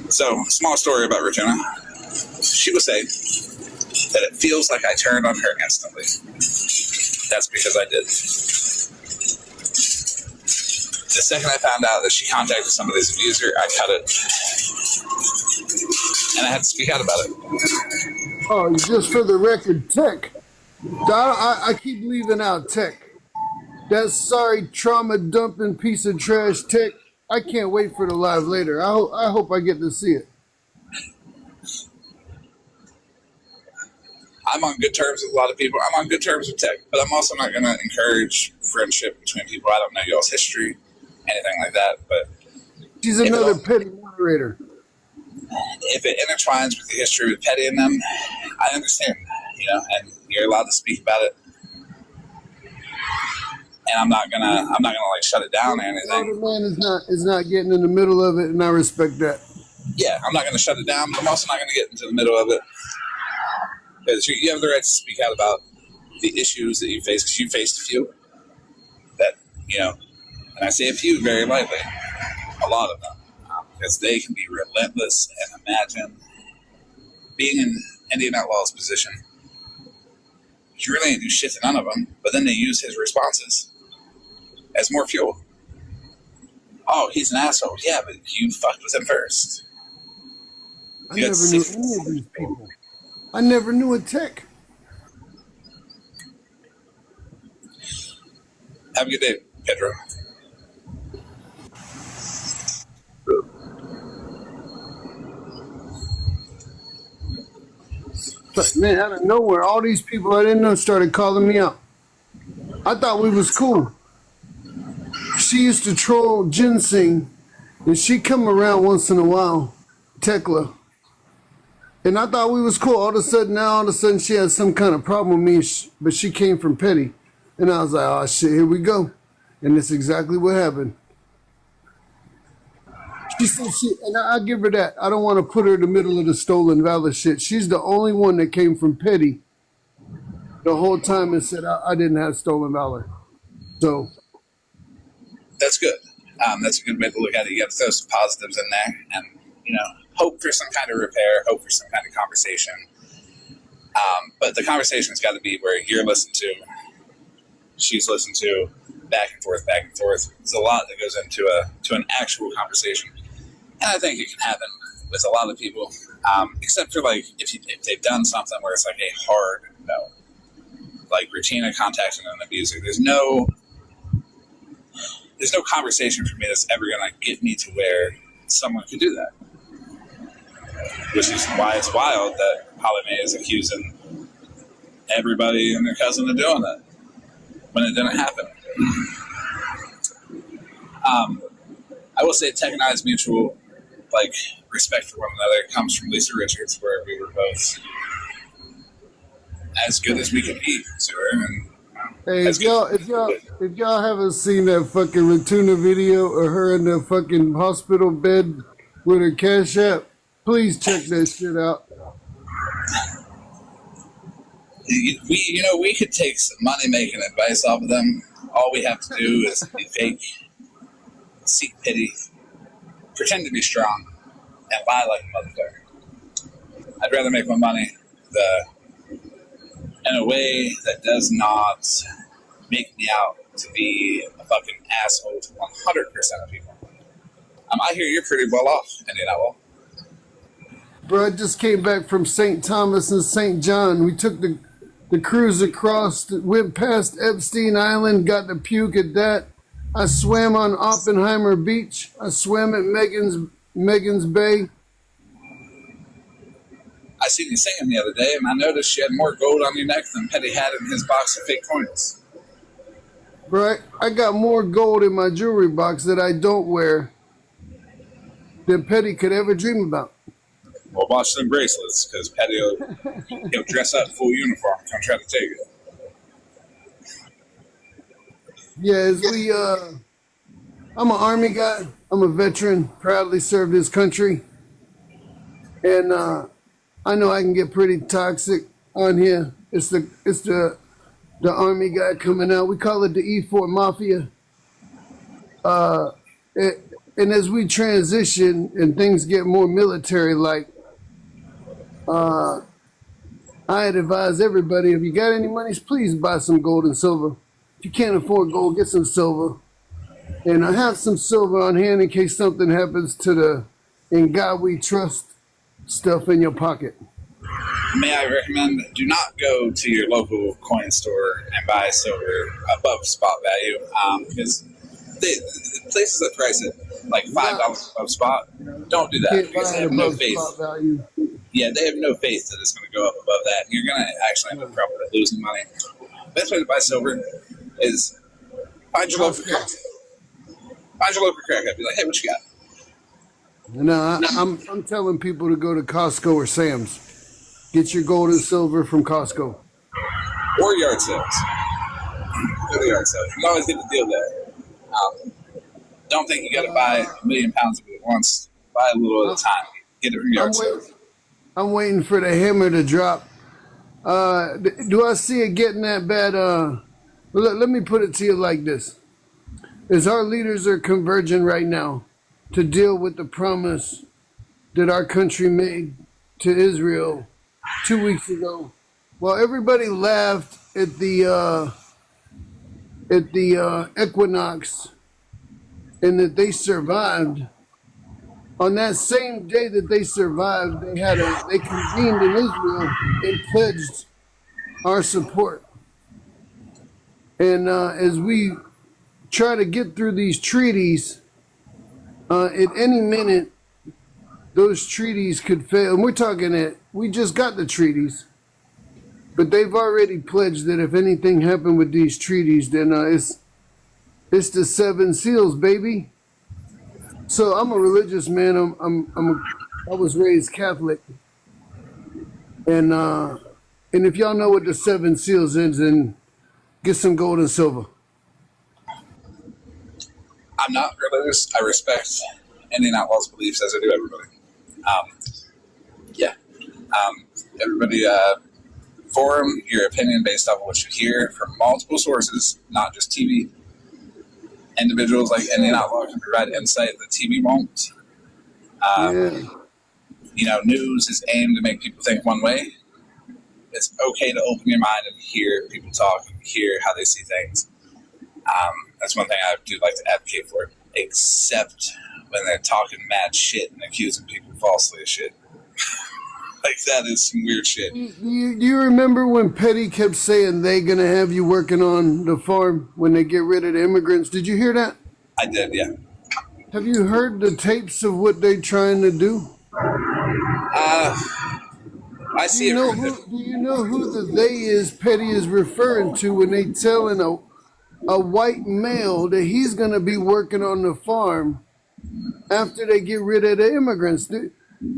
So, small story about Regina. She was saying that it feels like I turned on her instantly. That's because I did. The second I found out that she contacted somebody's abuser, I cut it. and I had to speak out about it. Oh, just for the record, Tech. I keep leaving out Tech. That sorry trauma dumping piece of trash Tech. I can't wait for the live later. I hope I get to see it. I'm on good terms with a lot of people. I'm on good terms with Tech, but I'm also not going to encourage friendship between people. I don't know y'all's history, anything like that. But She's another petty moderator. if it intertwines with the history with Petty and them, I understand, and you're allowed to speak about it. And I'm not gonna like shut it down or The anything. man is not getting in the middle of it, and I respect that. Yeah, I'm not gonna shut it down, but I'm also not gonna get into the middle of it. Because you have the right to speak out about the issues that you face, because you faced a few that, and I say a few very lightly, a lot of them, because they can be relentless. And imagine being in Indian Outlaw's position. You really didn't do shit to none of them, but then they use his responses as more fuel. Oh, he's an asshole. Yeah, but you fucked with him first. I never knew any of these people. I never knew a Tech. Have a good day, Pedro. But man, out of nowhere, all these people I didn't know started calling me out. I thought we was cool. She used to troll Ginseng, and she come around once in a while, Tekla. And I thought we was cool. All of a sudden, she had some kind of problem with me, but she came from Petty. And I was like, oh shit, here we go. And that's exactly what happened. She said and I give her that. I don't want to put her in the middle of the stolen valor shit. She's the only one that came from Petty the whole time and said I didn't have stolen valor. So That's good. That's a good way to look at it. You got to throw some positives in there, and hope for some kind of repair, hope for some kind of conversation. But the conversation's got to be where you're listened to, she's listened to, back and forth, back and forth. There's a lot that goes into an actual conversation, and I think it can happen with a lot of people, except for like if they've done something where it's like a hard no, like Regina contacting an abuser. There's no conversation for me that's ever gonna get me to where someone could do that. Which is why it's wild that Holly Mae is accusing everybody and their cousin of doing that when it didn't happen. I will say Tech and I's mutual respect for one another comes from Lisa Richards, where we were both as good as we could be to her. And hey, if y'all haven't seen that fucking Ratuna video of her in the fucking hospital bed with her Cash App, please check that shit out. We could take some money making advice off of them. All we have to do is be fake, seek pity, pretend to be strong, and lie like a motherfucker. I'd rather make my money in a way that does not make me out to be a fucking asshole to 100% of people. I hear you're pretty well off, Indian Outlaw. Bro, I just came back from St. Thomas and St. John. We took the cruise across, went past Epstein Island, got to puke at that. I swam on Oppenheimer Beach. I swam at Megan's Bay. I seen you singing the other day, and I noticed you had more gold on your neck than Petty had in his box of fake coins. Bro, I got more gold in my jewelry box that I don't wear than Petty could ever dream about. Well, watch them bracelets, because Petty he'll dress up full uniform and come try to take it. Yeah, I'm an Army guy. I'm a veteran, proudly served his country. And I know I can get pretty toxic on here. It's the Army guy coming out. We call it the E4 Mafia. And as we transition and things get more military-like, I'd advise everybody, if you got any monies, please buy some gold and silver. If you can't afford gold, get some silver. And I have some silver on hand in case something happens to In God We Trust stuff in your pocket. May I recommend, do not go to your local coin store and buy silver above spot value, because places that price it like $5 above spot, don't do that, Can't because buy they it have no above faith. spot value. Yeah, they have no faith that it's going to go up above that. You're going to actually end up probably losing money. Best way to buy silver is find your local crack. Find your local crack. I'd be like, hey, what you got? No, I'm telling people to go to Costco or Sam's. Get your gold and silver from Costco. Or yard sales. Go to yard sales. You can always get the deal there. Don't think you got to buy 1,000,000 pounds of it at once. Buy a little at a time. Get it from yard sales. I'm waiting for the hammer to drop. Do I see it getting that bad? Let me put it to you like this. As our leaders are converging right now to deal with the promise that our country made to Israel 2 weeks ago, while everybody laughed at the equinox and that they survived, on that same day that they survived, they convened in Israel and pledged our support. And as we try to get through these treaties, at any minute, those treaties could fail. And we're talking that we just got the treaties, but they've already pledged that if anything happened with these treaties, then it's the 7 seals, baby. So I'm a religious man. I was raised Catholic, and if y'all know what the 7 seals is, then get some gold and silver. I'm not religious. I respect Indian Outlaws' beliefs as I do everybody. Everybody form your opinion based off of what you hear from multiple sources, not just TV. Individuals like Indian Outlaw can provide insight that TV won't. News is aimed to make people think one way. It's okay to open your mind and hear people talk, and hear how they see things. That's one thing I do like to advocate for, except when they're talking mad shit and accusing people falsely of shit. Like, that is some weird shit. Do you remember when Petty kept saying they gonna have you working on the farm when they get rid of the immigrants? Did you hear that? I did, yeah. Have you heard the tapes of what they're trying to do? I see it. Do you know who the they is Petty is referring to when they telling a white male that he's gonna be working on the farm after they get rid of the immigrants?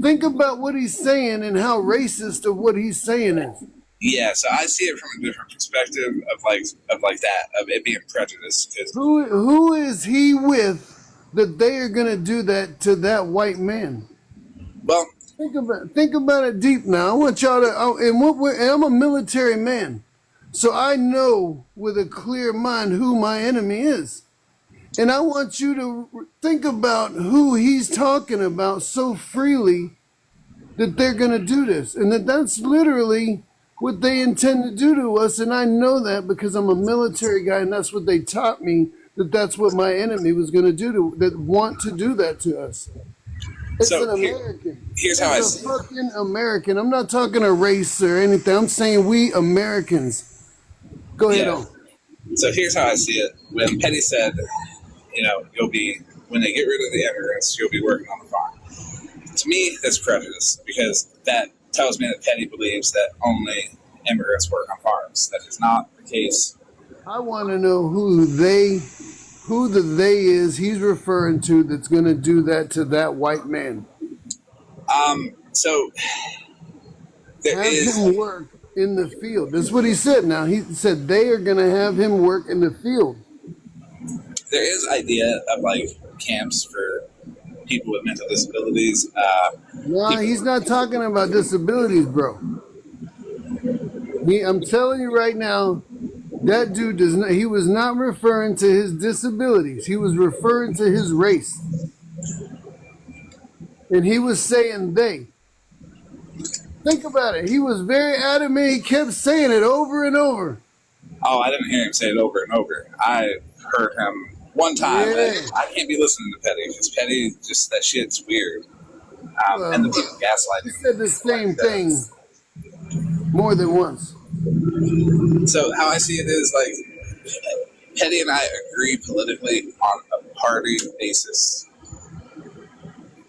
Think about what he's saying and how racist of what he's saying is. Yeah, so I see it from a different perspective of it being prejudice. Who is he with that they are gonna do that to that white man? Well, think about it deep now. I want y'all to, and I'm a military man, so I know with a clear mind who my enemy is. And I want you to think about who he's talking about so freely that they're going to do this. And that's literally what they intend to do to us. And I know that because I'm a military guy, and that's what they taught me, that's what my enemy was going to do that want to do that to us. It's an American. Here's how it's a fucking American. I'm not talking a race or anything. I'm saying we Americans. Go ahead on. So here's how I see it. When Petty said, when they get rid of the immigrants, you'll be working on the farm. To me, that's prejudice, because that tells me that Petty believes that only immigrants work on farms. That is not the case. I want to know who the they is he's referring to that's going to do that to that white man. So there is him work in the field. That's what he said. Now he said they are going to have him work in the field. There is idea of camps for people with mental disabilities. He's not talking about disabilities, bro. I'm telling you right now, that dude does not. He was not referring to his disabilities. He was referring to his race, and he was saying they. Think about it. He was very adamant. He kept saying it over and over. Oh, I didn't hear him say it over and over. I heard him one time. Yeah. I can't be listening to Petty because Petty, just that shit's weird. And the people gaslighting. He said the same thing more than once. So how I see it is like Petty and I agree politically on a party basis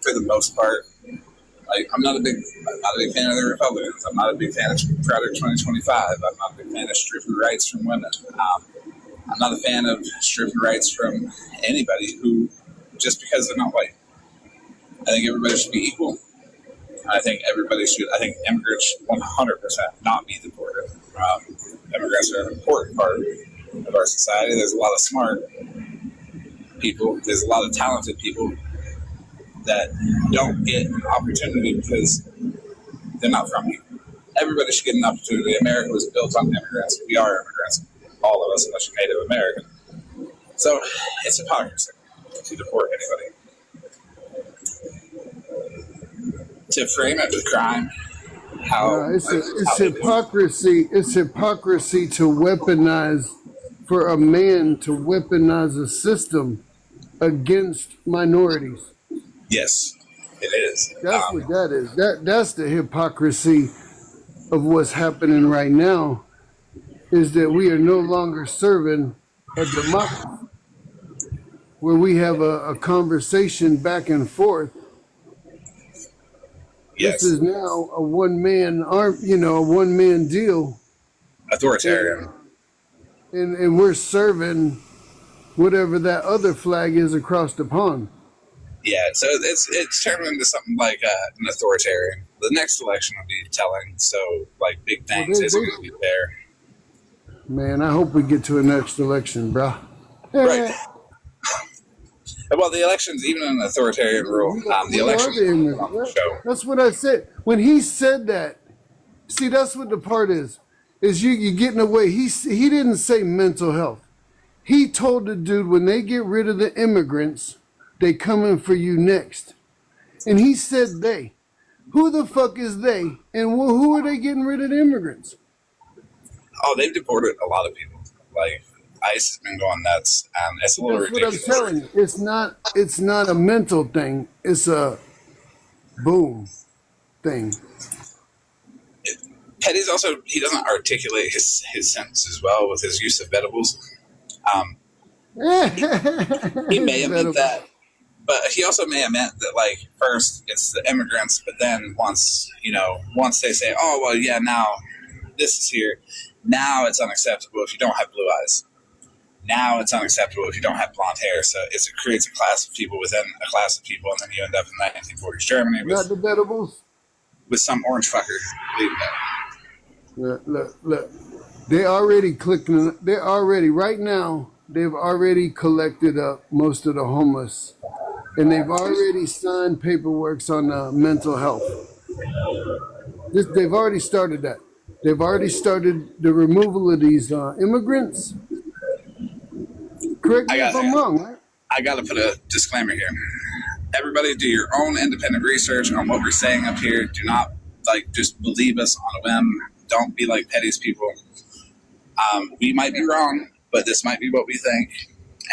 for the most part. Like I'm not a big fan of the Republicans. I'm not a big fan of Project 2025. I'm not a big fan of stripping rights from women. I'm not a fan of stripping rights from anybody who just because they're not white. I think everybody should be equal. I think immigrants 100% not be deported. Immigrants are an important part of our society. There's a lot of smart people. There's a lot of talented people that don't get an opportunity because they're not from here. Everybody should get an opportunity. America was built on immigrants. We are immigrants, all of us, unless you're Native American. So it's hypocrisy to deport anybody. To frame it with crime, it's hypocrisy. It's hypocrisy to weaponize, for a man to weaponize a system against minorities. Yes, it is. That's what that is. That's the hypocrisy of what's happening right now, is that we are no longer serving a democracy where we have a conversation back and forth. Yes. This is now a one-man deal. Authoritarian. And we're serving whatever that other flag is across the pond. Yeah, so it's turned into something like an authoritarian. The next election will be telling, so like big things isn't going to be fair. Man, I hope we get to a next election, bro. Right. Well, the elections, even in an authoritarian rule, the elections on the show. That's what I said. When he said that, see, that's what the part is you getting away. He didn't say mental health. He told the dude, when they get rid of the immigrants, they coming for you next. And he said they. Who the fuck is they? And who are they getting rid of the immigrants? Oh, they've deported a lot of people. Like, ICE has been going nuts. It's a little ridiculous. What I'm telling you, it's not a mental thing. It's a boom thing. Petty's also, he doesn't articulate his sentences well with his use of vetables. He may have meant that, but he also may have meant that, like, first it's the immigrants, but then once they say, oh, well, yeah, now this is here, now it's unacceptable if you don't have blue eyes. Now it's unacceptable if you don't have blonde hair. So it creates a class of people within a class of people, and then you end up in 1940s Germany Not the vetables. with some orange fucker leading that. Look. They're already right now, they've already collected up most of the homeless. And they've already signed paperwork on mental health. They've already started that. They've already started the removal of these immigrants. Correct me if I'm wrong, right? I got to put a disclaimer here. Everybody do your own independent research on what we're saying up here. Do not, just believe us on a whim. Don't be like Petty's people. We might be wrong, but this might be what we think.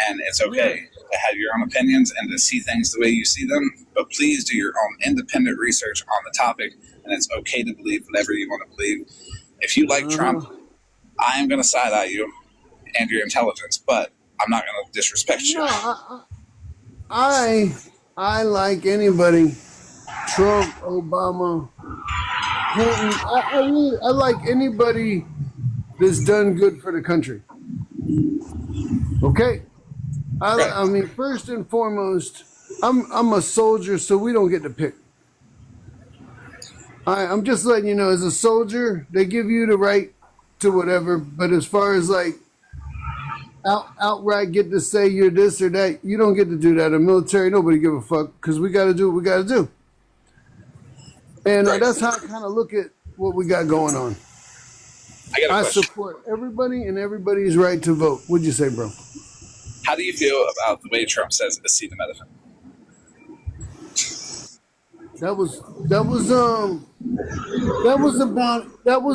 And it's okay to have your own opinions and to see things the way you see them. But please do your own independent research on the topic. And it's okay to believe whatever you want to believe. If you like Trump, I am going to side eye you and your intelligence, but I'm not going to disrespect you. No, I like anybody. Trump, Obama, Clinton. I like anybody that's done good for the country. Okay? I mean, first and foremost, I'm a soldier, so we don't get to pick. I'm just letting you know, as a soldier, they give you the right to whatever, but as far as outright get to say you're this or that, you don't get to do that. In the military, nobody give a fuck, because we got to do what we got to do. And that's how I kind of look at what we got going on. I support everybody and everybody's right to vote. What'd you say, bro? How do you feel about the way Trump says acetaminophen? That was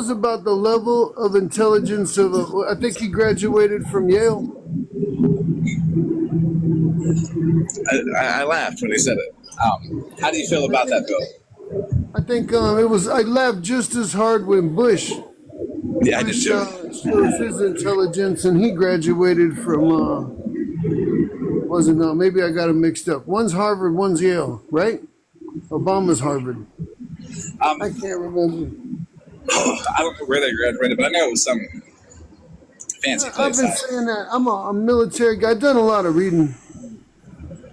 about the level of intelligence of I think he graduated from Yale. I laughed when he said it. How do you feel about that bill? I think it was. I laughed just as hard when Bush Yeah, I did too. shows his intelligence, and he graduated from. Wasn't maybe I got them mixed up. One's Harvard, one's Yale, right? Obama's Harvard. I can't remember. I don't know where they graduated, but I know it was some fancy I've place. been saying that. I'm a military guy. I've done a lot of reading,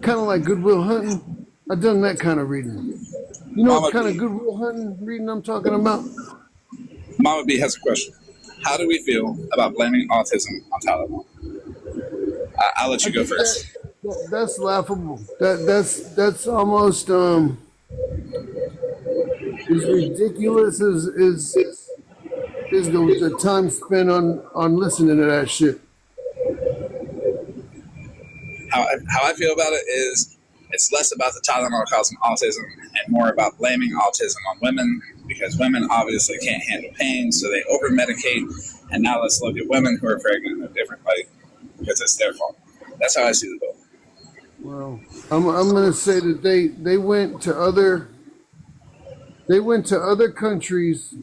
kind of like Goodwill Hunting. I've done that kind of reading. You know what kind of Goodwill Hunting reading I'm talking about? Mama B has a question. How do we feel about blaming autism on Tylenol? I'll let you go first. That's laughable. That's almost as ridiculous as the time spent on listening to that shit. How I feel about it is it's less about the Tylenol causing autism and more about blaming autism on women because women obviously can't handle pain, so they over medicate. And now let's look at women who are pregnant a different way because it's their fault. That's how I see the bill. Well, I'm going to say that they went to other countries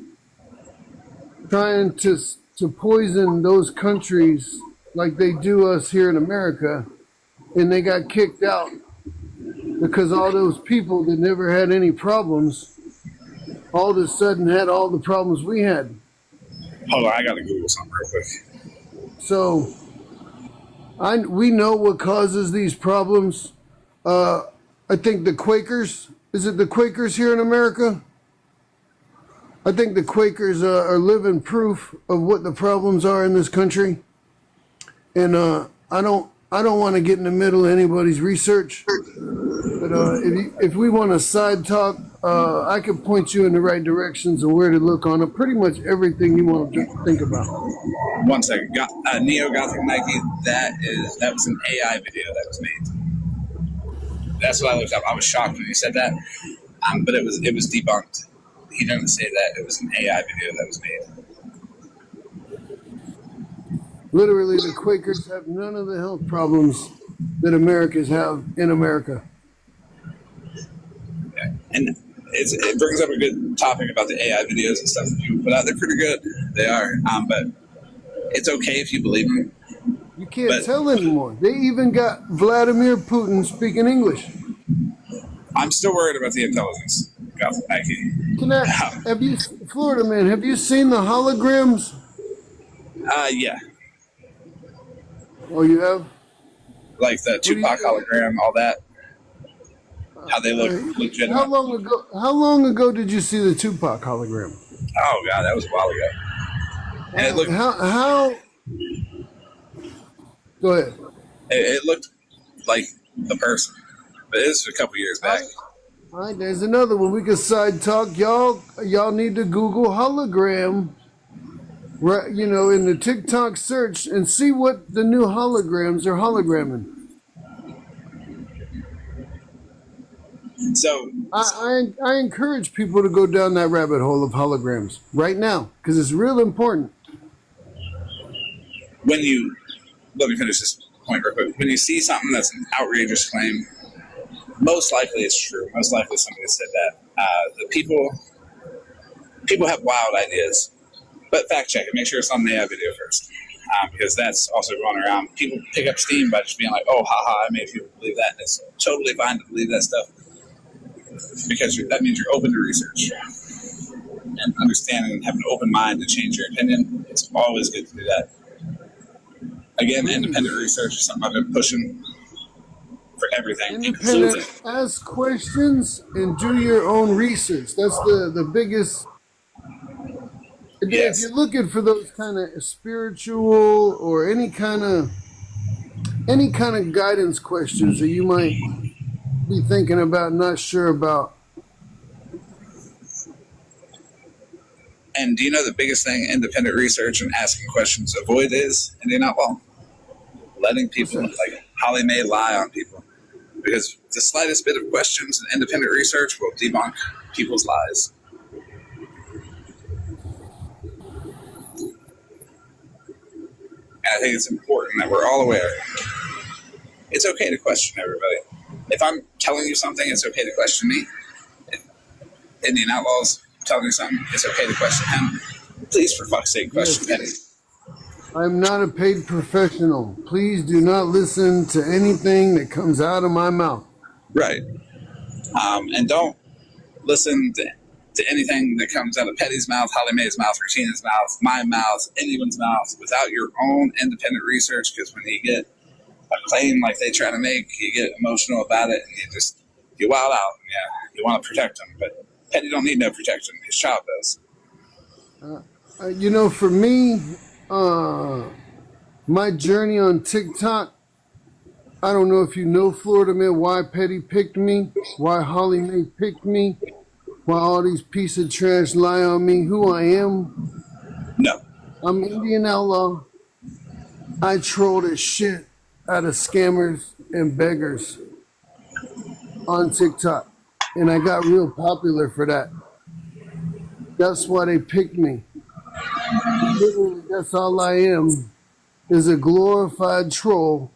trying to poison those countries like they do us here in America, and they got kicked out because all those people that never had any problems all of a sudden had all the problems we had. Hold on, I gotta Google something real quick. So we know what causes these problems. I think the Quakers, is it the Quakers here in America? I think the Quakers are living proof of what the problems are in this country. And I don't want to get in the middle of anybody's research, but if we want to side talk, I can point you in the right directions of where to look on pretty much everything you want to think about. 1 second. Neo Gothic Nike, that was an AI video that was made. That's what I looked up. I was shocked when you said that, but it was debunked. He didn't say that. It was an AI video that was made. Literally, the Quakers have none of the health problems that Americans have in America. Yeah. And it brings up a good topic about the AI videos and stuff that people put out. They're pretty good. They are. But it's okay if you believe them. You can't tell anymore. They even got Vladimir Putin speaking English. I'm still worried about the intelligence. Have you, Florida man, have you seen the holograms? Yeah. Oh, you have? Like the Tupac hologram, all that. How they look legitimate. How long ago did you see the Tupac hologram? Oh god, that was a while ago. And it looked how go ahead. It looked like the person. But it was a couple years back. All right, there's another one. We can side talk. Y'all need to Google hologram, right? You know, in the TikTok search and see what the new holograms are hologramming. So I encourage people to go down that rabbit hole of holograms right now because it's real important. Let me finish this point real quick. When you see something that's an outrageous claim, most likely it's true. Most likely somebody said that. The people have wild ideas, but fact check it. Make sure it's on the AI video first, because that's also going around. People pick up steam by just being like, "Oh, haha, I made people believe that." And it's totally fine to believe that stuff because that means you're open to research and understanding and having an open mind to change your opinion. It's always good to do that. Again, independent research is something I've been pushing for everything. Independent, ask questions and do your own research. That's the biggest. Yes. If you're looking for those kind of spiritual or any kind of guidance questions that you might be thinking about, not sure about. And do you know the biggest thing independent research and asking questions avoid is, and you're not well, letting people like Holly May lie on people. Because the slightest bit of questions and independent research will debunk people's lies. And I think it's important that we're all aware. It's okay to question everybody. If I'm telling you something, it's okay to question me. If Indian Outlaws telling you something, it's okay to question him. Please, for fuck's sake, question Petty. I'm not a paid professional. Please do not listen to anything that comes out of my mouth. Right. And don't listen to anything that comes out of Petty's mouth, Holly Mae's mouth, Regina's mouth, my mouth, anyone's mouth without your own independent research, because when you get a claim like they try to make, you get emotional about it and you wild out. And yeah, you want to protect him, but Petty don't need no protection. His child does. You know, for me, my journey on TikTok, I don't know if you know, Florida Man, why Petty picked me, why Holly Mae picked me, why all these pieces of trash lie on me, who I am. No. I'm Indian Outlaw. I troll the shit out of scammers and beggars on TikTok. And I got real popular for that. That's why they picked me. Literally, that's all I am, is a glorified troll.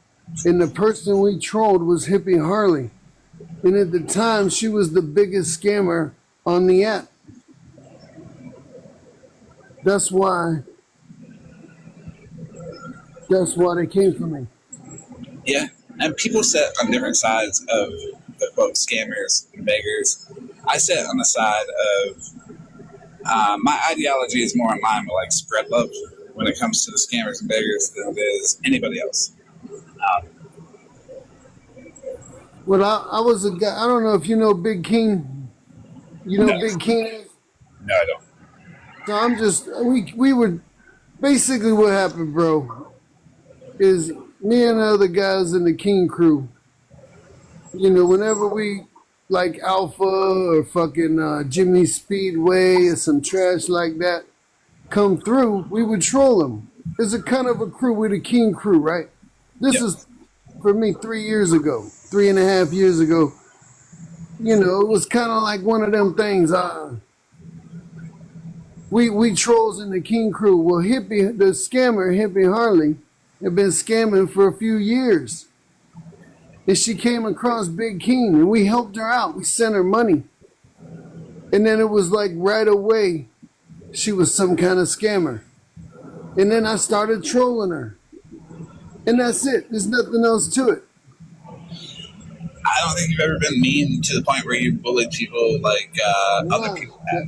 And the person we trolled was Hippie Harley. And at the time, she was the biggest scammer on the app. That's why they came for me. Yeah. And people sit on different sides of the quote scammers and beggars. I sit on the side of my ideology is more in line with like spread love when it comes to the scammers and beggars than it is anybody else. Well, I was a guy. I don't know if you know Big King. You know No. Big King is? No, I don't. So I'm just, we were, basically what happened, bro, is me and the other guys in the King crew, you know, whenever we, like Alpha or fucking Jimmy Speedway or some trash like that come through, we would troll them. It's a kind of a crew with a King crew, right? This Yep. is, for me, 3.5 years ago. You know, it was kind of like one of them things. We trolls in the King crew. Well, the scammer, Hippie Harley, had been scamming for a few years. And she came across Big King, and we helped her out. We sent her money. And then it was like right away, she was some kind of scammer. And then I started trolling her. And that's it. There's nothing else to it. I don't think you've ever been mean to the point where you bullied people like other people have.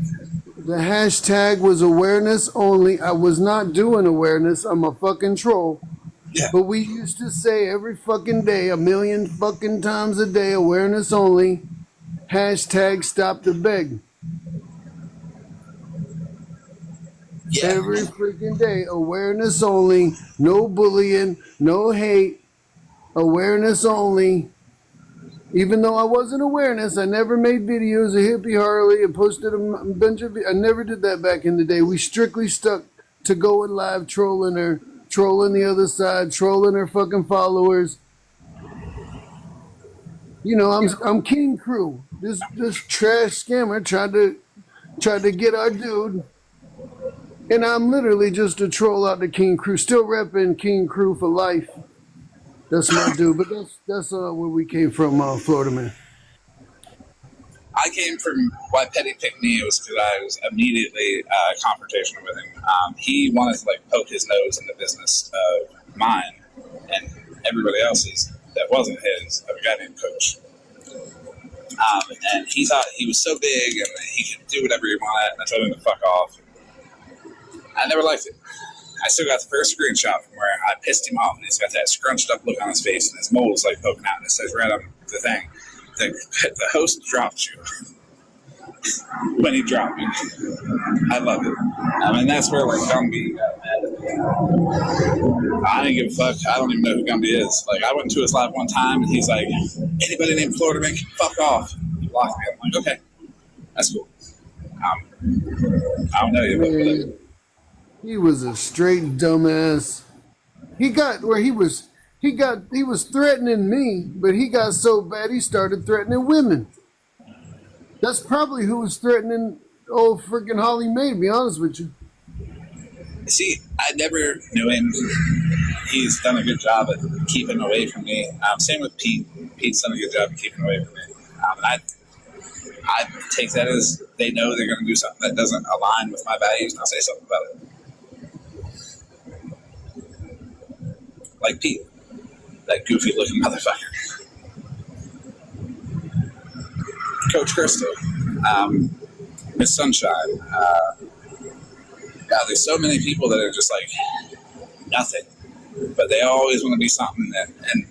The hashtag was awareness only. I was not doing awareness. I'm a fucking troll. Yeah. But we used to say every fucking day, 1,000,000 fucking times a day, awareness only. Hashtag stop the beg. Yeah. Every freaking day, awareness only. No bullying, no hate. Awareness only. Even though I wasn't awareness, I never made videos of Hippie Harley and posted a bunch of. I never did that back in the day. We strictly stuck to going live, trolling her, trolling the other side, trolling her fucking followers. You know, I'm King Crew. This trash scammer tried to get our dude, and I'm literally just a troll out the King Crew, still repping King Crew for life. That's my dude, but that's where we came from, Florida Man. I came from why Petty picked me was because I was immediately confrontational with him. He wanted to like poke his nose in the business of mine and everybody else's that wasn't his, of a guy named Coach. And he thought he was so big and he could do whatever he wanted, and I told him to fuck off. I never liked it. I still got the first screenshot from where I pissed him off, and he's got that scrunched up look on his face, and his mole's like poking out, and it says right on the thing, the host dropped you. When he dropped me. I love it. I mean, that's where like Gumby got mad at me. I didn't give a fuck. I don't even know who Gumby is. Like, I went to his live one time, and he's like, anybody named Florida Man can fuck off. He blocked me. I'm like, okay, that's cool. I don't know you, but whatever. He was a straight dumbass. He got where he was threatening me, but he got so bad he started threatening women. That's probably who was threatening old freaking Holly Mae, to be honest with you. See, I never knew him. He's done a good job at keeping away from me. Same with Pete. Pete's done a good job of keeping away from me. I take that as they know they're going to do something that doesn't align with my values, and I'll say something about it. Like Pete, that goofy looking motherfucker. Coach Crystal, Miss Sunshine. God, there's so many people that are just like nothing, but they always want to be something that, and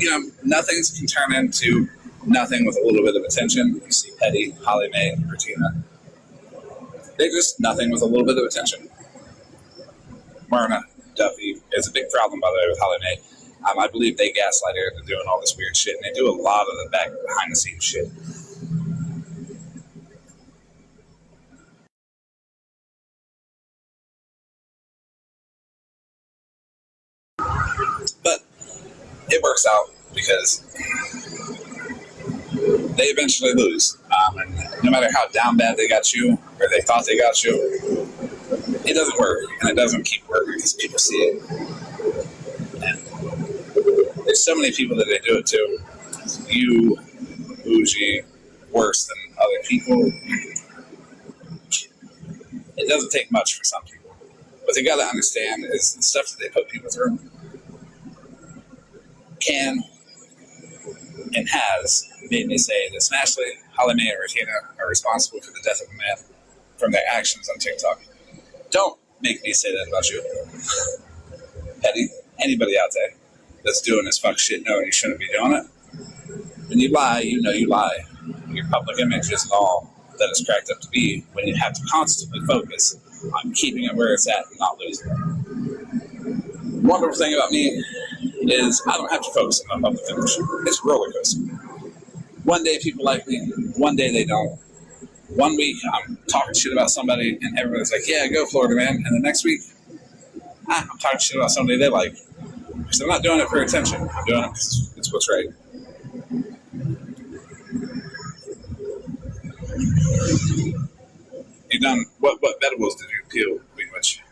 you know, nothings can turn into nothing with a little bit of attention. You see Petty, Holly Mae, Regina. They're just nothing with a little bit of attention. Myrna, Duffy. It's a big problem, by the way, with Holly Mae. I believe they gaslight her into doing all this weird shit, and they do a lot of the behind the scenes shit. But it works out because they eventually lose. And no matter how down bad they got you, or they thought they got you, it doesn't work. And it doesn't keep working because people see it. And there's so many people that they do it to. You, bougie, worse than other people. It doesn't take much for some people. What they got to understand is the stuff that they put people through can and has made me say that Smashley, Holly Mae, and Regina are responsible for the death of a man from their actions on TikTok. Don't make me say that about you. Petty, anybody out there that's doing this fuck shit knowing you shouldn't be doing it. When you lie, you know you lie. Your public image isn't all that it's cracked up to be when you have to constantly focus on keeping it where it's at and not losing it. The wonderful thing about me is I don't have to focus on my public image. It's a roller coaster. One day people like me, one day they don't. 1 week I'm talking shit about somebody and everybody's like, yeah, go Florida, man. And the next week, I'm talking shit about somebody they like. Because I'm not doing it for attention. I'm doing it because it's what's right. You done, what vegetables did you peel, Queen Witch?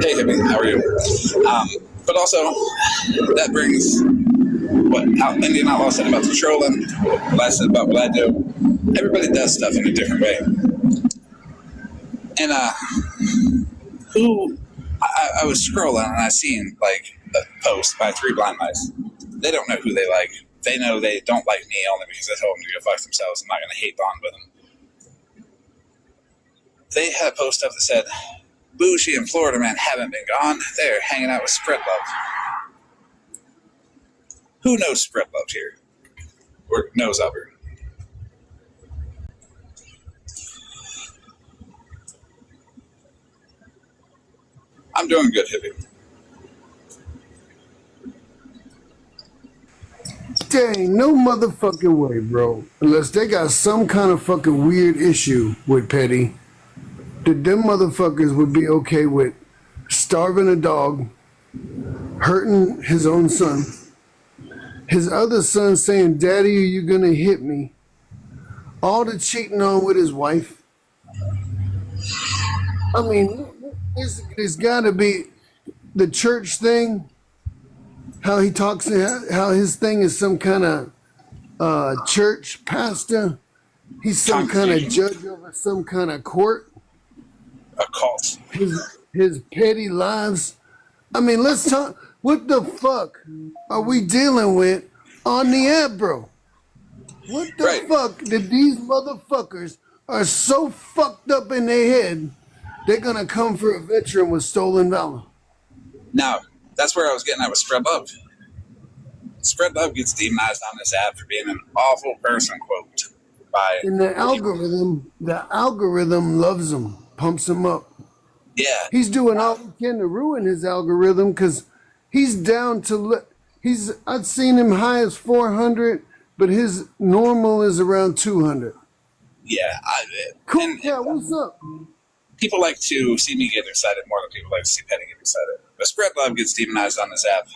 Hey, Hippie, how are you? But also, that brings what Indian Outlaw said about the trolling, what I said about what I do. Everybody does stuff in a different way. And I was scrolling and I seen like a post by 3 Blind Mice. They don't know who they like. They know they don't like me only because I told them to go fuck themselves. I'm not going to hate bond with them. They had a post up that said, Bougie and Florida Man haven't been gone. They're hanging out with Spread Love. Who knows Spread Love here? Or knows of her? I'm doing good, Hippie. Dang, no motherfucking way, bro. Unless they got some kind of fucking weird issue with Petty, that them motherfuckers would be okay with starving a dog, hurting his own son, his other son saying, Daddy, are you gonna hit me? All the cheating on with his wife. I mean, it's gotta be the church thing. How he talks, how his thing is some kind of church pastor. He's some kind of judge over some kind of court. A cult. His petty lives. I mean, let's talk. What the fuck are we dealing with on the app, bro? What the fuck that these motherfuckers are so fucked up in their head, they're gonna come for a veteran with stolen valor? Now, that's where I was getting at with Spread Love. Spread Love gets demonized on this app for being an awful person, quote, by... And the algorithm loves him, pumps him up. Yeah. He's doing all he can to ruin his algorithm because he's down to... I've seen him high as 400, but his normal is around 200. Yeah. Cool, yeah, what's up? People like to see me get excited more than people like to see Petty get excited. But Spread Love gets demonized on this app.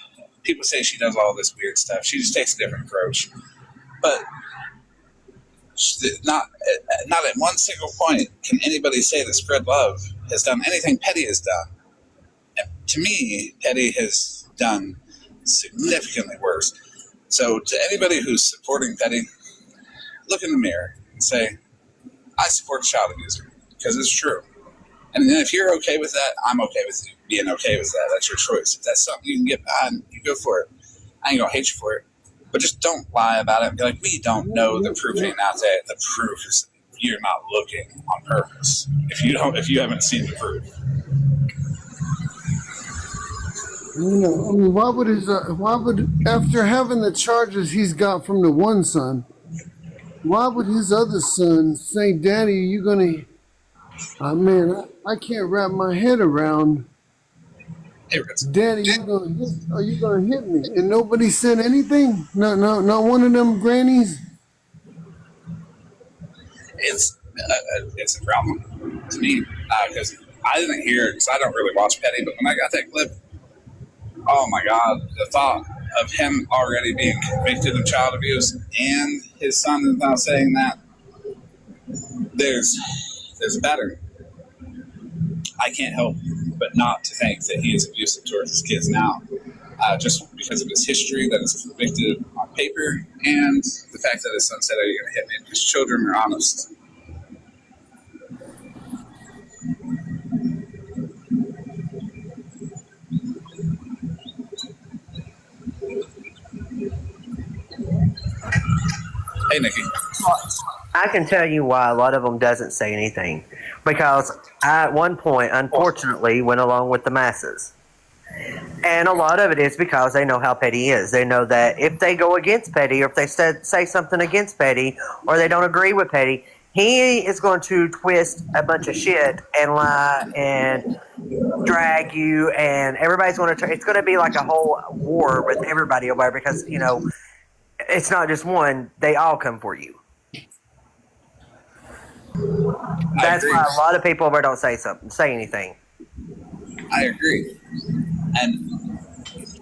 People say she does all this weird stuff. She just takes a different approach. But not at one single point can anybody say that Spread Love has done anything Petty has done. And to me, Petty has done significantly worse. So to anybody who's supporting Petty, look in the mirror and say, I support child abuser, because it's true. And then if you're okay with that, I'm okay with you being okay with that. That's your choice. If that's something you can get behind, you go for it. I ain't gonna hate you for it. But just don't lie about it and be like, we don't know, the proof ain't out there. The proof is you're not looking on purpose. If you haven't seen the proof. You know, I mean, why would after having the charges he's got from the one son, why would his other son say, Daddy, you gonna man, I can't wrap my head around, Hey, Ritz. Daddy, are you gonna hit me? And nobody said anything? No, not one of them grannies? It's a problem to me because I didn't hear it because I don't really watch Petty. But when I got that clip, oh my God, the thought of him already being convicted of child abuse and his son is now saying that there's a pattern. I can't help but not to think that he is abusive towards his kids now, just because of his history that is convicted on paper and the fact that his son said, "Are you going to hit me?" Because children are honest. Hey, Nikki. I can tell you why a lot of them doesn't say anything. Because I, at one point, unfortunately, went along with the masses. And a lot of it is because they know how Petty is. They know that if they go against Petty, or if they say something against Petty, or they don't agree with Petty, he is going to twist a bunch of shit and lie and drag you, and everybody's going to. It's going to be like a whole war with everybody over there because, you know, it's not just one. They all come for you. That's why a lot of people over there don't say anything. I agree. And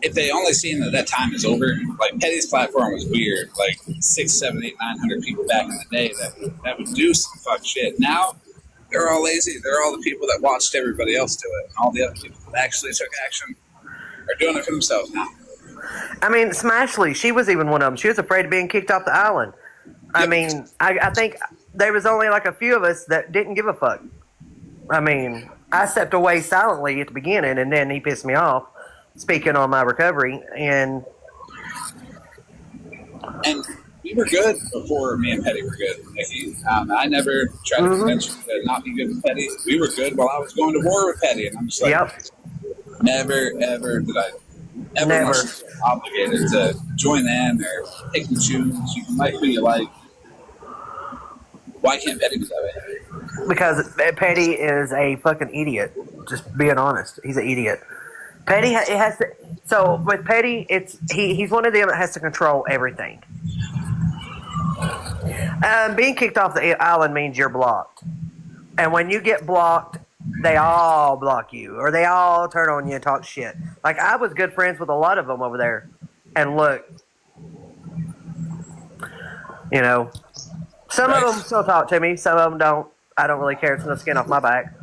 if they only seen that time is over, like Petty's platform was weird, like 6, 7, 8, 900 people back in the day that would do some fuck shit. Now they're all lazy. They're all the people that watched everybody else do it, and all the other people that actually took action are doing it for themselves now. I mean, Smashley, she was even one of them. She was afraid of being kicked off the island. I mean, I think there was only like a few of us that didn't give a fuck. I mean, I stepped away silently at the beginning, and then he pissed me off, speaking on my recovery, and we were good before me and Petty were good, Nikki. I never tried to convince you to not be good with Petty. We were good while I was going to war with Petty, and I'm just like, never, ever did I ever feel obligated to join in or pick and choose. You can like who you like. Why can't Petty do that? because Petty is a fucking idiot. Just being honest, he's an idiot. Petty it has to. So with Petty, he's one of them that has to control everything. Being kicked off the island means you're blocked, and when you get blocked, they all block you, or they all turn on you and talk shit. Like I was good friends with a lot of them over there, and look, you know, some of them still talk to me, some of them don't. I don't really care. It's no skin off my back.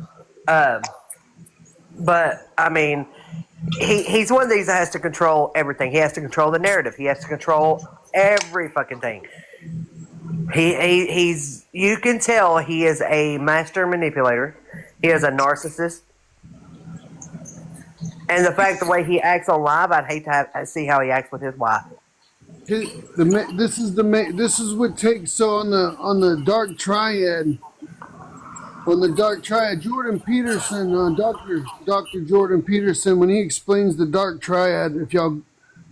But I mean, he's one of these that has to control everything. He has to control the narrative. He has to control every fucking thing. He's you can tell he is a master manipulator. He is a narcissist. And the fact the way he acts on live, I'd hate to see how he acts with his wife. This is what takes. So on the dark triad. On the dark triad, Jordan Peterson, Dr. Jordan Peterson, when he explains the dark triad, if y'all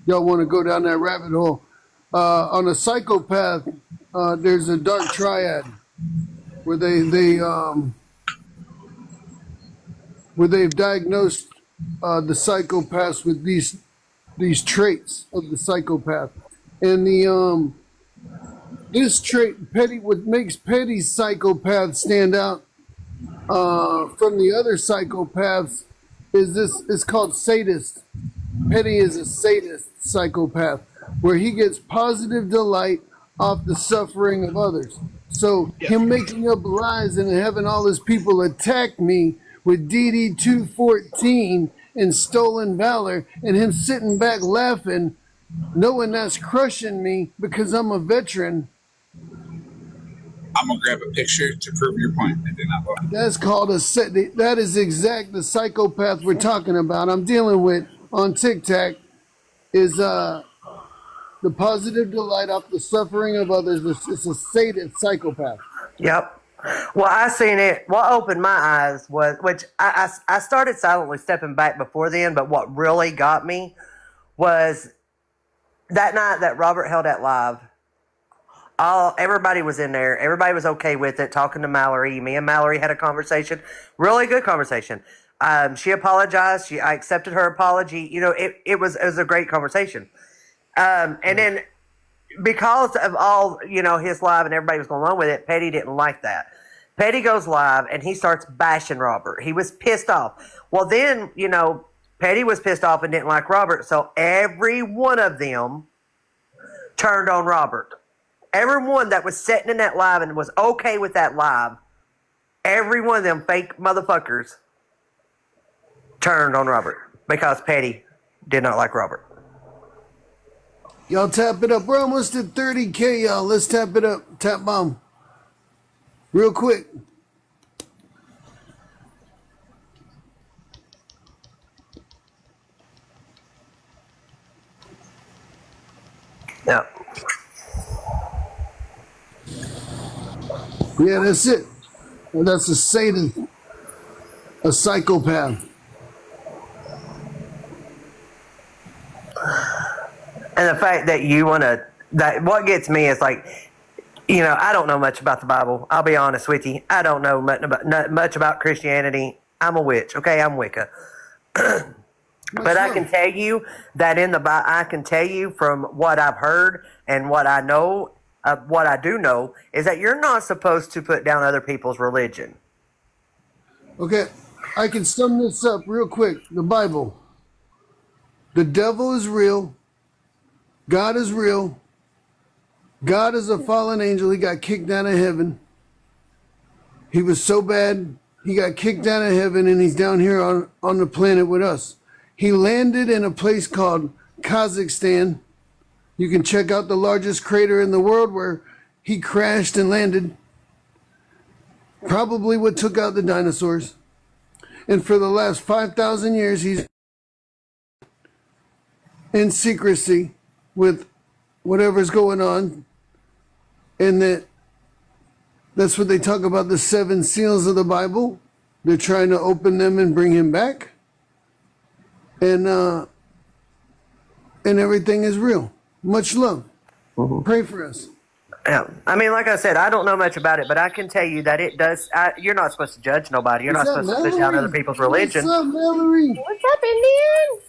want to go down that rabbit hole, on a psychopath, there's a dark triad where they've diagnosed the psychopaths with these traits of the psychopath, and this trait, what makes Petty's psychopath stand out from the other psychopaths is called sadist. Petty is a sadist psychopath where he gets positive delight off the suffering of others. So him making up lies and having all his people attack me with DD 214 and stolen valor, and him sitting back laughing, knowing that's crushing me because I'm a veteran. I'm gonna grab a picture to prove your point. I did not vote. That's called a set. That is exact the psychopath we're talking about. I'm dealing with on TikTok is the positive delight off the suffering of others. It's a sadist psychopath. Yep. Well, I seen it. What opened my eyes was, which I started silently stepping back before then, but what really got me was that night that Robert held that live. Everybody was in there. Everybody was okay with it. Talking to Mallory, me and Mallory had a conversation, really good conversation. She apologized. I accepted her apology. You know, it was a great conversation. And then because of all, you know, his live and everybody was going along with it, Petty didn't like that. Petty goes live and he starts bashing Robert. He was pissed off. Well, then, you know, Petty was pissed off and didn't like Robert. So every one of them turned on Robert. Everyone that was sitting in that live and was okay with that live, every one of them fake motherfuckers turned on Robert because Petty did not like Robert. Y'all tap it up. We're almost at 30K, y'all. Let's tap it up. Tap bomb. Real quick. Yeah. Yeah, that's it. Well, that's a sadist, a psychopath. And the fact that you want to, that what gets me is like, you know, I don't know much about the Bible. I'll be honest with you. I don't know much about Christianity. I'm a witch. Okay, I'm Wicca. But I can tell you that in the Bible, I can tell you from what I've heard and what I know, what I do know, is that you're not supposed to put down other people's religion. Okay, I can sum this up real quick. The Bible. The devil is real. God is real. God is a fallen angel. He got kicked out of heaven. He was so bad, he got kicked out of heaven, and he's down here on the planet with us. He landed in a place called Kazakhstan. You can check out the largest crater in the world where he crashed and landed. Probably what took out the dinosaurs. And for the last 5,000 years, he's in secrecy with whatever's going on. And that's what they talk about, the 7 seals of the Bible. They're trying to open them and bring him back. And everything is real. Much love. Pray for us. Yeah. I mean, like I said, I don't know much about it, but I can tell you that it does. You're not supposed to judge nobody. You're not supposed to put down other people's religion. What's up, Mallory? What's up, Indian?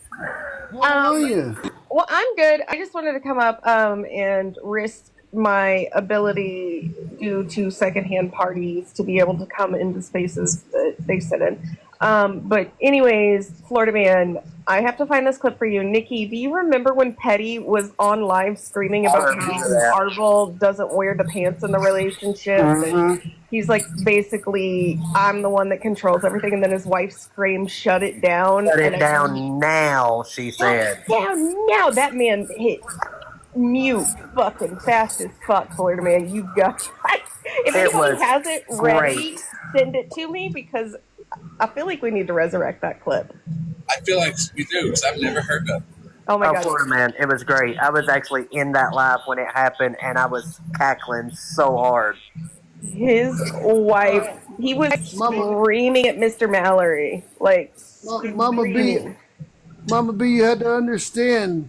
How are you? Well, I'm good. I just wanted to come up and risk my ability due to secondhand parties to be able to come into spaces that they sit in. But anyways, Florida Man, I have to find this clip for you. Nikki, do you remember when Petty was on live screaming about how Arvel doesn't wear the pants in the relationship? And he's like, basically, I'm the one that controls everything. And then his wife screamed, shut it down. Shut it down now, she said. Shut it down now. That man hit mute fucking fast as fuck, Florida Man. You got if anybody has it ready, send it to me because I feel like we need to resurrect that clip. I feel like we do because I've never heard of it. Oh my God. Florida Man, it was great. I was actually in that live when it happened and I was cackling so hard. His wife, he was screaming at Mr. Mallory. Like, Mama B, you had to understand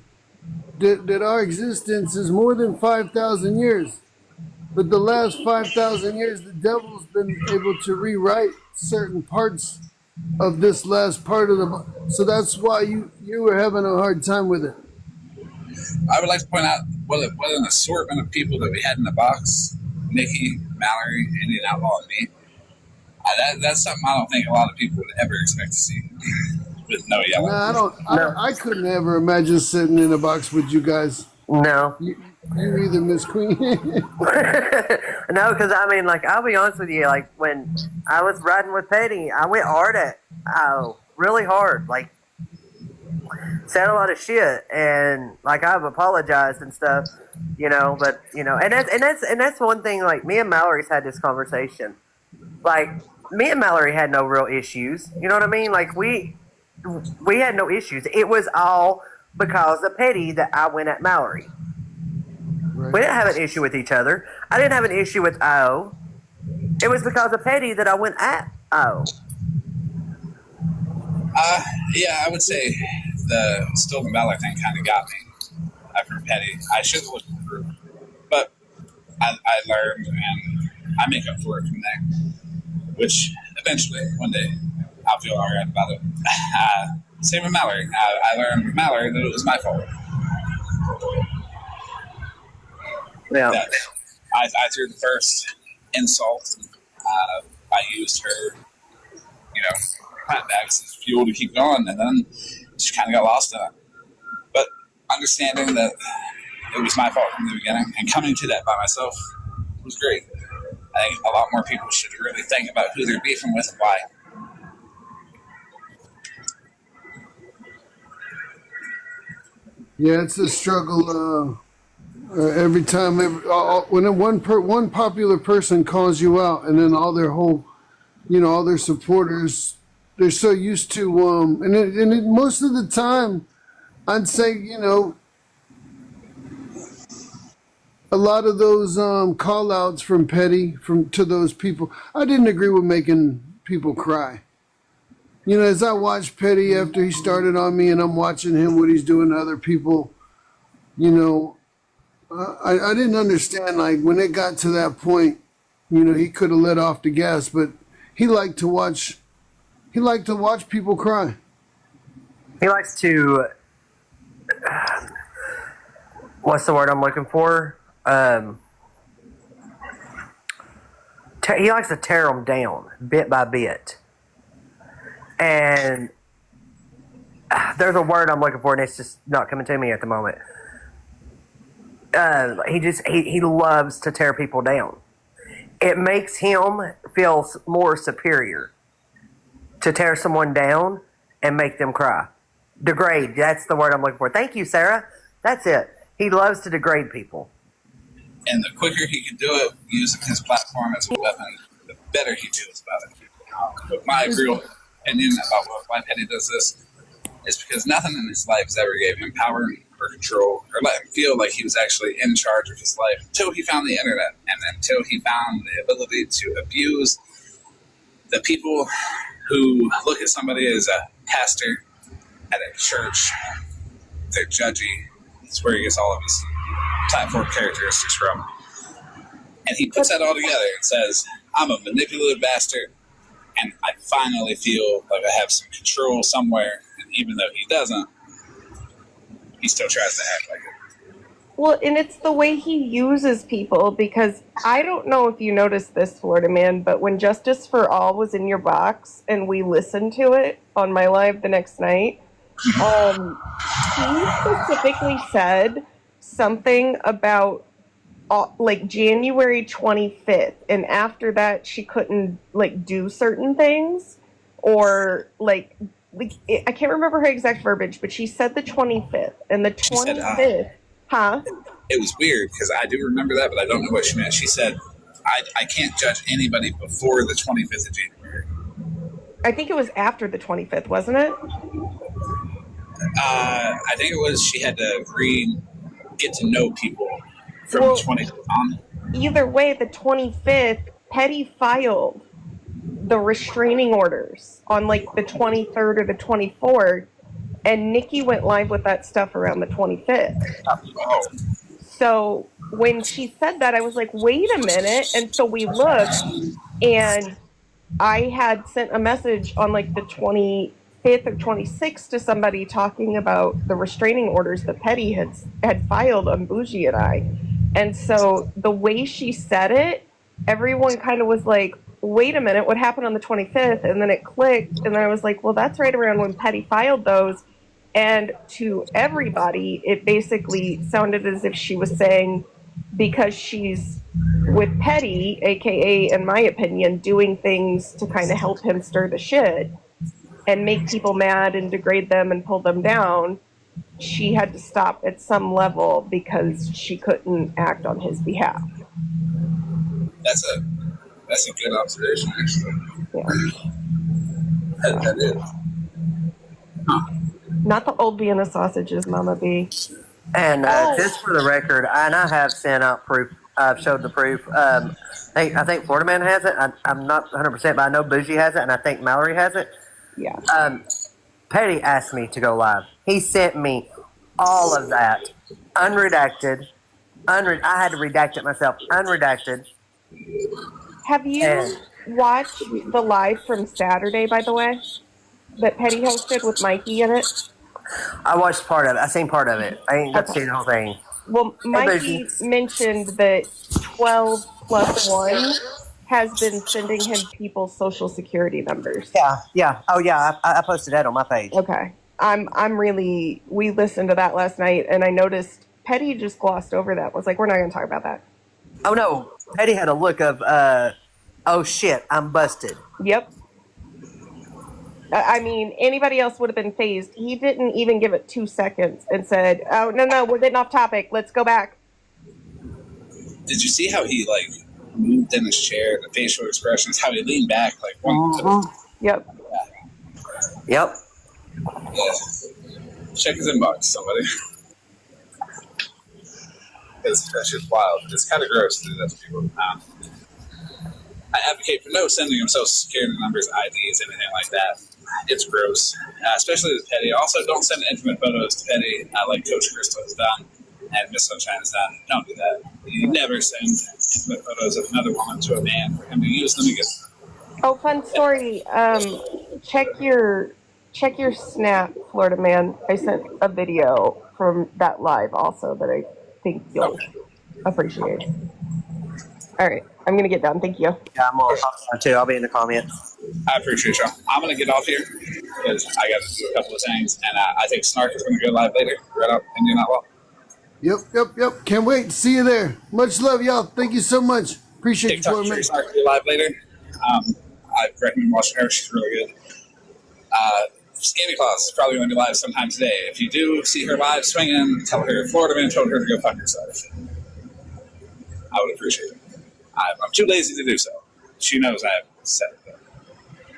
that our existence is more than 5,000 years. But the last 5,000 years, the devil's been able to rewrite certain parts of this last part of the. So that's why you were having a hard time with it. I would like to point out what an assortment of people that we had in the box. Nikki, Mallory, Indian Outlaw, and me. That's something I don't think a lot of people would ever expect to see. With no yellow. Nah, I couldn't ever imagine sitting in a box with you guys. No. You either, Miss Queen. No, because I mean, like, I'll be honest with you. Like, when I was riding with Petty, I went hard at really hard. Like, said a lot of shit, and like I've apologized and stuff, But and that's one thing. Like, me and Mallory's had this conversation. Like, me and Mallory had no real issues. You know what I mean? Like, we had no issues. It was all because of Petty that I went at Mallory. Right. We didn't have an issue with each other. I didn't have an issue with O. It was because of Petty that I went at O. Yeah, I would say the Stolen Valor thing kind of got me after Petty. I should have looked through, but I learned, and I make up for it from there. Which eventually, one day, I'll feel all right about it. Same with Mallory. I learned with Mallory that it was my fault. Yeah. That I threw the first insult. I used her, clapbacks as fuel to keep going, and then she kind of got lost in it. But understanding that it was my fault from the beginning and coming to that by myself was great. I think a lot more people should really think about who they're beefing with and why. Yeah, it's a struggle. Every time, when one popular person calls you out, and then all their whole, all their supporters, they're so used to, most of the time, I'd say, a lot of those call outs from Petty to those people, I didn't agree with making people cry. As I watched Petty after he started on me, and I'm watching him, what he's doing to other people, I didn't understand, like, when it got to that point, he could have let off the gas, but he liked to watch people cry. He likes to, what's the word I'm looking for? He likes to tear them down bit by bit. And there's a word I'm looking for, and it's just not coming to me at the moment. He loves to tear people down. It makes him feel more superior to tear someone down and make them cry. Degrade, that's the word I'm looking for. Thank you, Sarah. That's it. He loves to degrade people. And the quicker he can do it, using his platform as a weapon, the better he feels about it. But my real opinion about why Petty does this is because nothing in his life has ever gave him power or control or let him feel like he was actually in charge of his life until he found the internet, and until he found the ability to abuse the people who look at somebody as a pastor at a church. They're judgy. That's where he gets all of his platform characteristics from. And he puts that all together and says, I'm a manipulative bastard, and I finally feel like I have some control somewhere. And even though he doesn't, he still tries to act like it. Well, and it's the way he uses people, because I don't know if you noticed this, Florida Man, but when Justice for All was in your box and we listened to it on my live the next night, he specifically said something about like January 25th, and after that she couldn't like do certain things, or like I can't remember her exact verbiage, but she said the 25th, and the 25th, It was weird because I do remember that, but I don't know what she meant. She said, I can't judge anybody before the 25th of January. I think it was after the 25th, wasn't it? I think it was she had to get to know people from the 25th on. Either way, the 25th, Petty filed the restraining orders on like the 23rd or the 24th, and Nikki went live with that stuff around the 25th. Oh. So when she said that, I was like, wait a minute. And so we looked, and I had sent a message on like the 25th or 26th to somebody talking about the restraining orders that Petty had filed on Bougie and I. And so the way she said it, everyone kind of was like, wait a minute, what happened on the 25th? And then it clicked, and then I was like, well, that's right around when Petty filed those. And to everybody, it basically sounded as if she was saying, because she's with Petty, aka, in my opinion, doing things to kind of help him stir the shit and make people mad and degrade them and pull them down. She had to stop at some level because she couldn't act on his behalf. That's a good observation, actually. Yeah. That is. Not the old Vienna sausages, Mama B. And Oh. just for the record, and I have sent out proof. I've showed the proof. I think Florida Man has it. I'm not 100%, but I know Bougie has it, and I think Mallory has it. Yeah. Petty asked me to go live. He sent me all of that, unredacted. I had to redact it myself, unredacted. Have you And- watched the live from Saturday, by the way, that Petty hosted with Mikey in it? I watched part of it. I seen part of it. I ain't got to see the whole thing. Well, Mikey mentioned that 12 plus 1 has been sending him people's social security numbers. Yeah. Oh, yeah. I posted that on my page. Okay. We listened to that last night, and I noticed Petty just glossed over that. Was like, we're not going to talk about that. Oh, no. Petty had a look of, oh, shit, I'm busted. Yep. I mean, anybody else would have been phased. He didn't even give it 2 seconds and said, oh, no, we're getting off topic. Let's go back. Did you see how he like moved in his chair? The facial expressions, how he leaned back, like one. Yep. Yep. Yeah. Check his inbox, somebody. That's just wild. It's kind of gross to do that to people. I advocate for no sending them social security numbers, IDs, anything like that. It's gross, especially to Petty. Also, don't send intimate photos to Petty like Coach Crystal has done and Miss Sunshine has done. Don't do that. You never send intimate photos of another woman to a man for him to use them against. Oh, fun story. Check your Snap, Florida Man. I sent a video from that live also that I think you'll appreciate. All right, I'm gonna get done. Thank you. Yeah, I'm on top too. I'll be in the comments. I appreciate y'all. I'm going to get off here because I got to do a couple of things. And I think Snark is going to go live later. Right up Indian Outlaw. Yep. Can't wait to see you there. Much love, y'all. Thank you so much. Appreciate you, TikTok Florida Man. Snark will be live later. I recommend watching her. She's really good. Skinny Claus is probably going to be live sometime today. If you do see her live swinging, tell her Florida Man told her to go fuck herself. I would appreciate it. I'm too lazy to do so. She knows I have said it.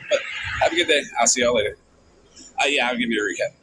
But have a good day. I'll see y'all later. Yeah, I'll give you a recap.